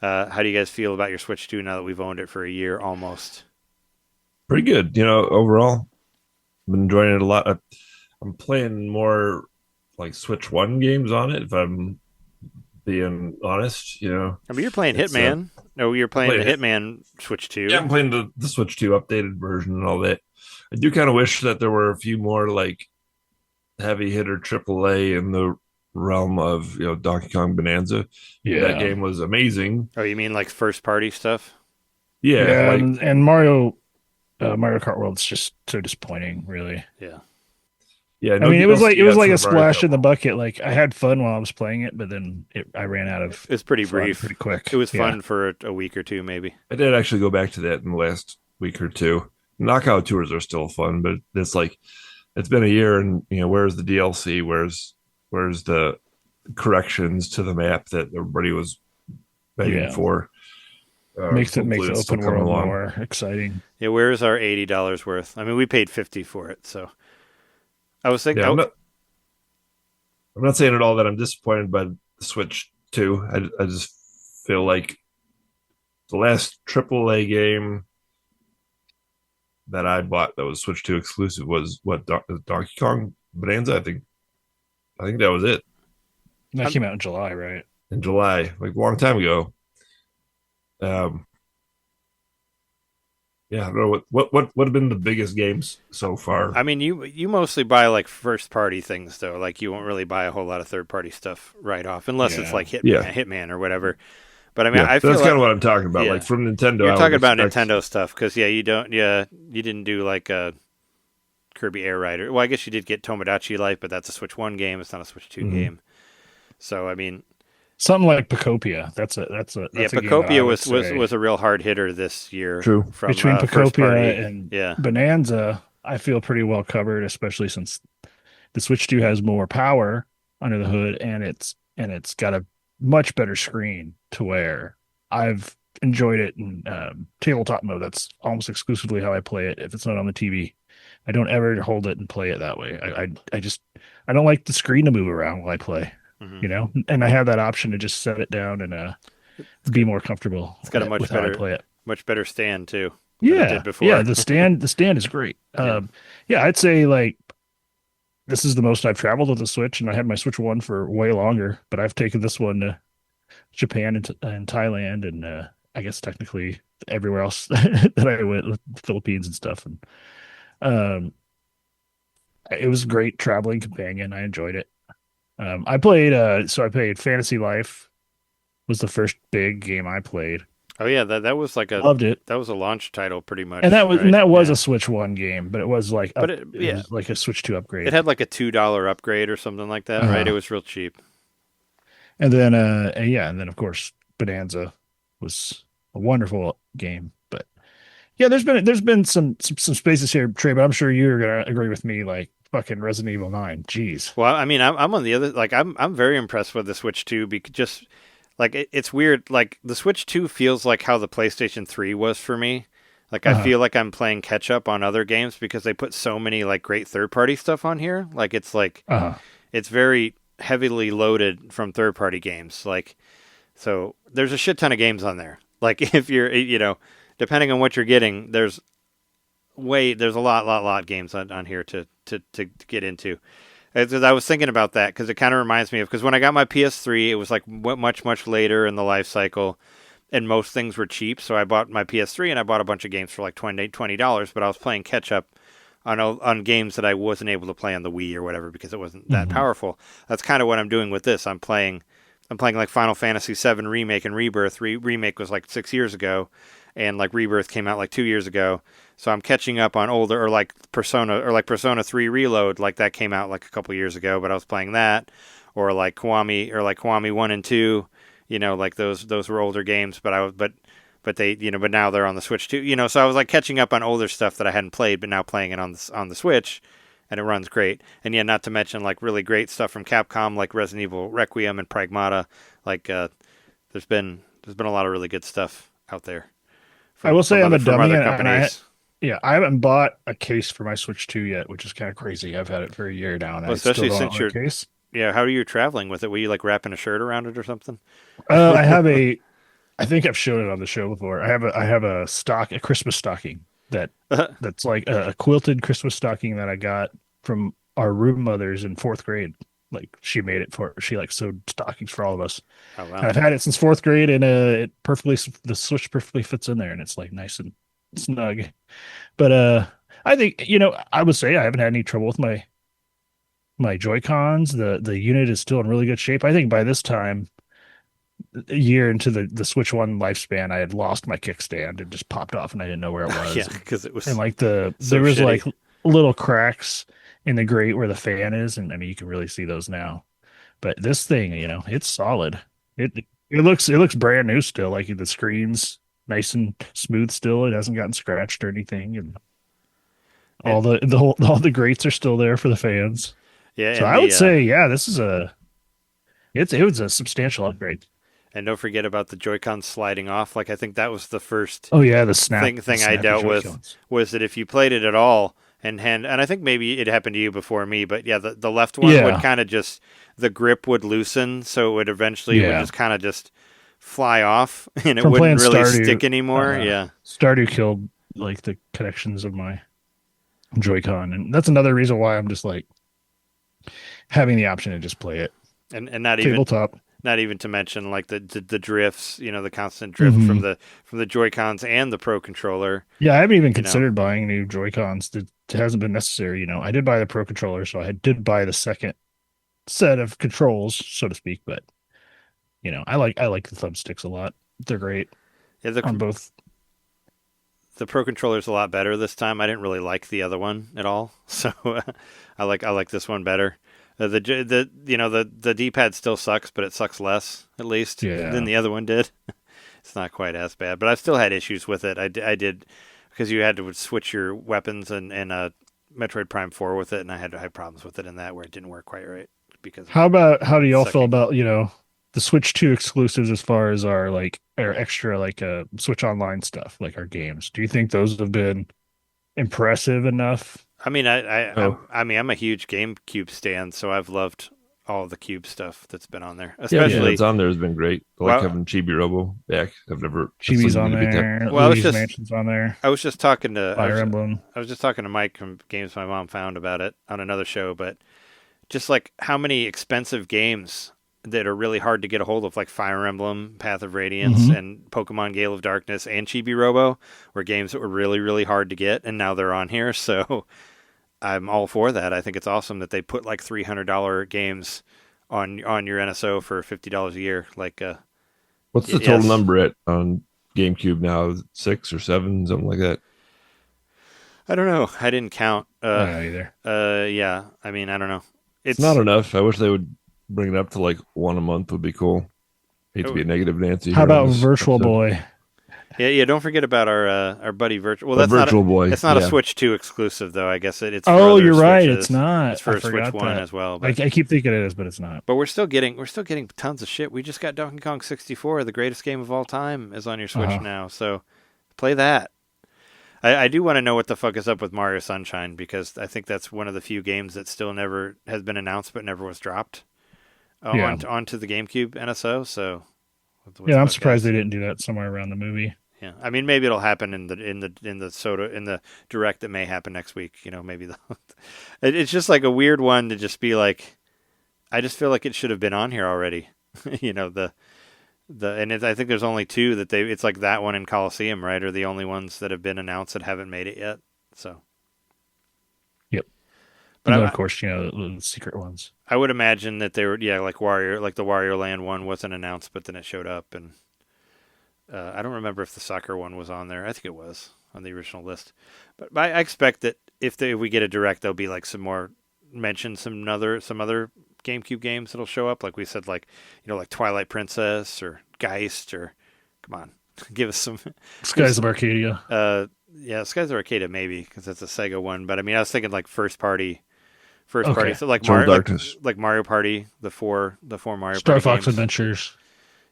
how do you guys feel about your Switch 2 now that we've owned it for a year almost? Pretty good, overall. I've been enjoying it a lot. I'm playing more like Switch 1 games on it, if I'm being honest, I mean, you're playing It's, Hitman. No, you're playing the playing Hitman Switch 2. Yeah, I'm playing the Switch 2 updated version and all that. I do kind of wish that there were a few more like heavy hitter AAA in the realm of Donkey Kong Bonanza. Yeah. That game was amazing. Oh, you mean like first party stuff? Yeah, like, and Mario Kart World's just so disappointing, really. Yeah. yeah. I mean, it was like for a splash Mario in the bucket. Like I had fun while I was playing it, but then I ran out of. It's pretty fun brief. pretty quick. It was Yeah. fun for a week or two, maybe. I did actually go back to that in the last week or two. Knockout tours are still fun, but it's like it's been a year, and where's the DLC? Where's the corrections to the map that everybody was begging for? Makes it hopefully it's still open coming world along. more exciting. Yeah, where's our $80 worth? I mean, we paid $50 for it, so I was thinking. Yeah, I'm not saying at all that I'm disappointed by the Switch 2. I just feel like the last AAA game that I bought that was Switch 2 exclusive was Donkey Kong Bonanza. I think that was it. That came out in July, right? In July, like a long time ago. Yeah, I don't know what have been the biggest games so far. I mean, you mostly buy like first party things though. Like you won't really buy a whole lot of third party stuff right off, unless it's like Hitman or whatever. But I mean, I feel that's like, kind of what I'm talking about. yeah. Like from Nintendo, You're I talking would about expect- Nintendo stuff because you didn't do like a Kirby Air Rider. Well, I guess you did get Tomodachi Life, but that's a Switch 1 game. It's not a Switch 2 game. So I mean, Something like Pocopia. That's a Pocopia was a real hard hitter this year. True. From, between first party. Pocopia and Bonanza. I feel pretty well covered, especially since the Switch 2 has more power under the hood, and it's got a much better screen to where I've enjoyed it in tabletop mode. That's almost exclusively how I play it. If it's not on the TV, I don't ever hold it and play it that way. I don't like the screen to move around while I play. Mm-hmm. And I have that option to just set it down and be more comfortable. It's got a much how I play it. much better stand too. Than it Yeah, did before. yeah. The stand is great. I'd say like this is the most I've traveled with the Switch, and I had my Switch 1 for way longer. But I've taken this one to Japan and Thailand, and I guess technically everywhere else that I went, the Philippines and stuff. And it was a great traveling companion. I enjoyed it. I played Fantasy Life was the first big game I played. Oh yeah, that was like Loved it. That was a launch title pretty much. And that was right? a Switch 1 game, but it was like it was like a Switch 2 upgrade. It had like a $2 upgrade or something like that, right? It was real cheap. And then and then of course Bonanza was a wonderful game. But yeah, there's been some spaces here, Trey, but I'm sure you're gonna agree with me. Like fucking Resident Evil 9. Jeez. Well, I mean, I'm on the other. Like, I'm very impressed with the Switch 2 because just like it's weird. Like the Switch 2 feels like how the PlayStation 3 was for me. Like I feel like I'm playing catch up on other games because they put so many like great third party stuff on here. Like it's it's very heavily loaded from third party games. Like so there's a shit ton of games on there. Like if you're depending on what you're getting, there's a lot games on here to get into. I was thinking about that because it kind of reminds me of because when I got my PS3, it was like much later in the life cycle, and most things were cheap. So I bought my PS3 and I bought a bunch of games for like $20, but I was playing catch up on games that I wasn't able to play on the Wii or whatever because it wasn't that powerful. That's kind of what I'm doing with this. I'm playing like Final Fantasy VII Remake and Rebirth. Remake was like 6 years ago, and like Rebirth came out like 2 years ago. So I'm catching up on older, or like Persona 3 Reload, like that came out like a couple years ago, but I was playing that, or like Kiwami 1 and 2, like those were older games, but they, but now they're on the Switch too, so I was like catching up on older stuff that I hadn't played, but now playing it on the Switch, and it runs great. And yeah, not to mention like really great stuff from Capcom, like Resident Evil Requiem and Pragmata. Like there's been a lot of really good stuff out there. I will say I'm a dummy, and I haven't bought a case for my Switch 2 yet, which is kind of crazy. I've had it for a year now, and well, especially since you're case. Yeah, how are you traveling with it? Were you like wrapping a shirt around it or something? I have I think I've shown it on the show before. I have a Christmas stocking that's like a quilted Christmas stocking that I got from our room mothers in 4th grade. Like she made it she like sewed stockings for all of us. Oh wow! And I've had it since 4th grade, and the Switch perfectly fits in there, and it's like nice and snug. But I think I would say I haven't had any trouble with my Joy-Cons. The unit is still in really good shape. I think by this time, a year into the Switch 1 lifespan, I had lost my kickstand. It just popped off, and I didn't know where it was. Yeah, because it was and like there was like little cracks in the grate where the fan is, and I mean you can really see those now. But this thing, it's solid. It looks brand new still. Like the screen's nice and smooth still. It hasn't gotten scratched or anything, and all the grates are still there for the fans. Yeah, so I would say, this is it was a substantial upgrade. And don't forget about the Joy-Cons sliding off. Like I think that was the first. Oh yeah, the snap thing I dealt with was that if you played it at all and I think maybe it happened to you before me, but yeah, the left one would kind of just the grip would loosen, so it would eventually would just kind of just fly off, and it wouldn't really stick anymore. Stardew killed like the connections of my Joy-Con, and that's another reason why I'm just like having the option to just play it and not tabletop. Not even to mention like the drifts, the constant drift from the Joy-Cons and the Pro Controller. Yeah, I haven't even considered buying new Joy-Cons. It hasn't been necessary. I did buy the Pro Controller, so I did buy the second set of controls, so to speak. But I like the thumbsticks a lot. They're great. Yeah, on both. The Pro Controller's a lot better this time. I didn't really like the other one at all, so I like this one better. The D-pad still sucks, but it sucks less, at least, than the other one did. It's not quite as bad, but I've still had issues with it. I did, because you had to switch your weapons and Metroid Prime 4 with it, and I had problems with it in that where it didn't work quite right. Because how do y'all feel about, the Switch 2 exclusives as far as our extra Switch Online stuff, like our games? Do you think those have been impressive enough? I mean, I'm a huge GameCube stan, so I've loved all the Cube stuff that's been on there. Especially it's on there has been great. Having Chibi Robo back. I've never Chibi's on there. Luigi's Mansion's on there. I was just talking to Fire Emblem. I was just talking to Mike from Games My Mom Found about it on another show, but just like how many expensive games that are really hard to get a hold of, like Fire Emblem, Path of Radiance, and Pokemon Gale of Darkness, and Chibi Robo, were games that were really, really hard to get, and now they're on here. So I'm all for that. I think it's awesome that they put like $300 games on your NSO for $50 a year. Like, what's the total number on GameCube now? 6 or 7, something like that? I don't know. I didn't count. Either. Yeah. I mean, I don't know. It's not enough. I wish they would bring it up to like one a month would be cool. Hate to be a negative Nancy. How about Virtual Boy? Yeah. Don't forget about our buddy Virtual. Well, The that's not Virtual Boy. It's not a yeah. Switch 2 exclusive though. I guess it's. For Oh, other you're right. Switches. It's not. It's for I a Switch forgot 1 that. as well. I But, keep thinking it is, but it's not. but we're still getting tons of shit. We just got Donkey Kong 64, the greatest game of all time, is on your Switch now. So play that. I do want to know what the fuck is up with Mario Sunshine, because I think that's one of the few games that still never has been announced but never was dropped onto the GameCube NSO. So Yeah, I'm surprised they didn't do that somewhere around the movie. Yeah, I mean, maybe it'll happen in the direct that may happen next week. Maybe it's just like a weird one to just be like, I just feel like it should have been on here already. I think there's only two that it's like that one in Coliseum, right? Are the only ones that have been announced that haven't made it yet. So. Yep. But of course, the secret ones. I would imagine that they were, like the Wario Land one wasn't announced, but then it showed up, and I don't remember if the soccer one was on there. I think it was on the original list. But I expect that if we get a direct, there'll be like some more mention, some other GameCube games that'll show up. Like we said, like Twilight Princess or Geist, or come on, give us some Skies of Arcadia. Yeah, Skies of Arcadia maybe, because that's a Sega one. But I mean, I was thinking like first party. So like Mario Party, the four Mario Star Party Fox games. Adventures.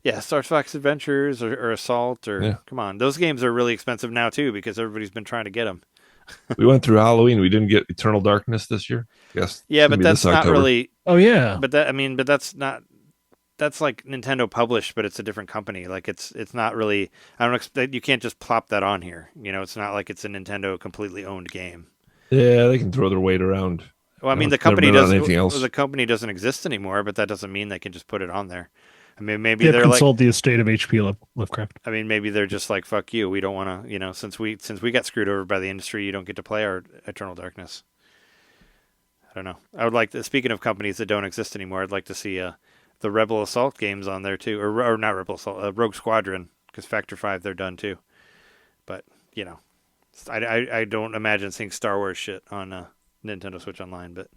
Yeah, Star Fox Adventures or Assault come on, those games are really expensive now too, because everybody's been trying to get them. We went through Halloween. We didn't get Eternal Darkness this year. Yes. Yeah, but that's not really. Oh yeah. But that's not. That's like Nintendo published, but it's a different company. Like it's not really. I don't expect you can't just plop that on here. It's not like it's a Nintendo completely owned game. Yeah, they can throw their weight around. Well, I mean, the company doesn't exist anymore, but that doesn't mean they can just put it on there. I mean, maybe they're consult the estate of H.P. Lovecraft. I mean, maybe they're just like, fuck you. We don't want to, since we got screwed over by the industry, you don't get to play our Eternal Darkness. I don't know. I would like to, speaking of companies that don't exist anymore, I'd like to see the Rebel Assault games on there too, or not Rebel Assault, Rogue Squadron, because Factor 5 they're done too. But I don't imagine seeing Star Wars shit on Nintendo Switch Online, but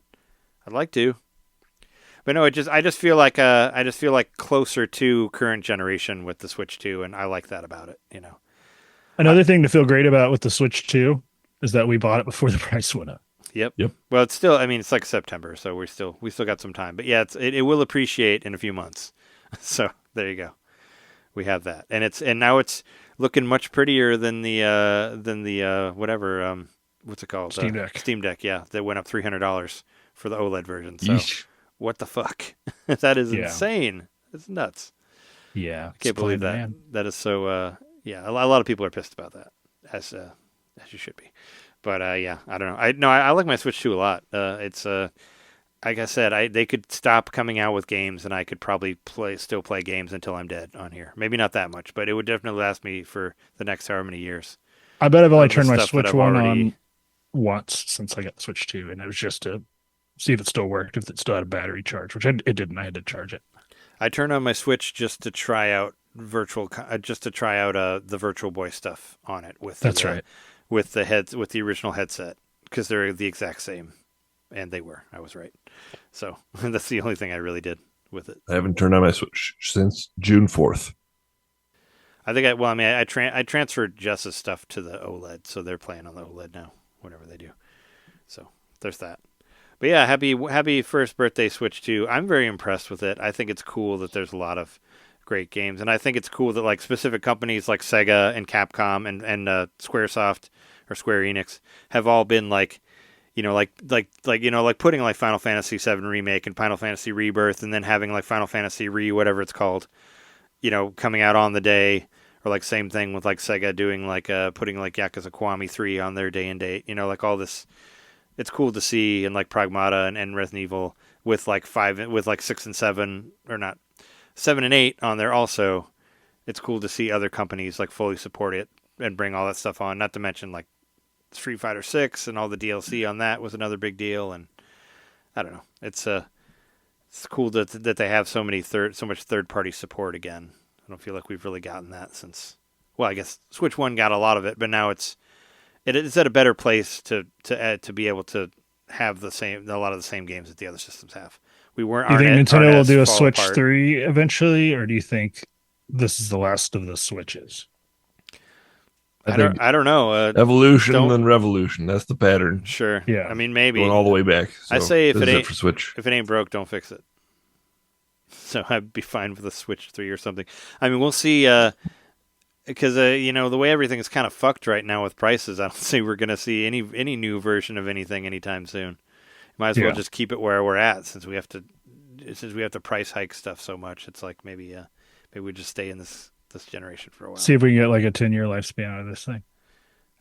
I'd like to. But no, I just feel like closer to current generation with the Switch 2, and I like that about it. Another thing to feel great about with the Switch 2 is that we bought it before the price went up. Yep. Well, it's still. I mean, it's like September, so we still got some time. But yeah, it will appreciate in a few months. So there you go. We have that, and now it's looking much prettier than the whatever what's it called? Steam Deck. Steam Deck. Yeah, that went up $300 for the OLED version. So. Yeesh. What the fuck? That is insane. It's nuts. Yeah. I can't believe that. Man. That is so, a lot of people are pissed about that, as you should be. But, I don't know. I like my Switch 2 a lot. It's, like I said, they could stop coming out with games and I could probably still play games until I'm dead on here. Maybe not that much, but it would definitely last me for the next however many years. I bet I've only turned my Switch 1 on once since I got the Switch 2, and it was just to see if it still worked, if it still had a battery charge, which it didn't. I had to charge it. I turned on my Switch just to try out the Virtual Boy stuff on it with with the original headset, because they're the exact same, and they were. I was right. So that's the only thing I really did with it. I haven't turned on my Switch since June 4th. I think I transferred Jess's stuff to the OLED, so they're playing on the OLED now, whatever they do. So there's that. But yeah, happy first birthday, Switch 2. I'm very impressed with it. I think it's cool that there's a lot of great games, and I think it's cool that like specific companies like Sega and Capcom and Squaresoft or Square Enix have all been like putting like Final Fantasy VII Remake and Final Fantasy Rebirth, and then having like Final Fantasy whatever it's called, coming out on the day, or like same thing with like Sega doing like putting like Yakuza Kiwami 3 on their day and date, like all this. It's cool to see, and like Pragmata and Resident Evil with like 6 and 7, or not 7 and 8 on there also. It's cool to see other companies like fully support it and bring all that stuff on. Not to mention like Street Fighter 6 and all the DLC on that was another big deal. And I don't know, it's cool that they have so much third party support again. I don't feel like we've really gotten that since. Well, I guess Switch 1 got a lot of it, but now it's at a better place to be able to have a lot of the same games that the other systems have. We weren't. Do you think Nintendo will do a Switch 3 eventually, or do you think this is the last of the Switches? I don't know. Evolution and revolution. That's the pattern. Sure. Yeah. I mean, maybe Going all the way back. So I say if this it is ain't for Switch. if it ain't broke, don't fix it. So I'd be fine with a Switch 3 or something. I mean, we'll see. Because the way everything is kind of fucked right now with prices, I don't see we're going to see any new version of anything anytime soon. Might as well just keep it where we're at since we have to price hike stuff so much. It's like maybe we just stay in this generation for a while. See if we can get like a 10-year lifespan out of this thing.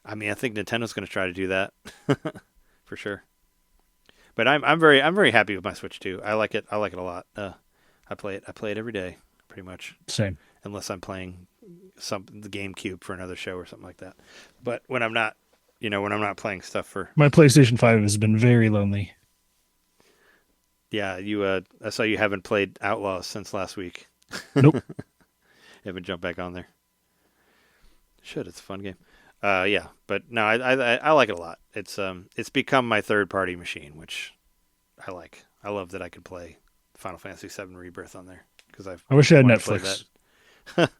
I mean, I think Nintendo's going to try to do that for sure. But I'm very happy with my Switch 2. I like it a lot. I play it every day, pretty much. Same. Unless I'm playing the GameCube for another show or something like that. But when I'm not, when I'm not playing stuff for my PlayStation 5 has been very lonely. Yeah, I saw you haven't played Outlaws since last week. Nope. You haven't jumped back on there. Should. It's a fun game. Yeah, but no, I like it a lot. It's become my third party machine, which I like. I love that I could play Final Fantasy VII Rebirth on there because I wish I had wanted to play Netflix. that.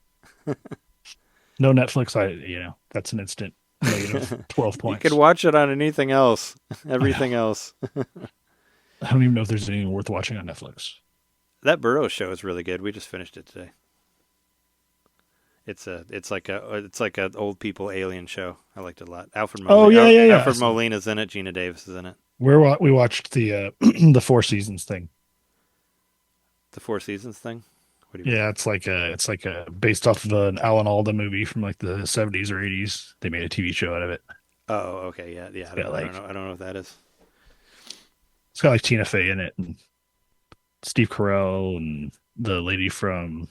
No Netflix, that's an instant negative 12 points. You could watch it on anything else, everything else. I don't even know if there's anything worth watching on Netflix. That Burroughs show is really good. We just finished it today. It's like a old people alien show. I liked it a lot. Alfred Molina's in it. Gina Davis is in it. We watched the the Four Seasons thing. The Four Seasons thing. What do you mean? Yeah, it's like a based off of an Alan Alda movie from like the 70s or 80s. They made a TV show out of it. Oh, okay, yeah. I don't know what that is. It's got like Tina Fey in it, and Steve Carell, and the lady from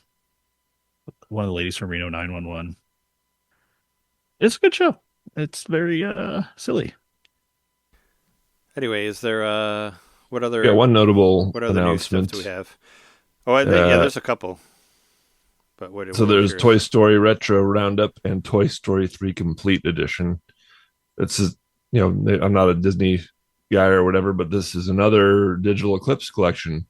one of the ladies from Reno 911. It's a good show. It's very silly. Anyway, is there what other one notable what other news stuff announcement. do we have? Oh, there's a couple. But there's Toy Story Retro Roundup and Toy Story 3 Complete Edition. It's I'm not a Disney guy or whatever, but this is another digital Eclipse collection,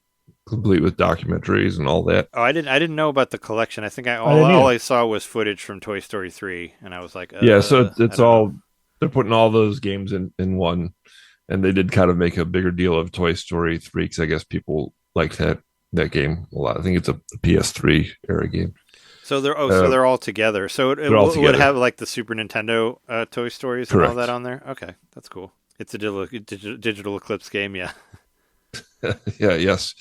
complete with documentaries and all that. Oh, I didn't know about the collection. I think all I saw was footage from Toy Story 3, and I was like, so it's all they're putting all those games in one, and they did kind of make a bigger deal of Toy Story 3 because I guess people liked that game a lot. I think it's a PS3 era game. So they're all together. So it would have like the Super Nintendo Toy Stories and all that on there. Okay, that's cool. It's a digital Eclipse game, yeah. Yes.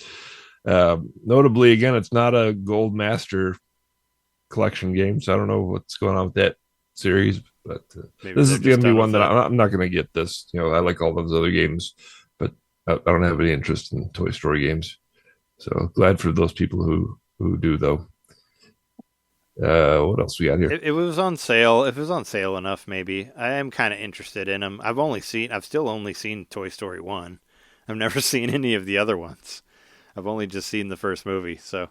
Notably, again, it's not a Gold Master collection game, so I don't know what's going on with that series. But this is going to be one that I'm not going to get this. I like all those other games, but I don't have any interest in Toy Story games. So glad for those people who do, though. What else we got here? It was on sale. If it was on sale enough, maybe I am kind of interested in them. I've still only seen Toy Story 1. I've never seen any of the other ones. I've only just seen the first movie. So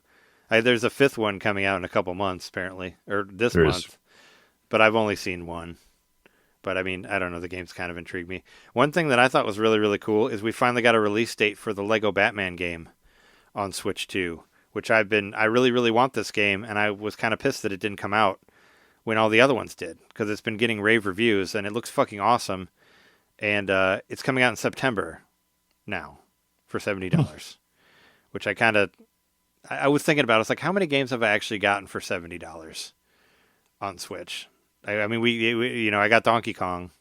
there's a fifth one coming out in a couple months, apparently, or this month. But I've only seen one. But I mean, I don't know. The game's kind of intrigued me. One thing that I thought was really, really cool is we finally got a release date for the Lego Batman game on Switch 2. Which I really, really want this game, and I was kind of pissed that it didn't come out when all the other ones did, because it's been getting rave reviews, and it looks fucking awesome. And it's coming out in September now for $70, which I was thinking about. It's like, how many games have I actually gotten for $70 on Switch? I mean, we I got Donkey Kong.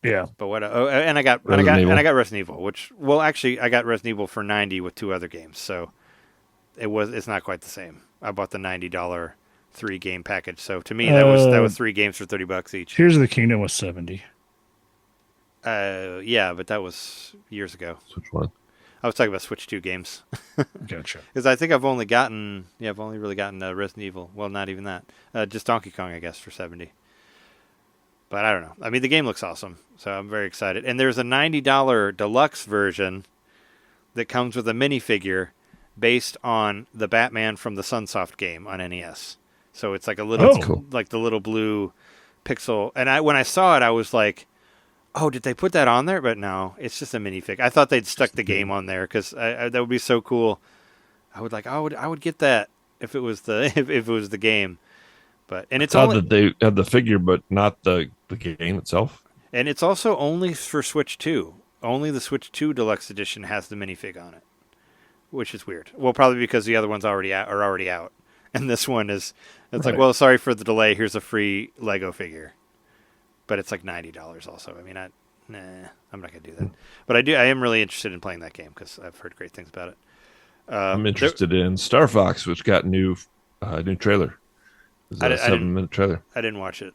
Yeah, but what? And I got Resident Evil, which actually I got Resident Evil for $90 with 2 other games, so. It's not quite the same. I bought the $90 3-game package. So to me, that was 3 games for $30 each. Tears of the Kingdom was $70. Yeah, but that was years ago. Switch 1. I was talking about Switch 2 games. Gotcha. Because I think I've only really gotten Resident Evil. Well, not even that. Just Donkey Kong, I guess, for $70. But I don't know. I mean, the game looks awesome, so I'm very excited. And there's a $90 deluxe version that comes with a minifigure based on the Batman from the Sunsoft game on NES. So it's like a little, like the little blue pixel. And when I saw it, I was like, oh, did they put that on there? But no, it's just a minifig. I thought they'd stuck the game on there because that would be so cool. I would get that if it was the if it was the game. And it's Odd only, that they had the figure, but not the game itself. and it's also only for Switch 2. Only the Switch 2 Deluxe Edition has the minifig on it, which is weird. Well, probably because the other ones are already out, and this one is. It's like, well, sorry for the delay. Here's a free Lego figure, but it's like $90 also. I mean, I'm not gonna do that. But I am really interested in playing that game because I've heard great things about it. I'm interested in Star Fox, which got new trailer. It was a 7-minute trailer. I didn't watch it.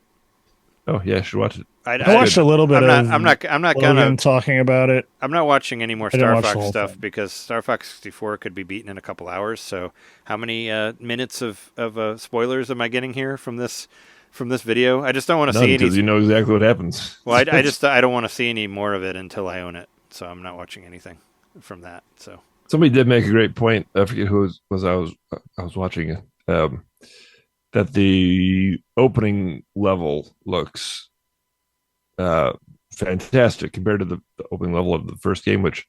Oh yeah, you should watch it. I watched a little bit of. I'm not Logan gonna talking about it. I'm not watching any more I didn't Star watch the Fox whole stuff thing. because Star Fox 64 could be beaten in a couple hours. So, how many minutes of spoilers am I getting here from this video? I just don't want to see any. Because you know exactly what happens. Well, I don't want to see any more of it until I own it. So I'm not watching anything from that. So Somebody did make a great point. I forget who it was. I was watching it. That the opening level looks fantastic compared to the opening level of the first game, which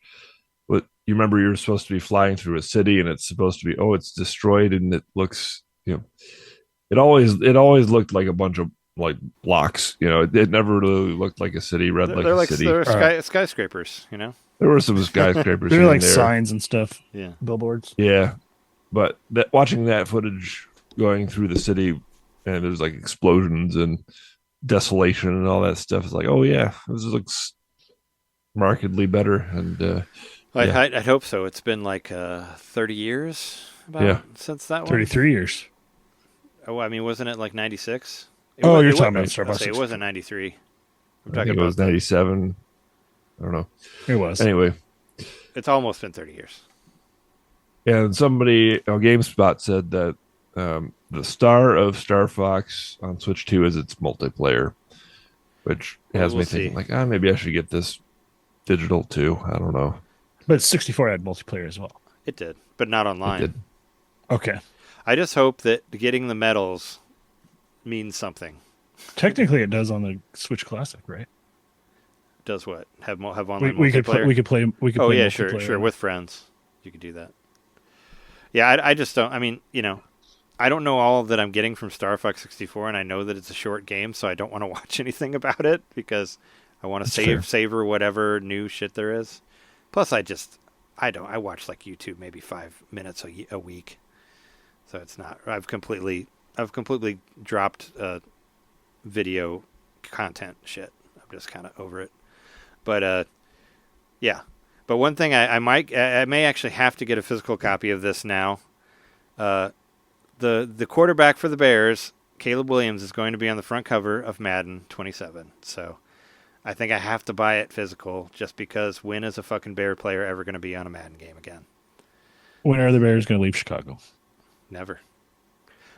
you remember you're supposed to be flying through a city and it's supposed to be, it's destroyed, and it looks, it always looked like a bunch of like blocks, it never really looked like a city, they're like a city. they're skyscrapers, There were some skyscrapers. They're like there. signs and stuff. Yeah. Billboards. Yeah, but watching that footage going through the city, and there's like explosions and desolation and all that stuff, is like, oh yeah, this looks markedly better. And I'd hope so. It's been like 30 years since that one. 33 years. Oh, I mean, wasn't it like 96? You're talking about Star Fox. It wasn't 93. I'm I talking think about it was 97. I don't know. It was. Anyway, it's almost been 30 years. and somebody on GameSpot said that the star of Star Fox on Switch 2 is its multiplayer, which has me thinking like, maybe I should get this digital too. I don't know. But 64 had multiplayer as well. It did, but not online. It did. Okay. I just hope that getting the medals means something. Technically, it does on the Switch Classic, right? Does what? Have online We could multiplayer? we could play. We could. Oh play yeah, multiplayer. sure. With friends, you could do that. Yeah, I just don't. I mean, I don't know all that I'm getting from Star Fox 64, and I know that it's a short game, so I don't want to watch anything about it because I want to savor whatever new shit there is. Plus, I watch like YouTube maybe 5 minutes a week, so it's not. I've completely dropped video content shit. I'm just kind of over it. But yeah. But one thing I may actually have to get a physical copy of this now. The quarterback for the Bears, Caleb Williams, is going to be on the front cover of Madden 27. So I think I have to buy it physical just because when is a fucking Bear player ever going to be on a Madden game again? When are the Bears going to leave Chicago? Never.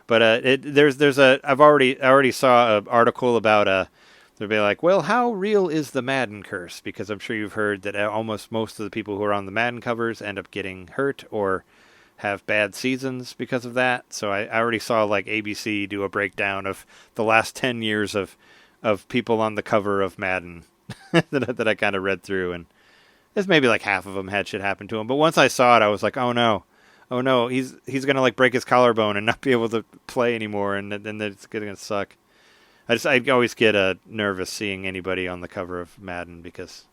But I've already saw an article about they'll be like, well, how real is the Madden curse? Because I'm sure you've heard that almost most of the people who are on the Madden covers end up getting hurt or have bad seasons because of that. So I already saw like ABC do a breakdown of the last 10 years of people on the cover of Madden that I kind of read through, and there's maybe like half of them had shit happen to them. But once I saw it, I was like, oh no, he's gonna like break his collarbone and not be able to play anymore, and then it's gonna suck. I always get nervous seeing anybody on the cover of Madden because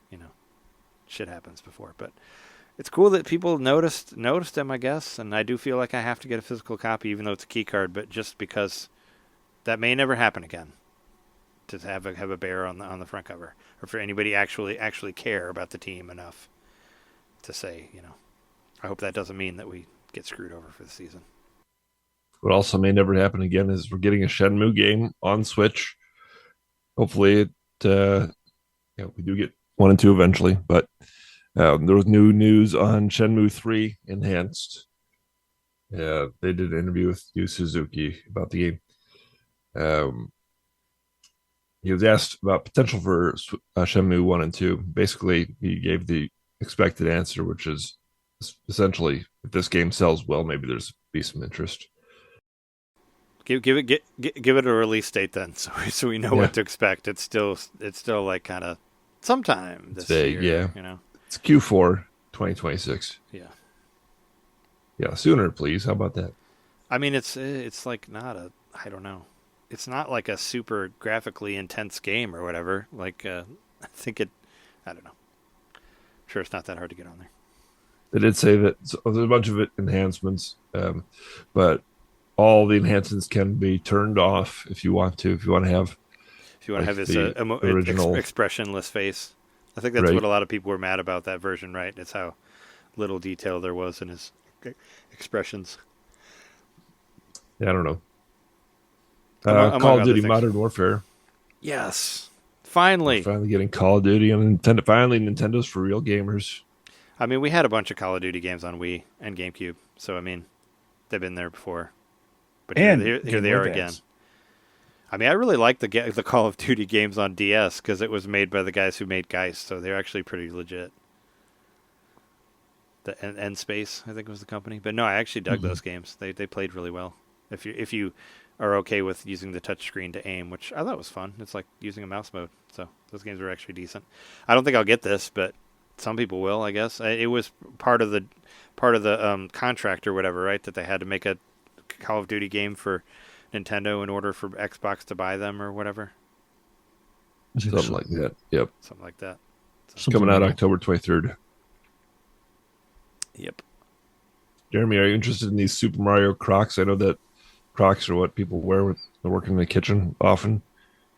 shit happens before. But it's cool that people noticed him, I guess, and I do feel like I have to get a physical copy, even though it's a key card. But just because that may never happen again, to have a bear on the front cover, or for anybody actually care about the team enough to say, I hope that doesn't mean that we get screwed over for the season. What also may never happen again is we're getting a Shenmue game on Switch. Hopefully, we do get 1 and 2 eventually. But there was new news on Shenmue 3 Enhanced. They did an interview with Yu Suzuki about the game. He was asked about potential for Shenmue 1 and 2. Basically, he gave the expected answer, which is essentially, if this game sells well, maybe there's be some interest. Give it a release date then, so we know what to expect. It's still like kind of sometime this year. Yeah, it's Q4 2026. Yeah, sooner please. How about that? I mean, it's like not I don't know. it's not like a super graphically intense game or whatever. Like, I think I don't know. I'm sure it's not that hard to get on there. They did say that there's a bunch of enhancements, but all the enhancements can be turned off if you want to. If you want to have His original expressionless face. I think that's Right. what a lot of people were mad about that version, right? It's how little detail there was in his expressions. Yeah, I don't know. Among Call of other Duty things. Modern Warfare. Yes. Finally. We're finally getting Call of Duty on Nintendo. Finally, Nintendo's for real gamers. I mean, we had a bunch of Call of Duty games on Wii and GameCube, so I mean, they've been there before. But And here Game they Boy are Advance. again. I mean, I really like the Call of Duty games on DS because it was made by the guys who made Geist, so they're actually pretty legit. The End Space, I think, was the company. But no, I actually dug those games. They played really well. If you are okay with using the touchscreen to aim, which I thought was fun. It's like using a mouse mode. So those games were actually decent. I don't think I'll get this, but some people will, I guess. It was part of the contract or whatever, right? That they had to make a Call of Duty game for Nintendo in order for Xbox to buy them or whatever. Something like that. Yep. Something like that. Something Coming out like that. October 23rd. Yep. Jeremy, are you interested in these Super Mario Crocs? I know that Crocs are what people wear when they're working in the kitchen often.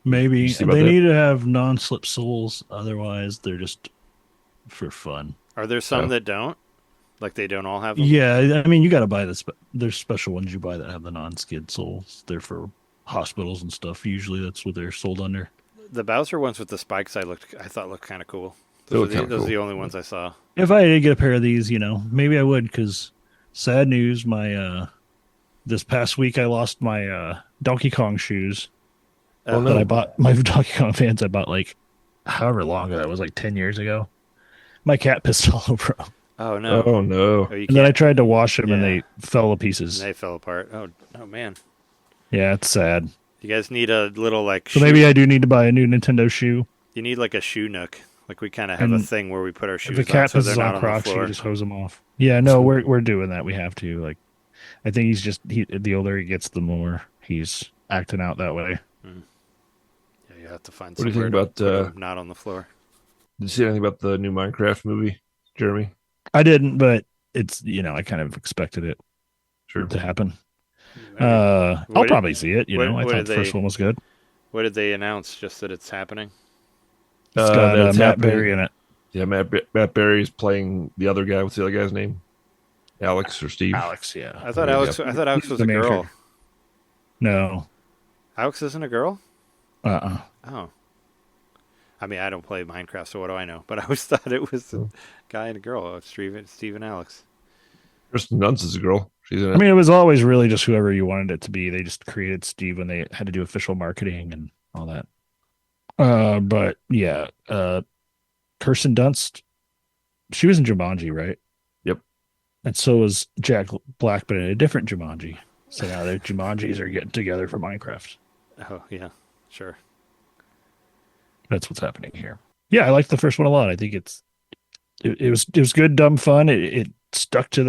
Maybe You see about they that? need to have non-slip soles, otherwise they're just for fun. Are there some Oh. that don't? Like they don't all have them? Yeah, I mean you got to buy there's special ones you buy that have the non-skid soles. They're for hospitals and stuff. Usually that's what they're sold under. The Bowser ones with the spikes I thought looked kind of cool. They look Those kinda are cool. the only ones I saw. If I did get a pair of these, maybe I would. Because sad news, my this past week I lost my Donkey Kong shoes Oh, that no. I bought. My Donkey Kong fans I bought like however long ago that was, like 10 years ago. My cat pissed all over them. Oh no! Oh, no. Oh, you And then I can't. tried to wash them and Yeah. they fell to pieces. They fell apart. Oh man! Yeah, it's sad. You guys need a little like. So shoe- maybe I do need to buy a new Nintendo shoe. You need like a shoe nook. Like we kind of have a And thing where we put our shoes If a cat on so they're pisses not on on Crocs, the you floor. just hose them off. Yeah, no, we're doing that. We have to. Like, I think the older he gets, the more he's acting out that way. Yeah, you have to find What do you somewhere think to about, put them not on the floor. Did you see anything about the new Minecraft movie, Jeremy? I didn't, but it's I kind of expected it Sure. to happen. What I'll did- probably see it. what- I what thought did the first they- one was good. What did they announce? Just that it's happening. It's got that's Matt happening. Berry in it. Yeah, Matt Berry's playing the other guy. What's the other guy's name? Alex or Steve? Alex, yeah. I thought Yeah. Alex. I thought Alex He's was the a main girl. character. No. Alex isn't a girl. Uh-uh. Oh. I mean, I don't play Minecraft, so what do I know? But I always thought it was a guy and a girl. Oh, Steve and Alex. Kristen Dunst is a girl. She's in it. I mean, it was always really just whoever you wanted it to be. They just created Steve when they had to do official marketing and all that. But yeah, Kirsten Dunst, she was in Jumanji, right? Yep. And so was Jack Black, but in a different Jumanji. So now their Jumanjis are getting together for Minecraft. Oh yeah, sure. That's what's happening here. Yeah, I liked the first one a lot. I think it was good, dumb fun. It stuck to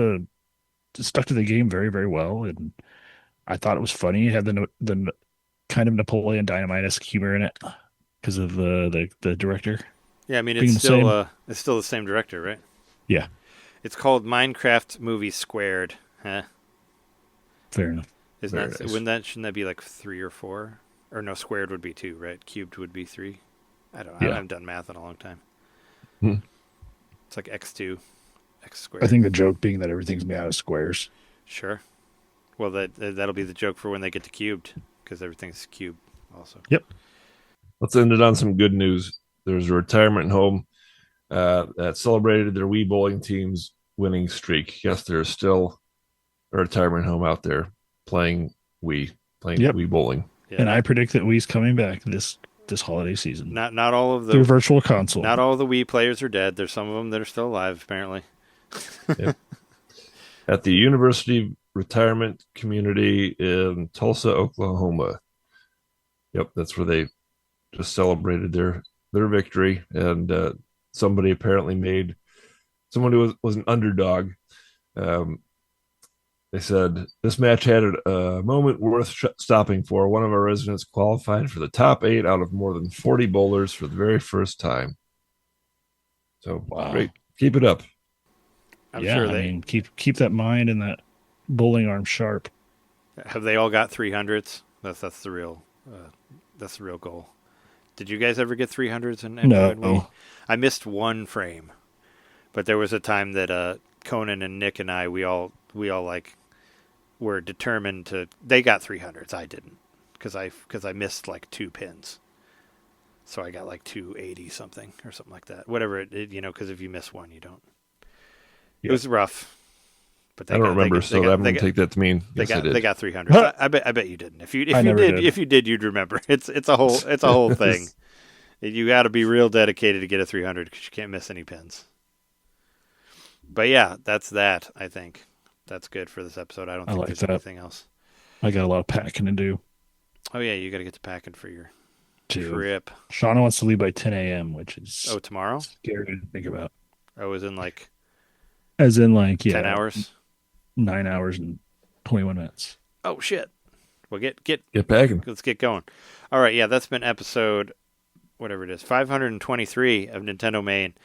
the game very, very well, and I thought it was funny. It had the kind of Napoleon Dynamite-esque humor in it because of the director. Yeah, I mean Being it's the still same. it's still the same director, right? Yeah, It's called Minecraft Movie Squared. Huh? fair enough. Isn't Very that nice. shouldn't that be like 3 or 4? Or no, squared would be 2, right? Cubed would be 3. I don't know. I Yeah. haven't done math in a long time. Hmm. It's like x2, x squared. I think the joke being that everything's made out of squares. Sure. Well, that'll be the joke for when they get to cubed, because everything's cubed also. Let's end it on some good news. There's a retirement home that celebrated their Wii bowling team's winning streak. Yes, there's still a retirement home out there playing Yep. Wii bowling. Yeah. And I predict that Wii's coming back this holiday season not all of through the virtual console. not all of the Wii players are dead. There's some of them that are still alive, apparently. At the University Retirement Community in Tulsa, Oklahoma. Yep, that's where they just celebrated their victory, and somebody apparently made someone who was an underdog. They said this match had a moment worth stopping for. One of our residents qualified for the top 8 out of more than 40 bowlers for the very first time. So great, keep it up. I'm sure they keep that mind and that bowling arm sharp. have. They all got 300s. That's the real goal. Did you guys ever get 300s in Android? No. I missed one frame, but there was a time that Conan and Nick and I we all like were determined to. They got 300s. I didn't because I missed like 2 pins. So I got like 280 something or something like that. Whatever it because if you miss one, you don't. It was rough. But I don't remember, so I'm going to take that to mean they yes, got 300. I bet you didn't. If you did, you'd remember. It's a whole thing. You got to be real dedicated to get a 300 because you can't miss any pins. But yeah, that's that. I think that's good for this episode. I don't think there's anything else. I got a lot of packing to do. Oh yeah, you got to get to packing for your trip. Shauna wants to leave by 10 a.m., which is tomorrow. Scary to think about. As in 10 hours. 9 hours and 21 minutes. Oh shit! Well, get packing. Let's get going. All right, yeah, that's been episode, whatever it is, 523 of NintenDomain.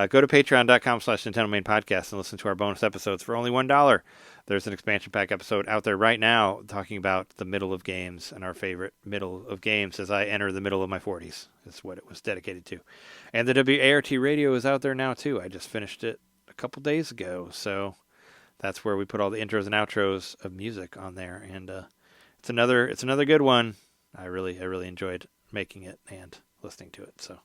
Go to patreon.com/NintenDomain podcast and listen to our bonus episodes for only $1. There's an expansion pack episode out there right now talking about the middle of games and our favorite middle of games as I enter the middle of my 40s. Is what it was dedicated to. And the WART radio is out there now too. I just finished it a couple days ago, so that's where we put all the intros and outros of music on there, and it's another good one. I really enjoyed making it and listening to it. So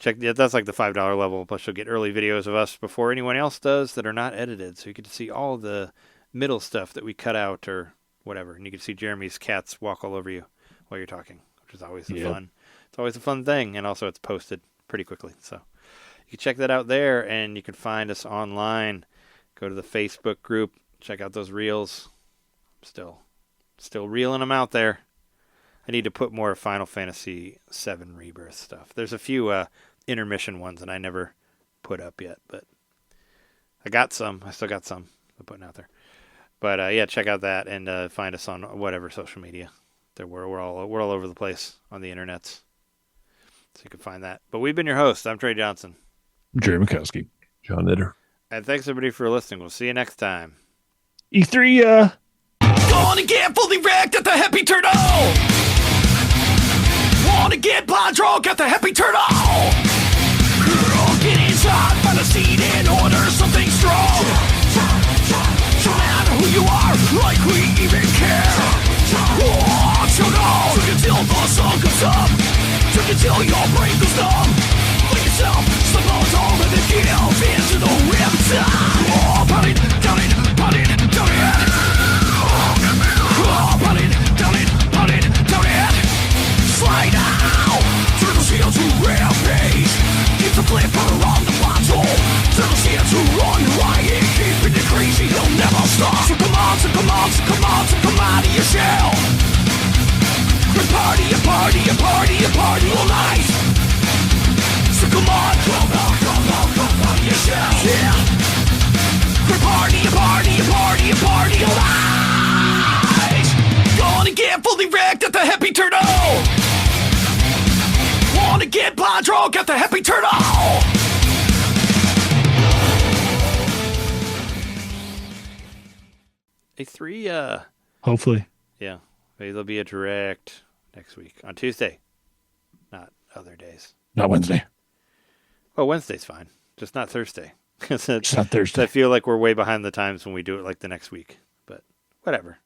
that's like the $5 level. Plus, you'll get early videos of us before anyone else does that are not edited, so you get to see all the middle stuff that we cut out or whatever, and you can see Jeremy's cats walk all over you while you're talking, which is always fun. It's always a fun thing, and also it's posted pretty quickly, so you can check that out there, and you can find us online. Go to the Facebook group. Check out those reels. I'm still reeling them out there. I need to put more Final Fantasy VII Rebirth stuff. There's a few intermission ones that I never put up yet, but I got some. I still got some I'm putting out there. But yeah, check out that and find us on whatever social media. We're all over the place on the internets, so you can find that. But we've been your hosts. I'm Trey Johnson. Jerry Mikowski. John Nitter. And thanks everybody for listening. We'll see you next time. E3, Gonna get fully wrecked at the Happy Turtle. Wanna get blind drunk at the Happy Turtle. Girl, get inside, find a seat and order something strong. No matter who you are, like we even care. Oh, so no, drink until the sun comes up. Drink until your brain goes numb. Let yourself slip on all of the gills into the riptide. Oh, pound it, down it, pound it, down it. Oh, pound it, down it, pound it, down it. Slide out, turtle shield to rampage. Keep the flipper on the bottle. Turtle shield to run riot. Keeping it crazy, he'll never stop. So come on, so come on, so come on, so come out of your shell. We party, a party, a party, a party all night. So come on, come on, come on, come on, your shell. Yeah. We're party, a party, a party, a party all night. Gonna get fully wrecked at the Happy Turtle. Wanna get blind drunk at the Happy Turtle. A3, hopefully. yeah, maybe there'll be a direct next week on Tuesday, not other days. Not Wednesday. Oh, Wednesday's fine, just not Thursday. It's not Thursday. I feel like we're way behind the times when we do it like the next week, but whatever.